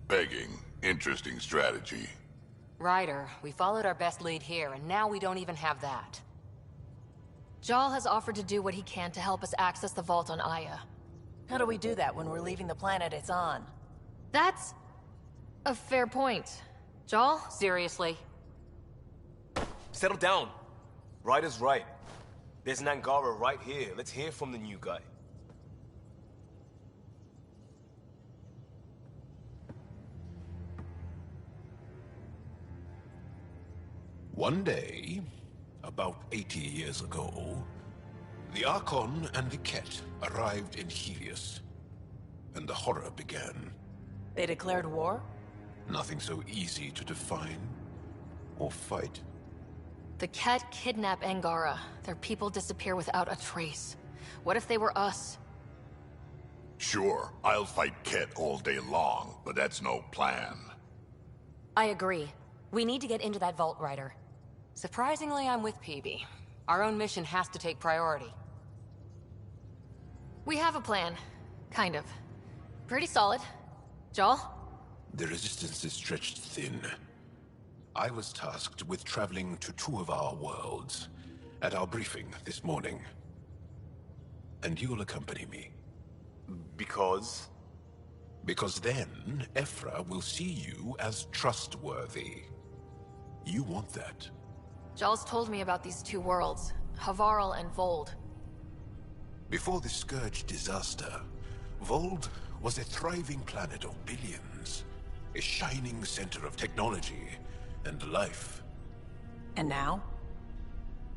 R: Begging. Interesting strategy.
E: Ryder, we followed our best lead here, and now we don't even have that.
C: Jal has offered to do what he can to help us access the vault on Aya.
K: How do we do that when we're leaving the planet it's on?
C: That's a fair point. Jal?
E: Seriously?
B: Settle down. Ryder's right. There's an Angara right here. Let's hear from the new guy.
Q: One day, about 80 years ago, the Archon and the Ket arrived in Helios, and the horror began.
K: They declared war?
Q: Nothing so easy to define or fight.
C: The Ket kidnap Angara. Their people disappear without a trace. What if they were us?
R: Sure, I'll fight Ket all day long, but that's no plan.
P: I agree. We need to get into that vault, Ryder.
E: Surprisingly, I'm with PB. Our own mission has to take priority.
C: We have a plan. Kind of. Pretty solid. Jal?
Q: The resistance is stretched thin. I was tasked with traveling to two of our worlds at our briefing this morning. And you'll accompany me.
B: Because?
Q: Because then, Ephra will see you as trustworthy. You want that.
C: Jal's told me about these two worlds, Havarl and Vold.
Q: Before the Scourge disaster, Vold was a thriving planet of billions. A shining center of technology and life.
K: And now?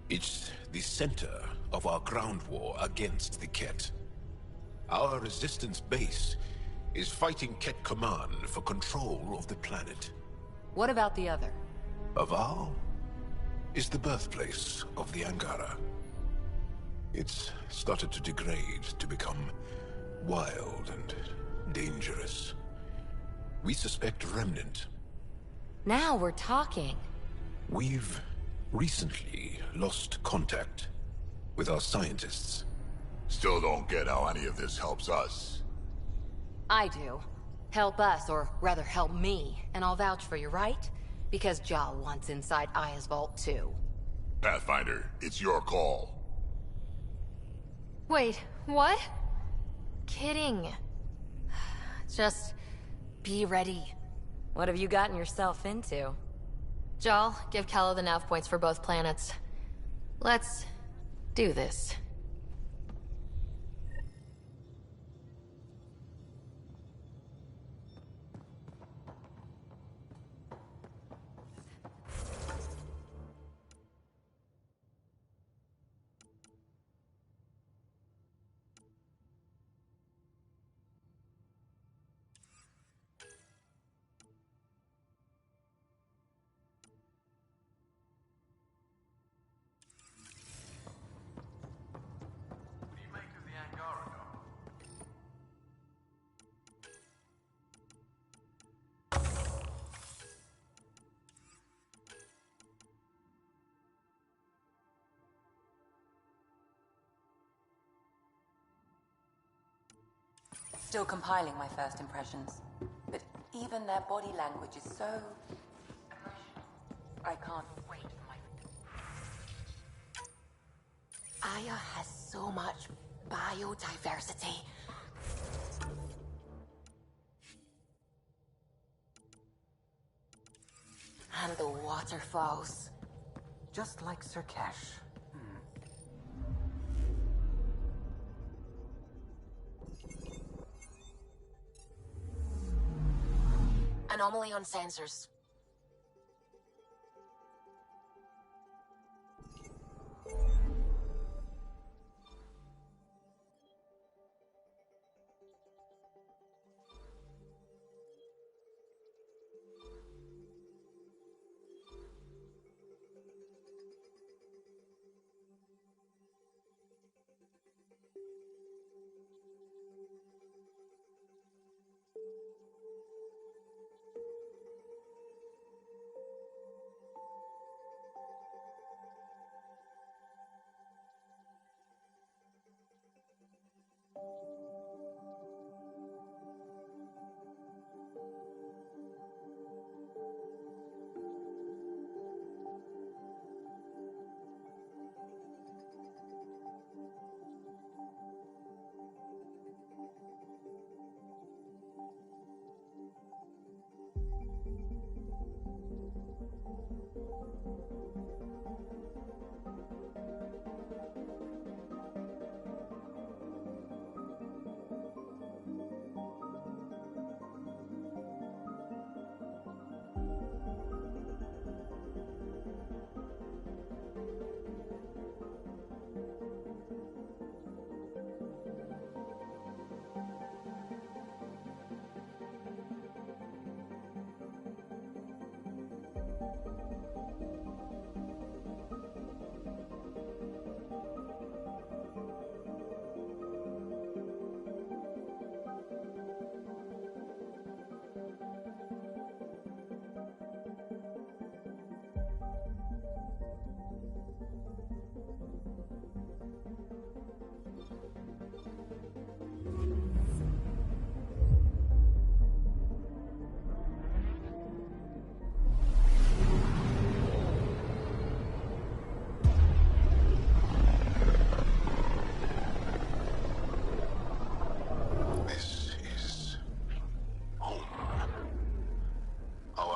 Q: It's the center of our ground war against the Ket. Our resistance base is fighting Ket Command for control of the planet.
E: What about the other?
Q: Havarl is the birthplace of the Angara. It's started to degrade, to become wild and dangerous. We suspect Remnant.
P: Now we're talking.
Q: We've recently lost contact with our scientists.
R: Still don't get how any of this helps us.
E: I do. Help us, or rather help me, and I'll vouch for you, right? Because Jal wants inside Aya's vault too.
R: Pathfinder, it's your call.
C: Wait, what? Kidding. Just be ready.
P: What have you gotten yourself into?
C: Jal, give Callow the nav points for both planets. Let's do this.
F: Still compiling my first impressions. But even their body language is so emotional. I can't wait for my...
N: Gaia has so much biodiversity. And the waterfalls.
H: Just like Sirkesh.
N: Anomaly on sensors.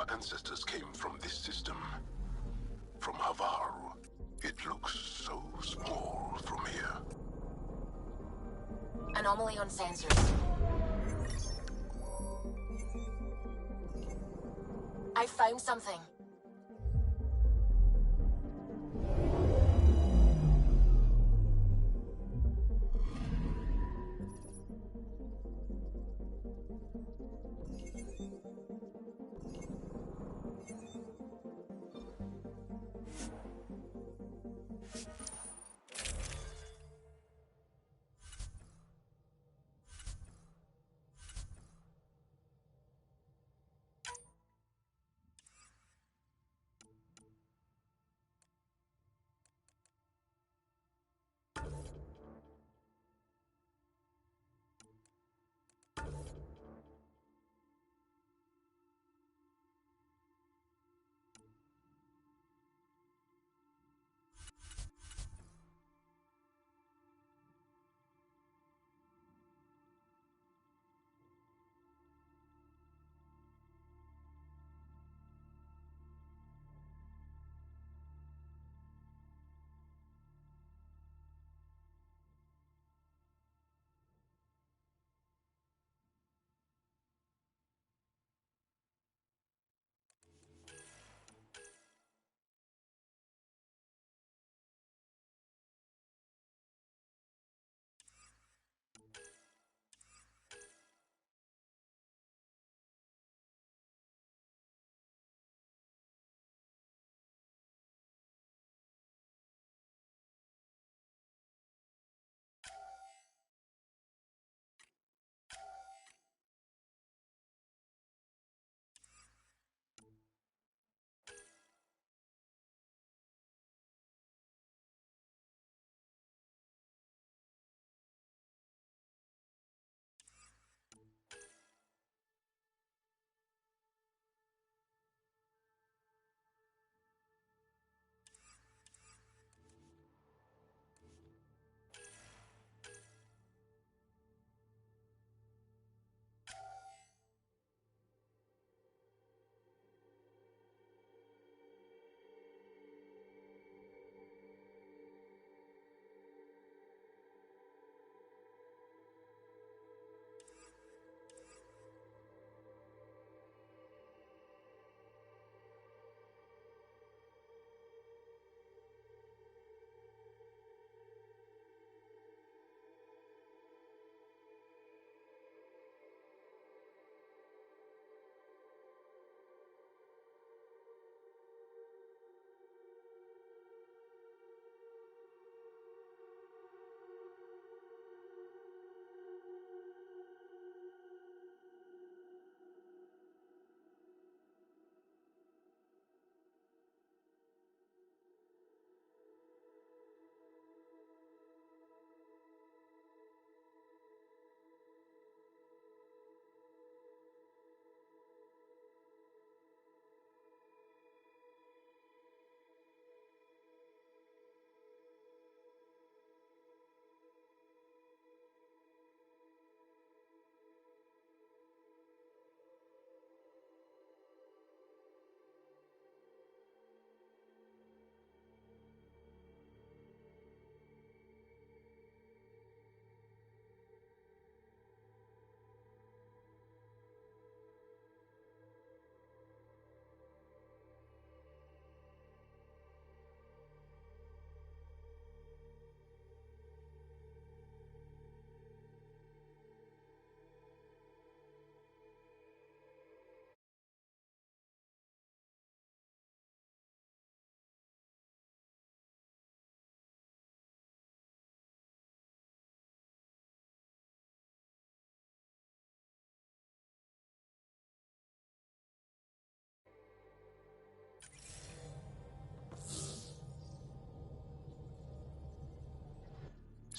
Q: Ancestors came from this system. From Havaru. It looks so small from here.
N: Anomaly on sensors. I found something.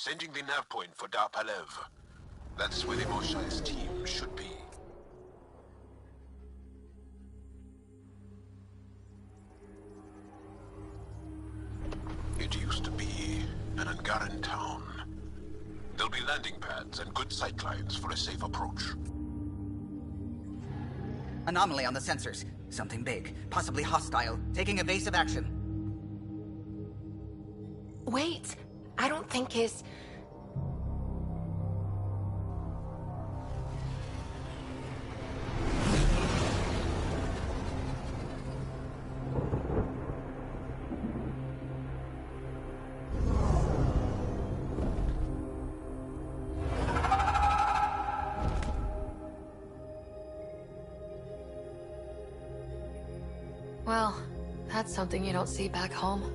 Q: Sending the nav point for Dar Palev. That's where the Mosha's team should be. It used to be an Angaran town. There'll be landing pads and good sightlines for a safe approach.
D: Anomaly on the sensors. Something big, possibly hostile, taking evasive action.
N: Wait, I don't think his...
C: Well, that's something you don't see back home.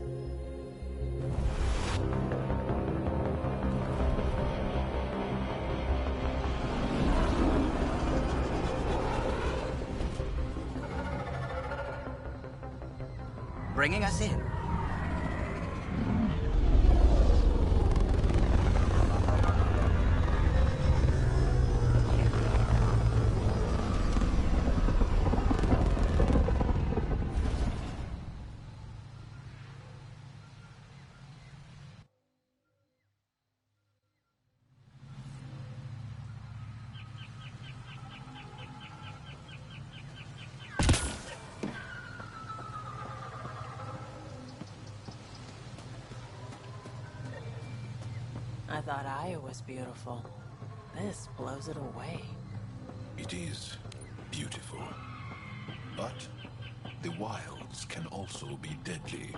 D: Bringing us in.
K: I thought Aya was beautiful. This blows it away.
Q: It is beautiful. But the wilds can also be deadly.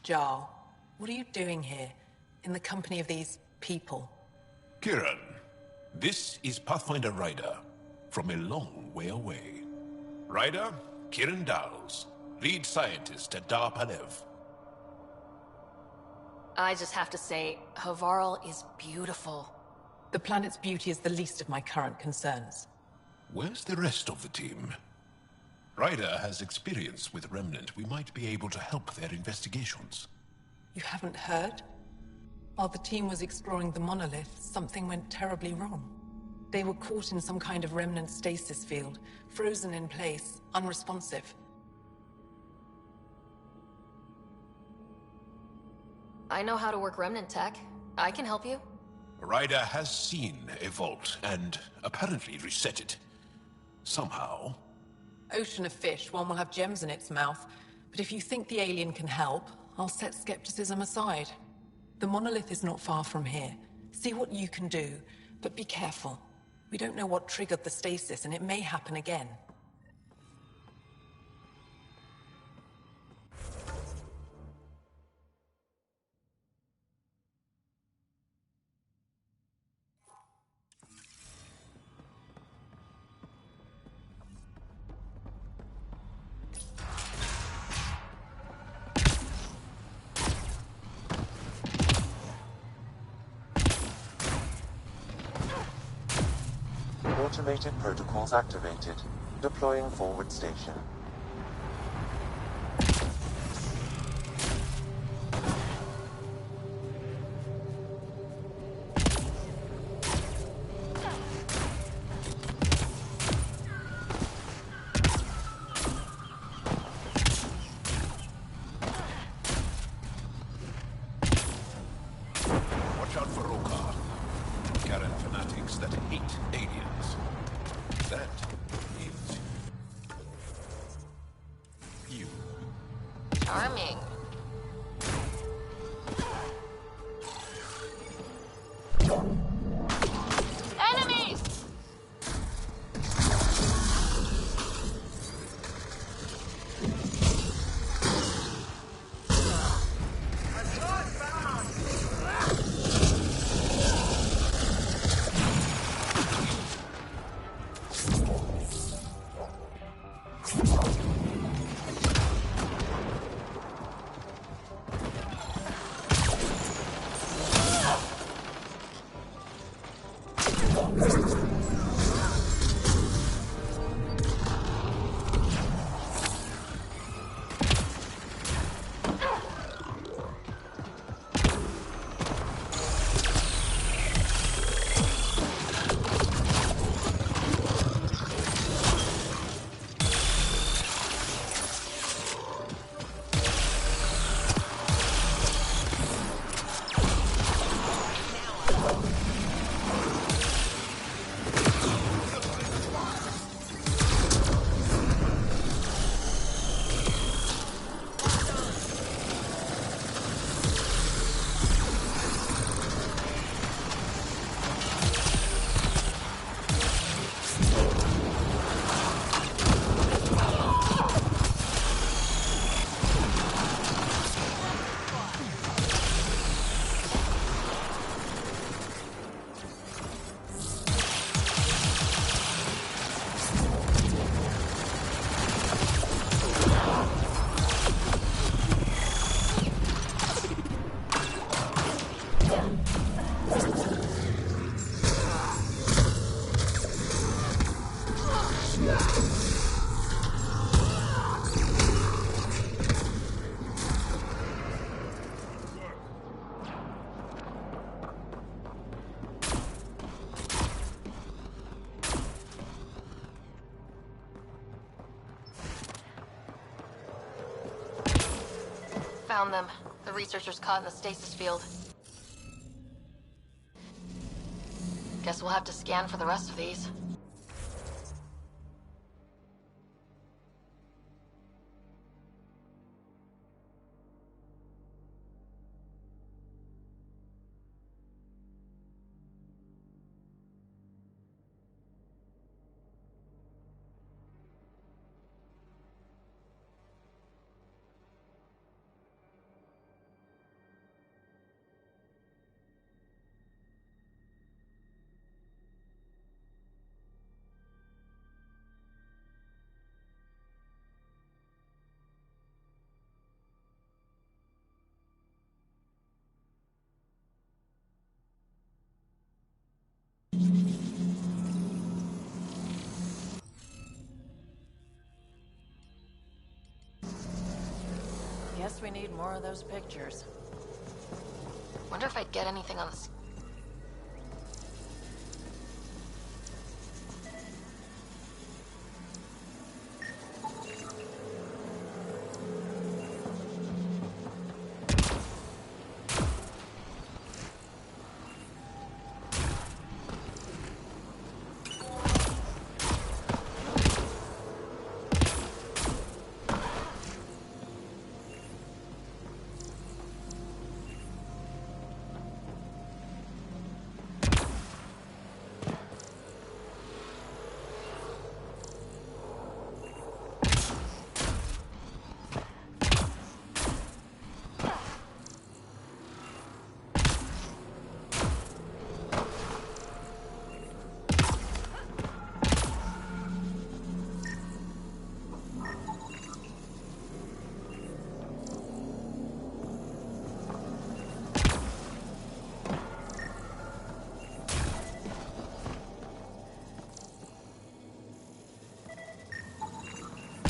K: Jarl, what are you doing here, in the company of these people?
Q: Kiran, this is Pathfinder Ryder, from a long way away. Ryder, Kiran Dals, lead scientist at Dar Palev.
C: I just have to say, Havarl is beautiful.
K: The planet's beauty is the least of my current concerns.
Q: Where's the rest of the team? Ryder has experience with Remnant. We might be able to help their investigations.
K: You haven't heard? While the team was exploring the monolith, something went terribly wrong. They were caught in some kind of Remnant stasis field, frozen in place, unresponsive.
C: I know how to work Remnant tech. I can help you.
Q: Ryder has seen a vault, and apparently reset it. Somehow.
K: Ocean of fish, one will have gems in its mouth. But if you think the alien can help, I'll set skepticism aside. The monolith is not far from here. See what you can do, but be careful. We don't know what triggered the stasis, and it may happen again.
Z: Automated protocols activated. Deploying forward station.
Q: Watch out for Rokar. Garen fanatics that hate aliens. That is you.
C: Charming. Enemies! Found them. The researchers caught in the stasis field. Guess we'll have to scan for the rest of these.
S: Guess we need more of those pictures.
C: Wonder if I'd get anything on the...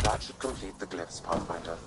Z: That should complete the glyphs, Pathfinder.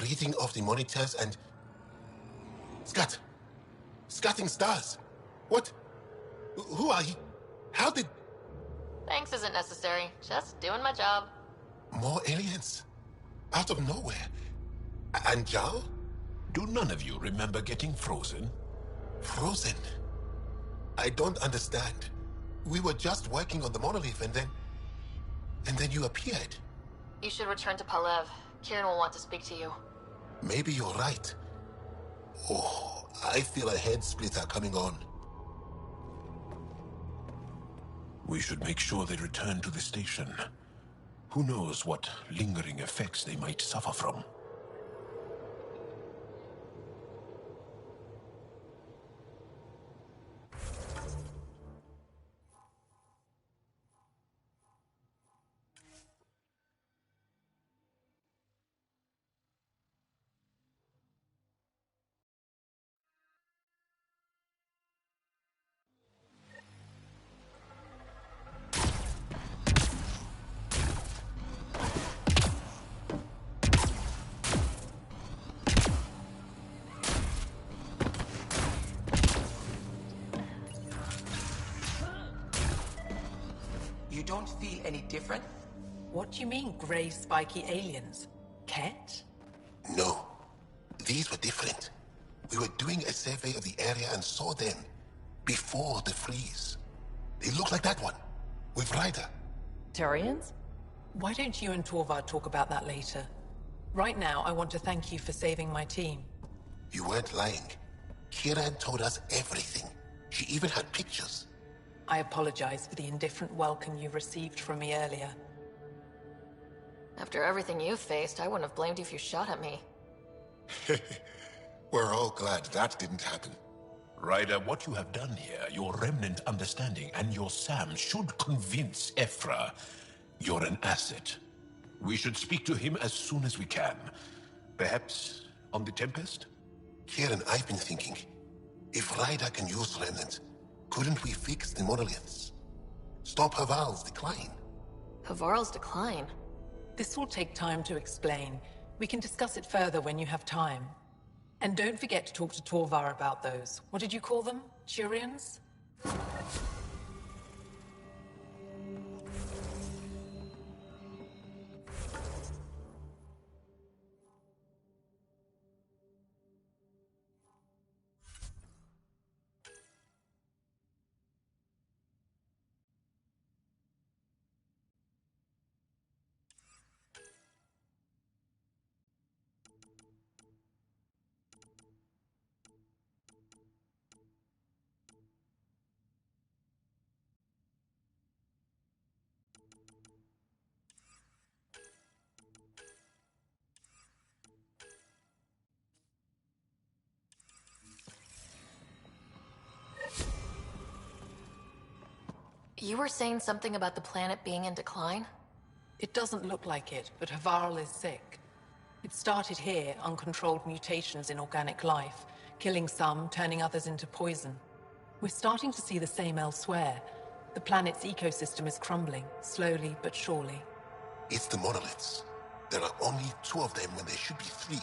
Q: Reading of the monitors and... Scatting stars. What? Who are you? How did...
C: Thanks isn't necessary. Just doing my job.
Q: More aliens? Out of nowhere? And Jal? Do none of you remember getting frozen? Frozen? I don't understand. We were just working on the monolith and then you appeared.
C: You should return to Palev. Kieran will want to speak to you.
Q: Maybe you're right. Oh, I feel a head splitter coming on. We should make sure they return to the station. Who knows what lingering effects they might suffer from.
S: You don't feel any different?
K: What do you mean, grey spiky aliens? Ket?
Q: No. These were different. We were doing a survey of the area and saw them before the freeze. They look like that one, with Ryder.
K: Turians? Why don't you and Torvar talk about that later? Right now, I want to thank you for saving my team.
Q: You weren't lying. Kira told us everything. She even had pictures.
K: I apologize for the indifferent welcome you received from me earlier.
C: After everything you've faced, I wouldn't have blamed you if you shot at me.
Q: We're all glad that didn't happen. Ryder, what you have done here, your remnant understanding and your Sam should convince Ephra you're an asset. We should speak to him as soon as we can. Perhaps on the Tempest? Kieran, I've been thinking, if Ryder can use remnant, couldn't we fix the monoliths? Stop Haval's decline?
C: Havarl's decline?
K: This will take time to explain. We can discuss it further when you have time. And don't forget to talk to Torvar about those. What did you call them? Turians?
C: You were saying something about the planet being in decline?
K: It doesn't look like it, but Havarl is sick. It started here, uncontrolled mutations in organic life, killing some, turning others into poison. We're starting to see the same elsewhere. The planet's ecosystem is crumbling, slowly but surely.
Q: It's the monoliths. There are only 2 of them when there should be 3.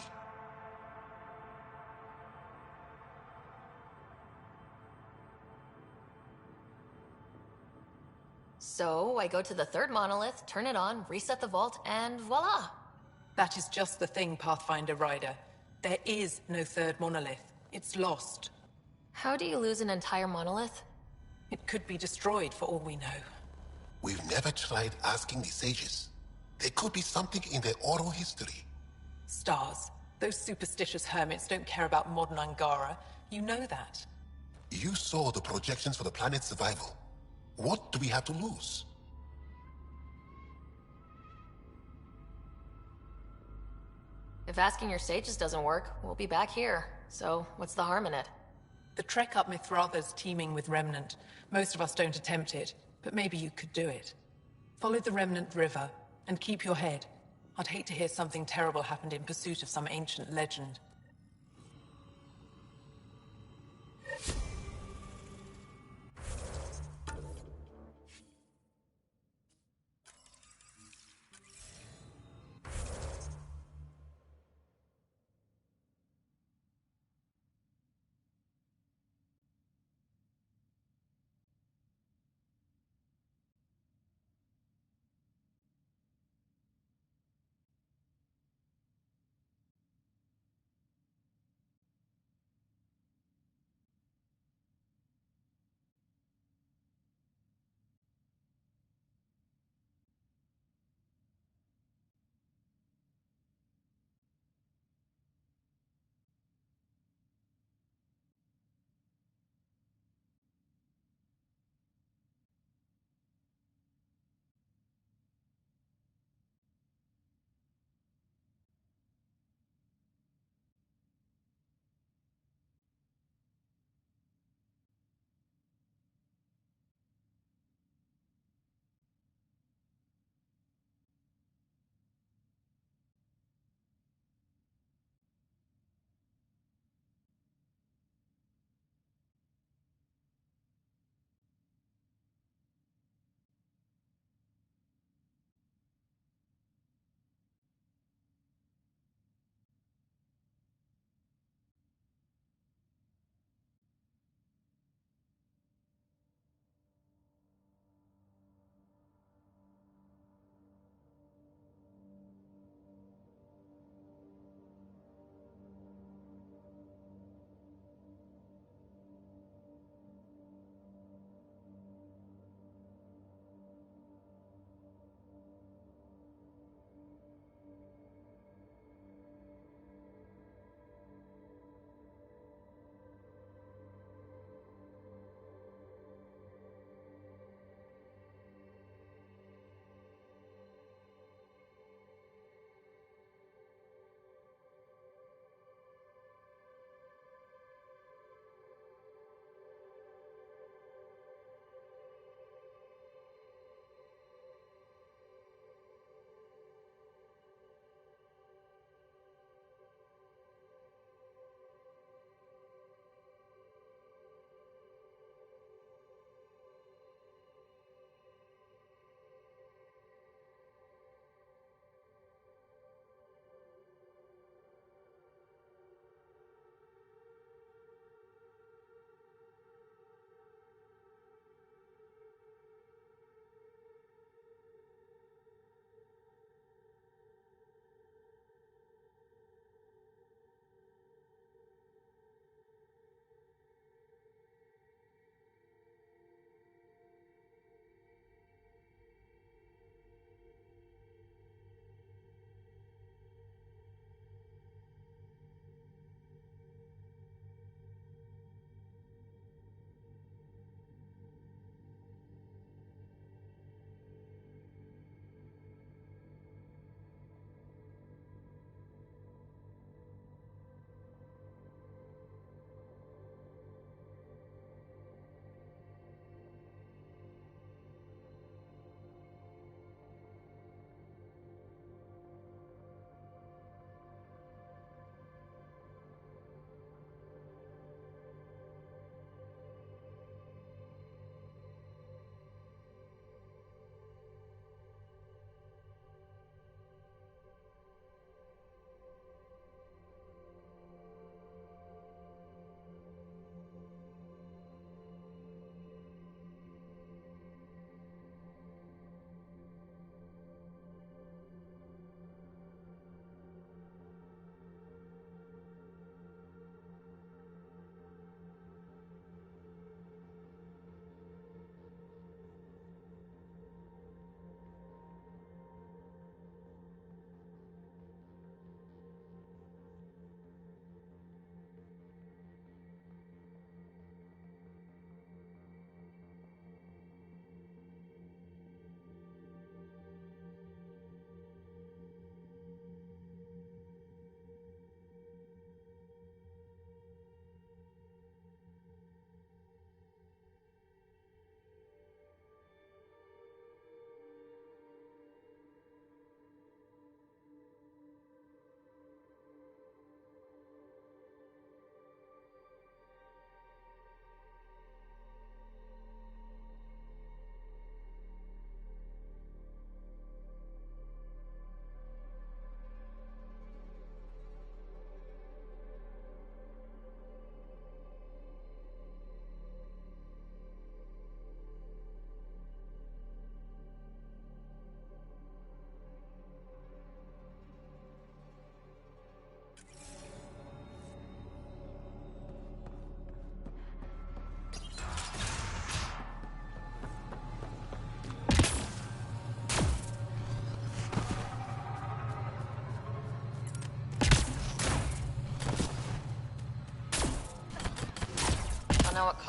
C: So, I go to the 3rd monolith, turn it on, reset the vault, and voila!
K: That is just the thing, Pathfinder Ryder. There is no 3rd monolith. It's lost.
C: How do you lose an entire monolith?
K: It could be destroyed for all we know.
Q: We've never tried asking the sages. There could be something in their oral history.
K: Stars. Those superstitious hermits don't care about modern Angara. You know that.
Q: You saw the projections for the planet's survival. What do we have to lose?
C: If asking your sages doesn't work, we'll be back here. So, what's the harm in it?
K: The trek up Mithratha's teeming with Remnant. Most of us don't attempt it, but maybe you could do it. Follow the Remnant River, and keep your head. I'd hate to hear something terrible happened in pursuit of some ancient legend.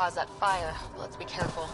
C: cause that fire, but let's be careful.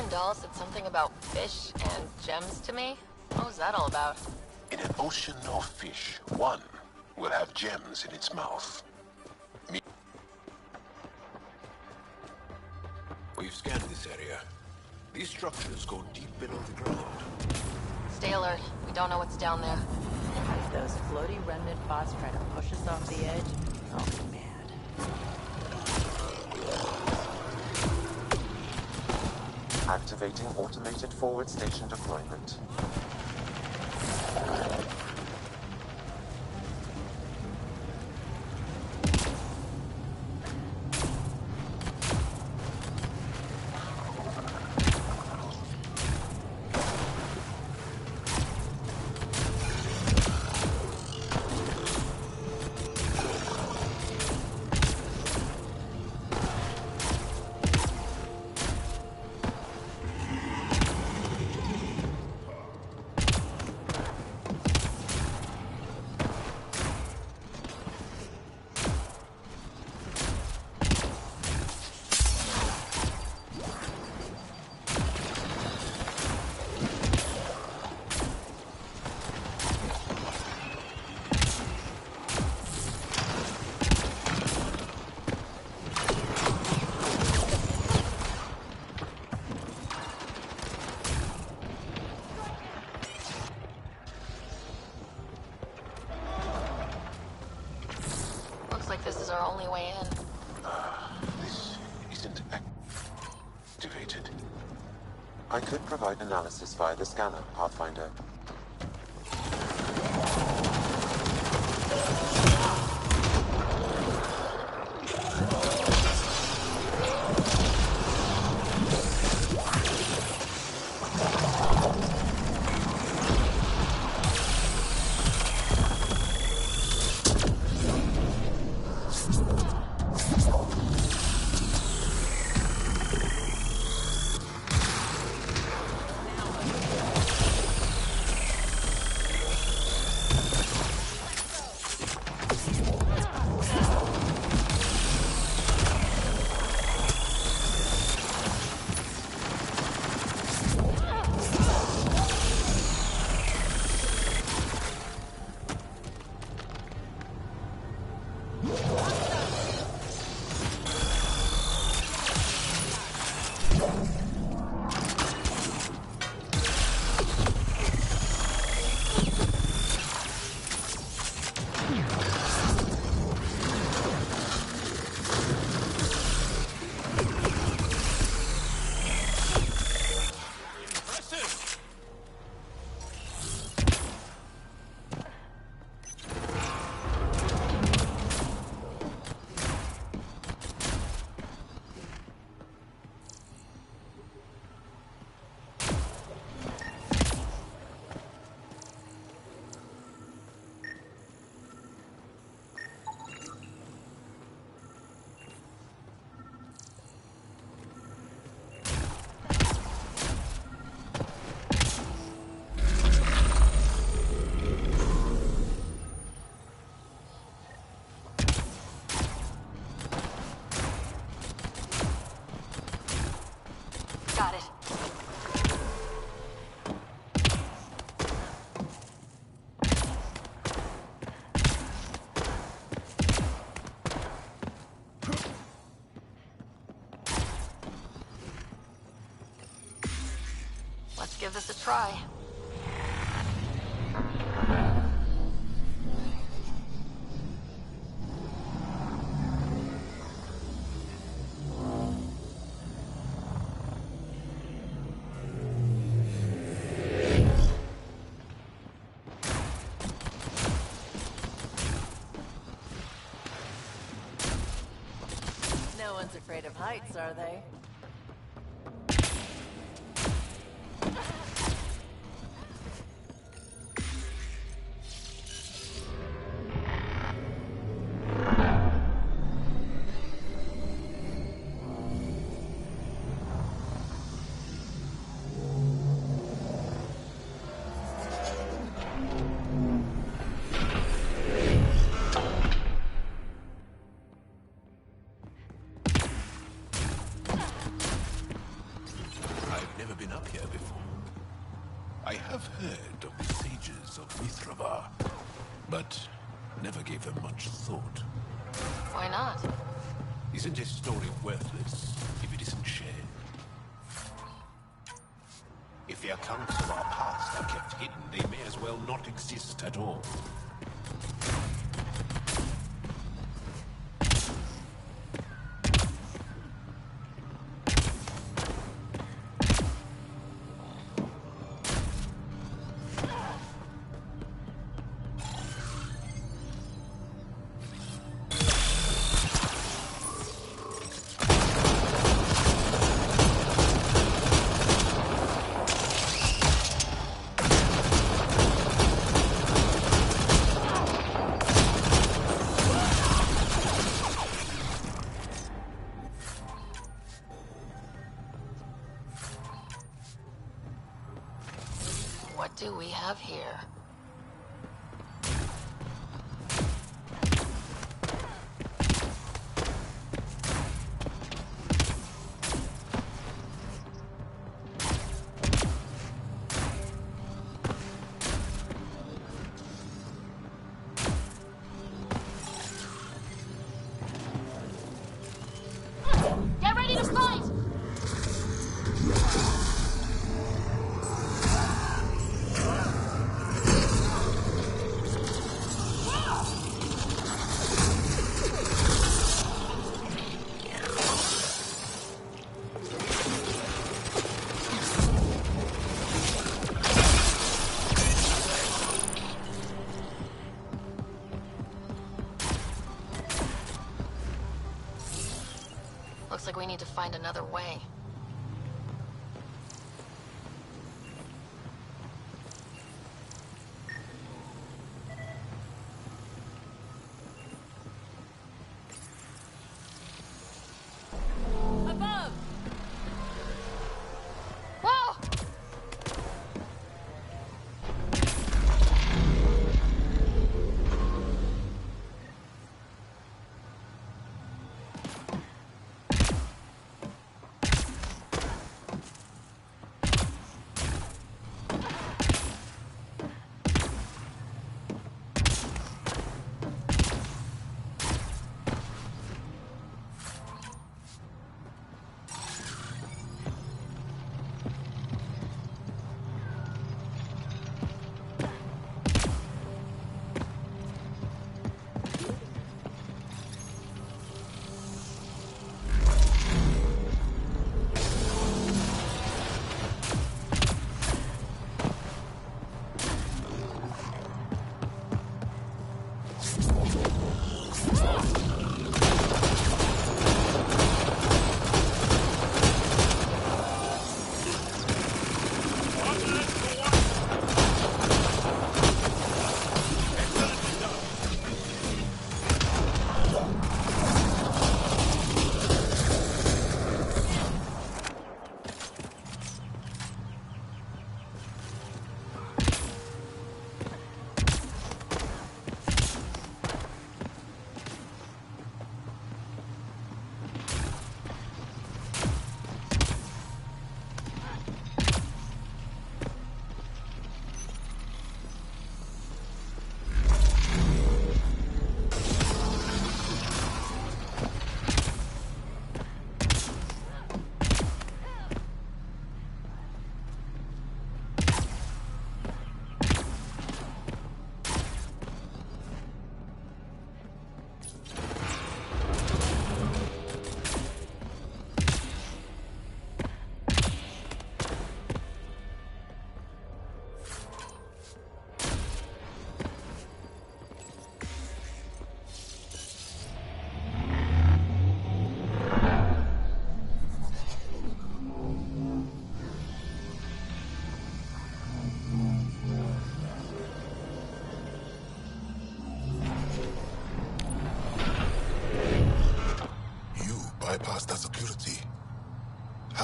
C: Doll said something about fish and gems to me. What was that all about?
Q: In an ocean of fish, one will have gems in its mouth. We've scanned this area. These structures go deep below the ground.
C: Stay alert. We don't know what's down there.
S: If those floaty remnant bots try to push us off the edge, I'll be mad.
Z: Activating automated forward station deployment.
C: This is our only way in.
Q: This isn't activated.
Z: I could provide analysis via the scanner, Pathfinder.
C: Got it. Let's give this a try.
S: afraid of heights, are they?
Q: I have heard of the sages of Mithrava, but never gave them much thought.
C: Why not?
Q: Isn't a story worthless if it isn't shared? If the accounts of our past are kept hidden, they may as well not exist at all.
C: What do we have here?
P: Get ready to fight!
C: Looks like we need to find another way.
P: Above!
C: Whoa!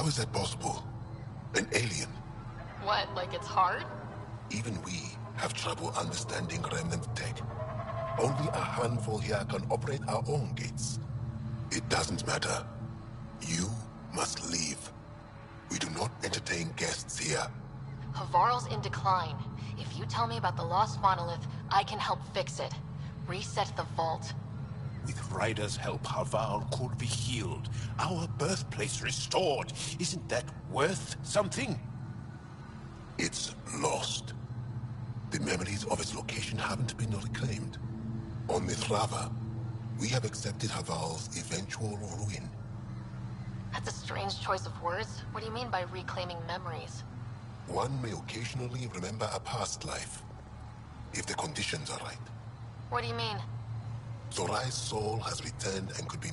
Q: How is that possible? An alien?
C: What, like it's hard?
Q: Even we have trouble understanding remnant tech. Only a handful here can operate our own gates. It doesn't matter. You must leave. We do not entertain guests here.
C: Havarl's in decline. If you tell me about the lost monolith, I can help fix it. Reset the vault.
Q: With Ryder's help, Havarl could be healed. Our birthplace restored. Isn't that worth something? It's lost. The memories of its location haven't been reclaimed. On Mithrava, we have accepted Havarl's eventual ruin.
C: That's a strange choice of words. What do you mean by reclaiming memories?
Q: One may occasionally remember a past life, if the conditions are right.
C: What do you mean?
Q: Zorai's soul has returned and could be...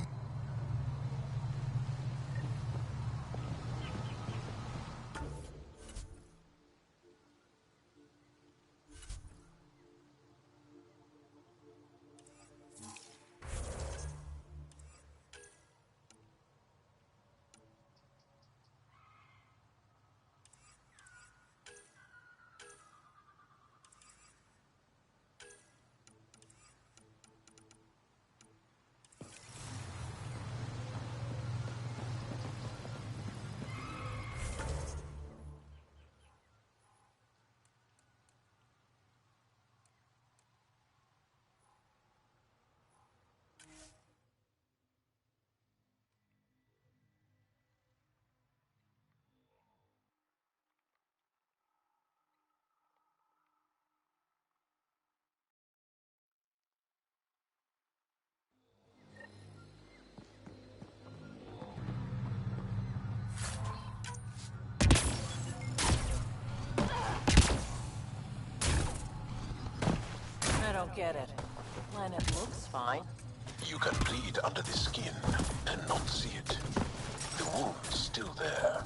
S: I don't get it. Planet looks fine.
Q: You can bleed under the skin and not see it. The wound's still there.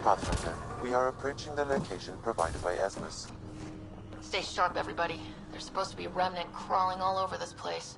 Z: Pathfinder, we are approaching the location provided by Esmus.
C: Stay sharp, everybody. There's supposed to be a remnant crawling all over this place.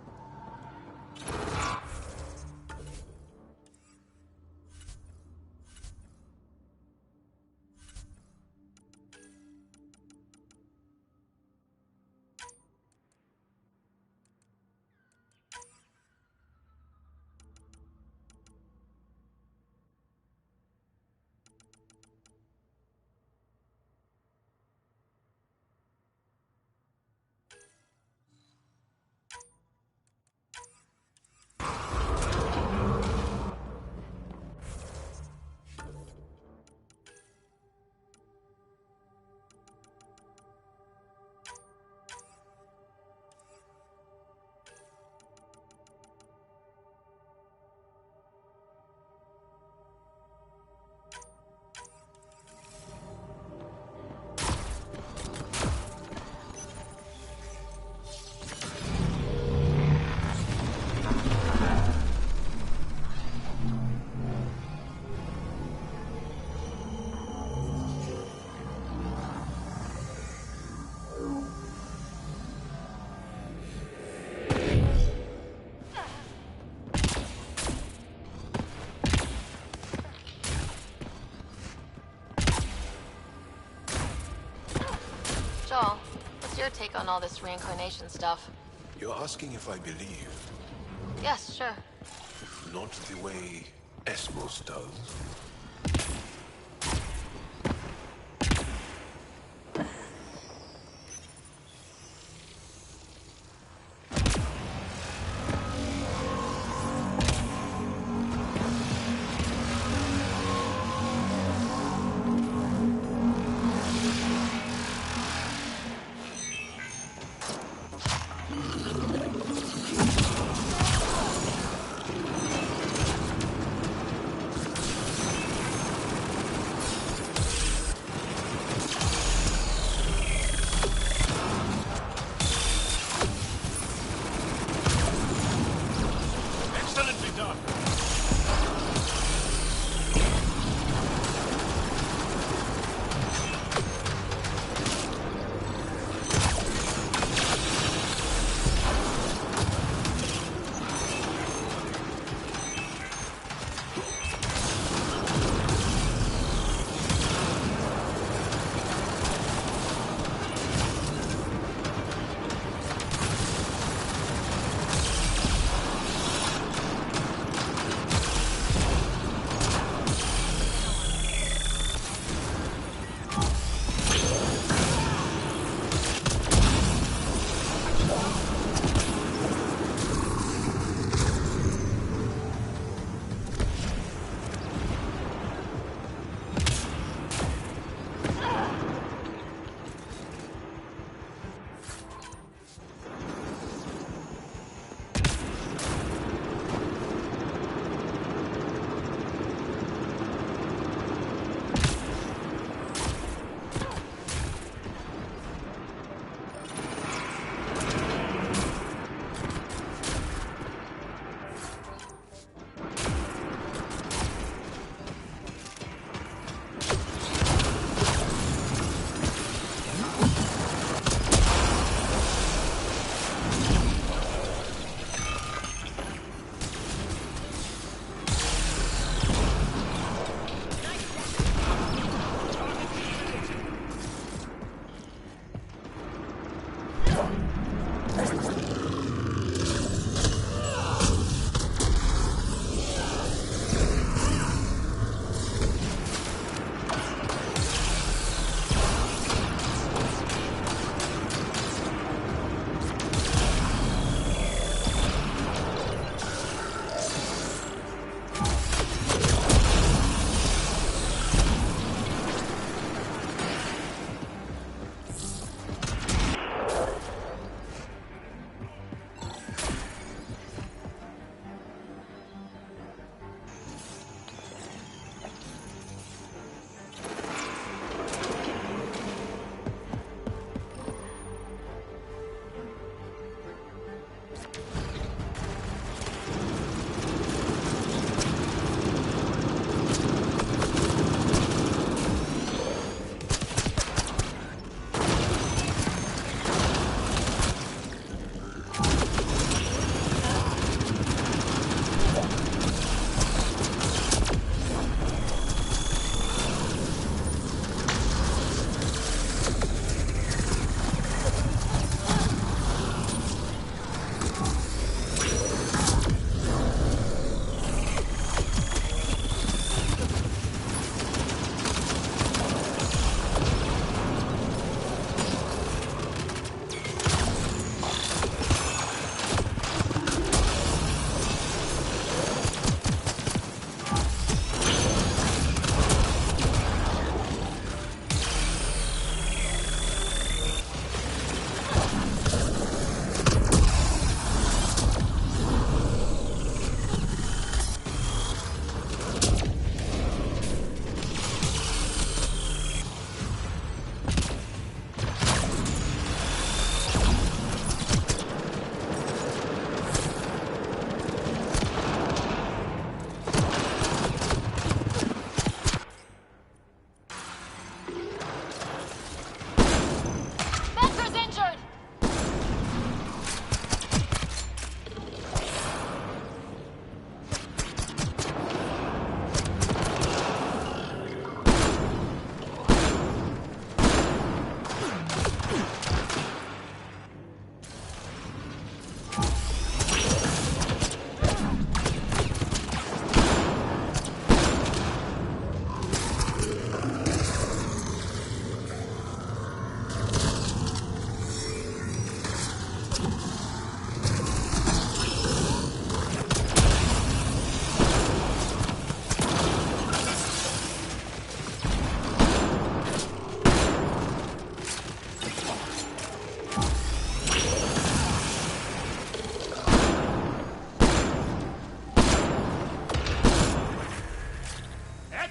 C: your take on all this reincarnation stuff?
Q: You're asking if I believe.
C: Yes, sure.
Q: Not the way Esmos does.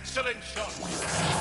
Q: excellent shot!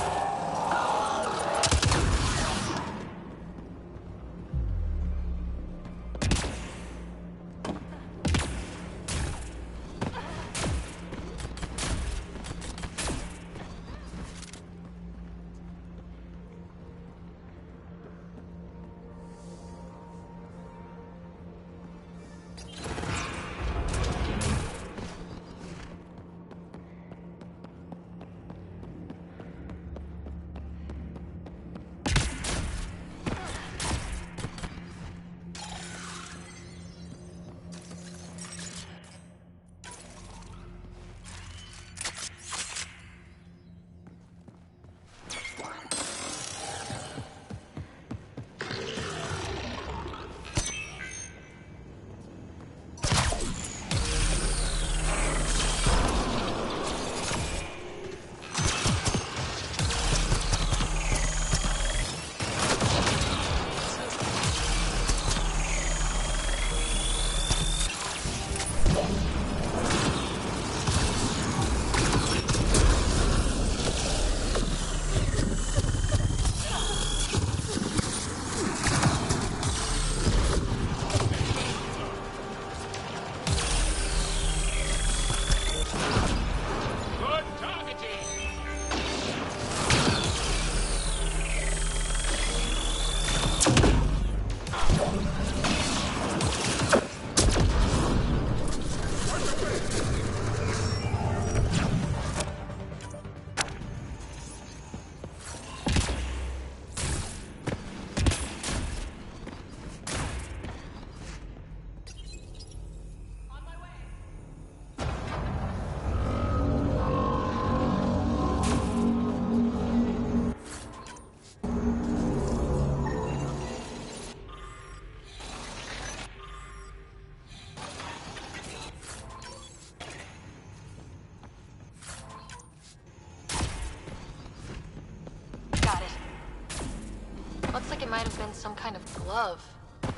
C: Looks like it might have been some kind of glove.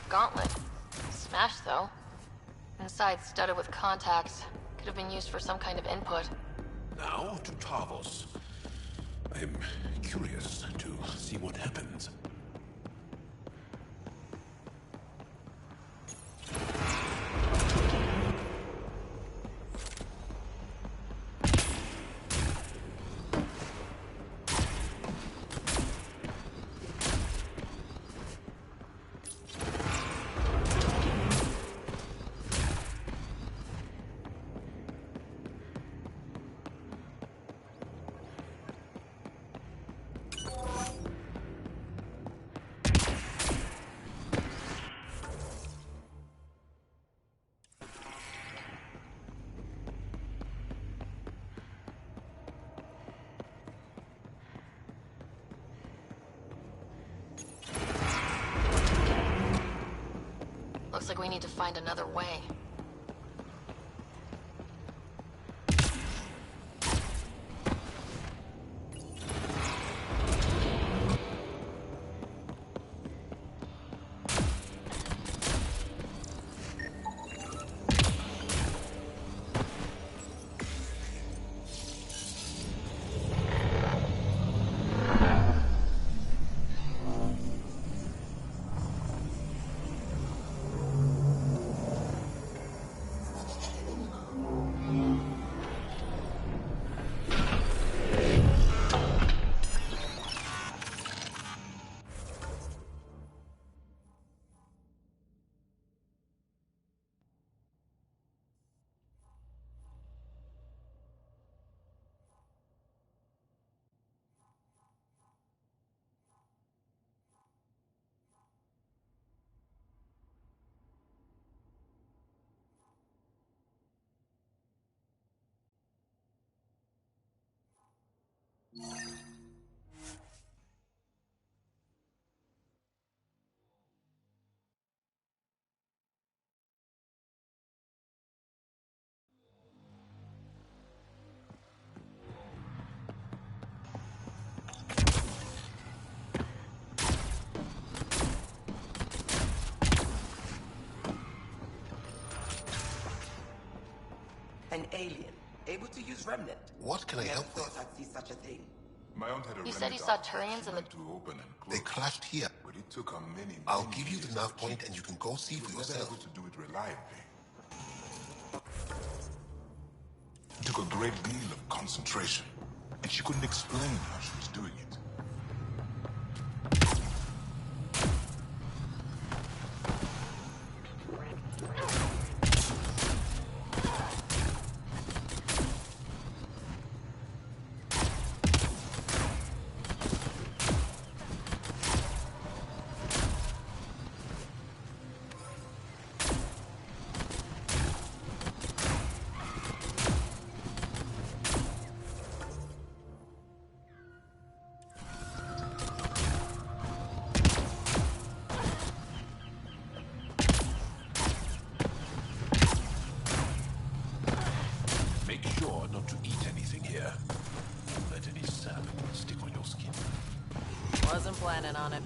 C: Gauntlet. Smashed, though. Inside studded with contacts. Could have been used for some kind of input.
Q: Now to Tavos. I'm curious to see what happens.
C: Looks like we need to find another way.
J: An alien, able to use Remnant.
Q: What can I help with?
J: I'd see such a thing.
R: My aunt had a
C: You said you saw Turians in the...
Q: They clashed here.
R: But it took her many
Q: I'll give you the nav point and you can go see for yourself.
R: Able to do it reliably. It took a great deal of concentration, and she couldn't explain how she was doing it.
Q: Make sure not to eat anything here. Don't let any sap stick on your skin.
S: Wasn't planning on it.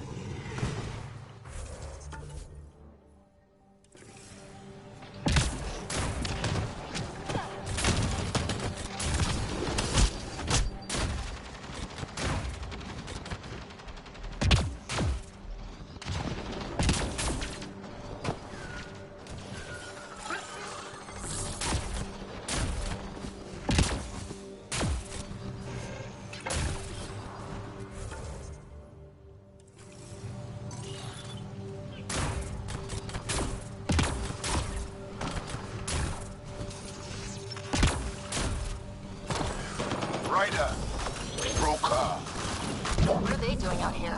C: What are they doing out here?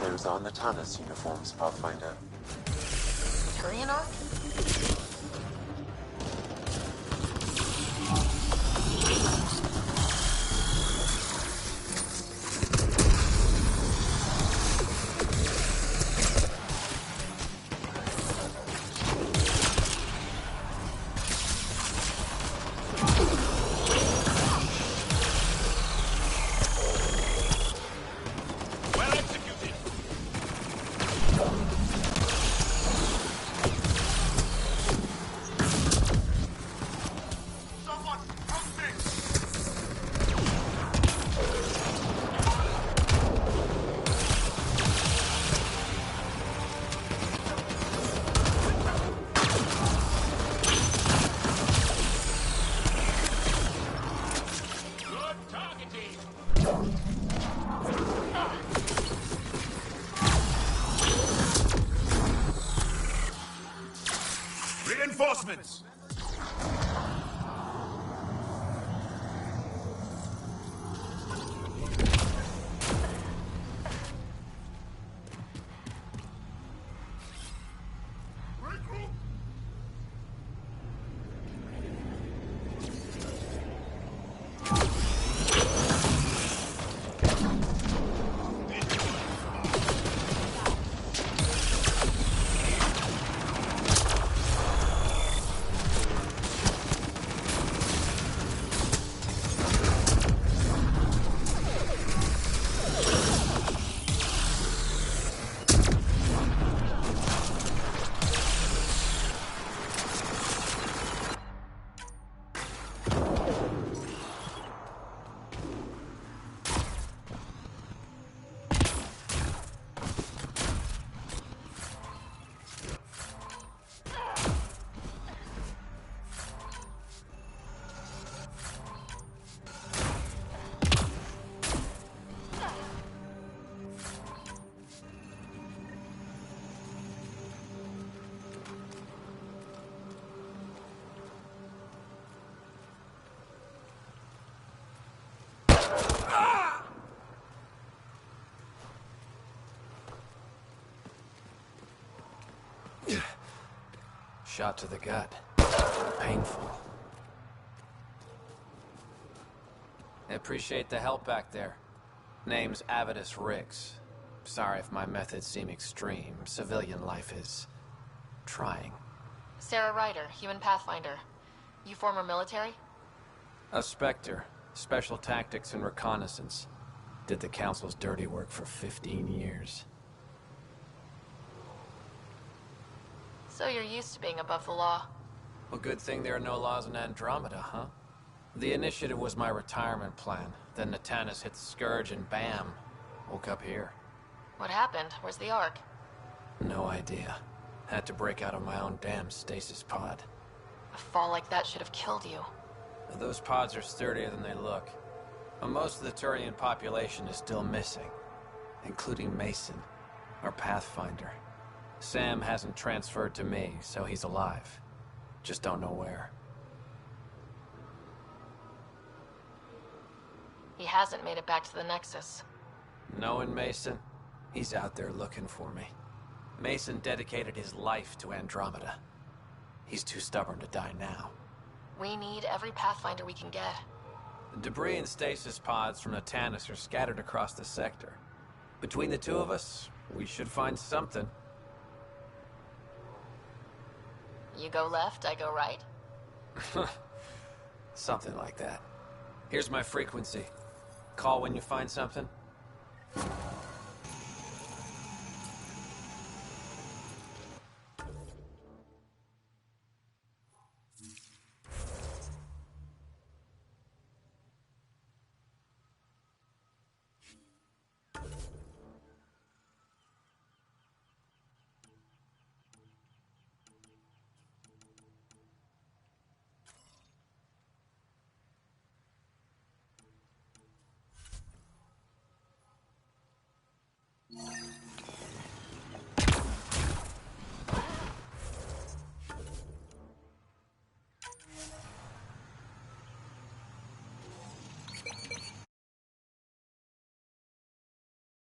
Z: Those are Natana's uniforms, Pathfinder.
C: Turian arc?
T: Reinforcements!
U: Shot to the gut. Painful. I appreciate the help back there. Name's Avidus Rix. Sorry if my methods seem extreme. Civilian life is... trying.
C: Sarah Ryder, human pathfinder. You former military?
U: A Spectre. Special tactics and reconnaissance. Did the Council's dirty work for 15 years.
C: So you're used to being above the law.
U: Well, good thing there are no laws in Andromeda, huh? The initiative was my retirement plan. Then Natanis hit the Scourge and bam, woke up here.
C: What happened? Where's the Ark?
U: No idea. Had to break out of my own damn stasis pod.
C: A fall like that should have killed you.
U: Those pods are sturdier than they look. But most of the Turian population is still missing, including Mason, our Pathfinder. Sam hasn't transferred to me, so he's alive. Just don't know where.
C: He hasn't made it back to the Nexus.
U: Knowing Mason, he's out there looking for me. Mason dedicated his life to Andromeda. He's too stubborn to die now.
C: We need every Pathfinder we can get.
U: The debris and stasis pods from Natanis are scattered across the sector. Between the two of us, we should find something.
C: You go left, I go right?
U: Something like that. Here's my frequency. Call when you find something.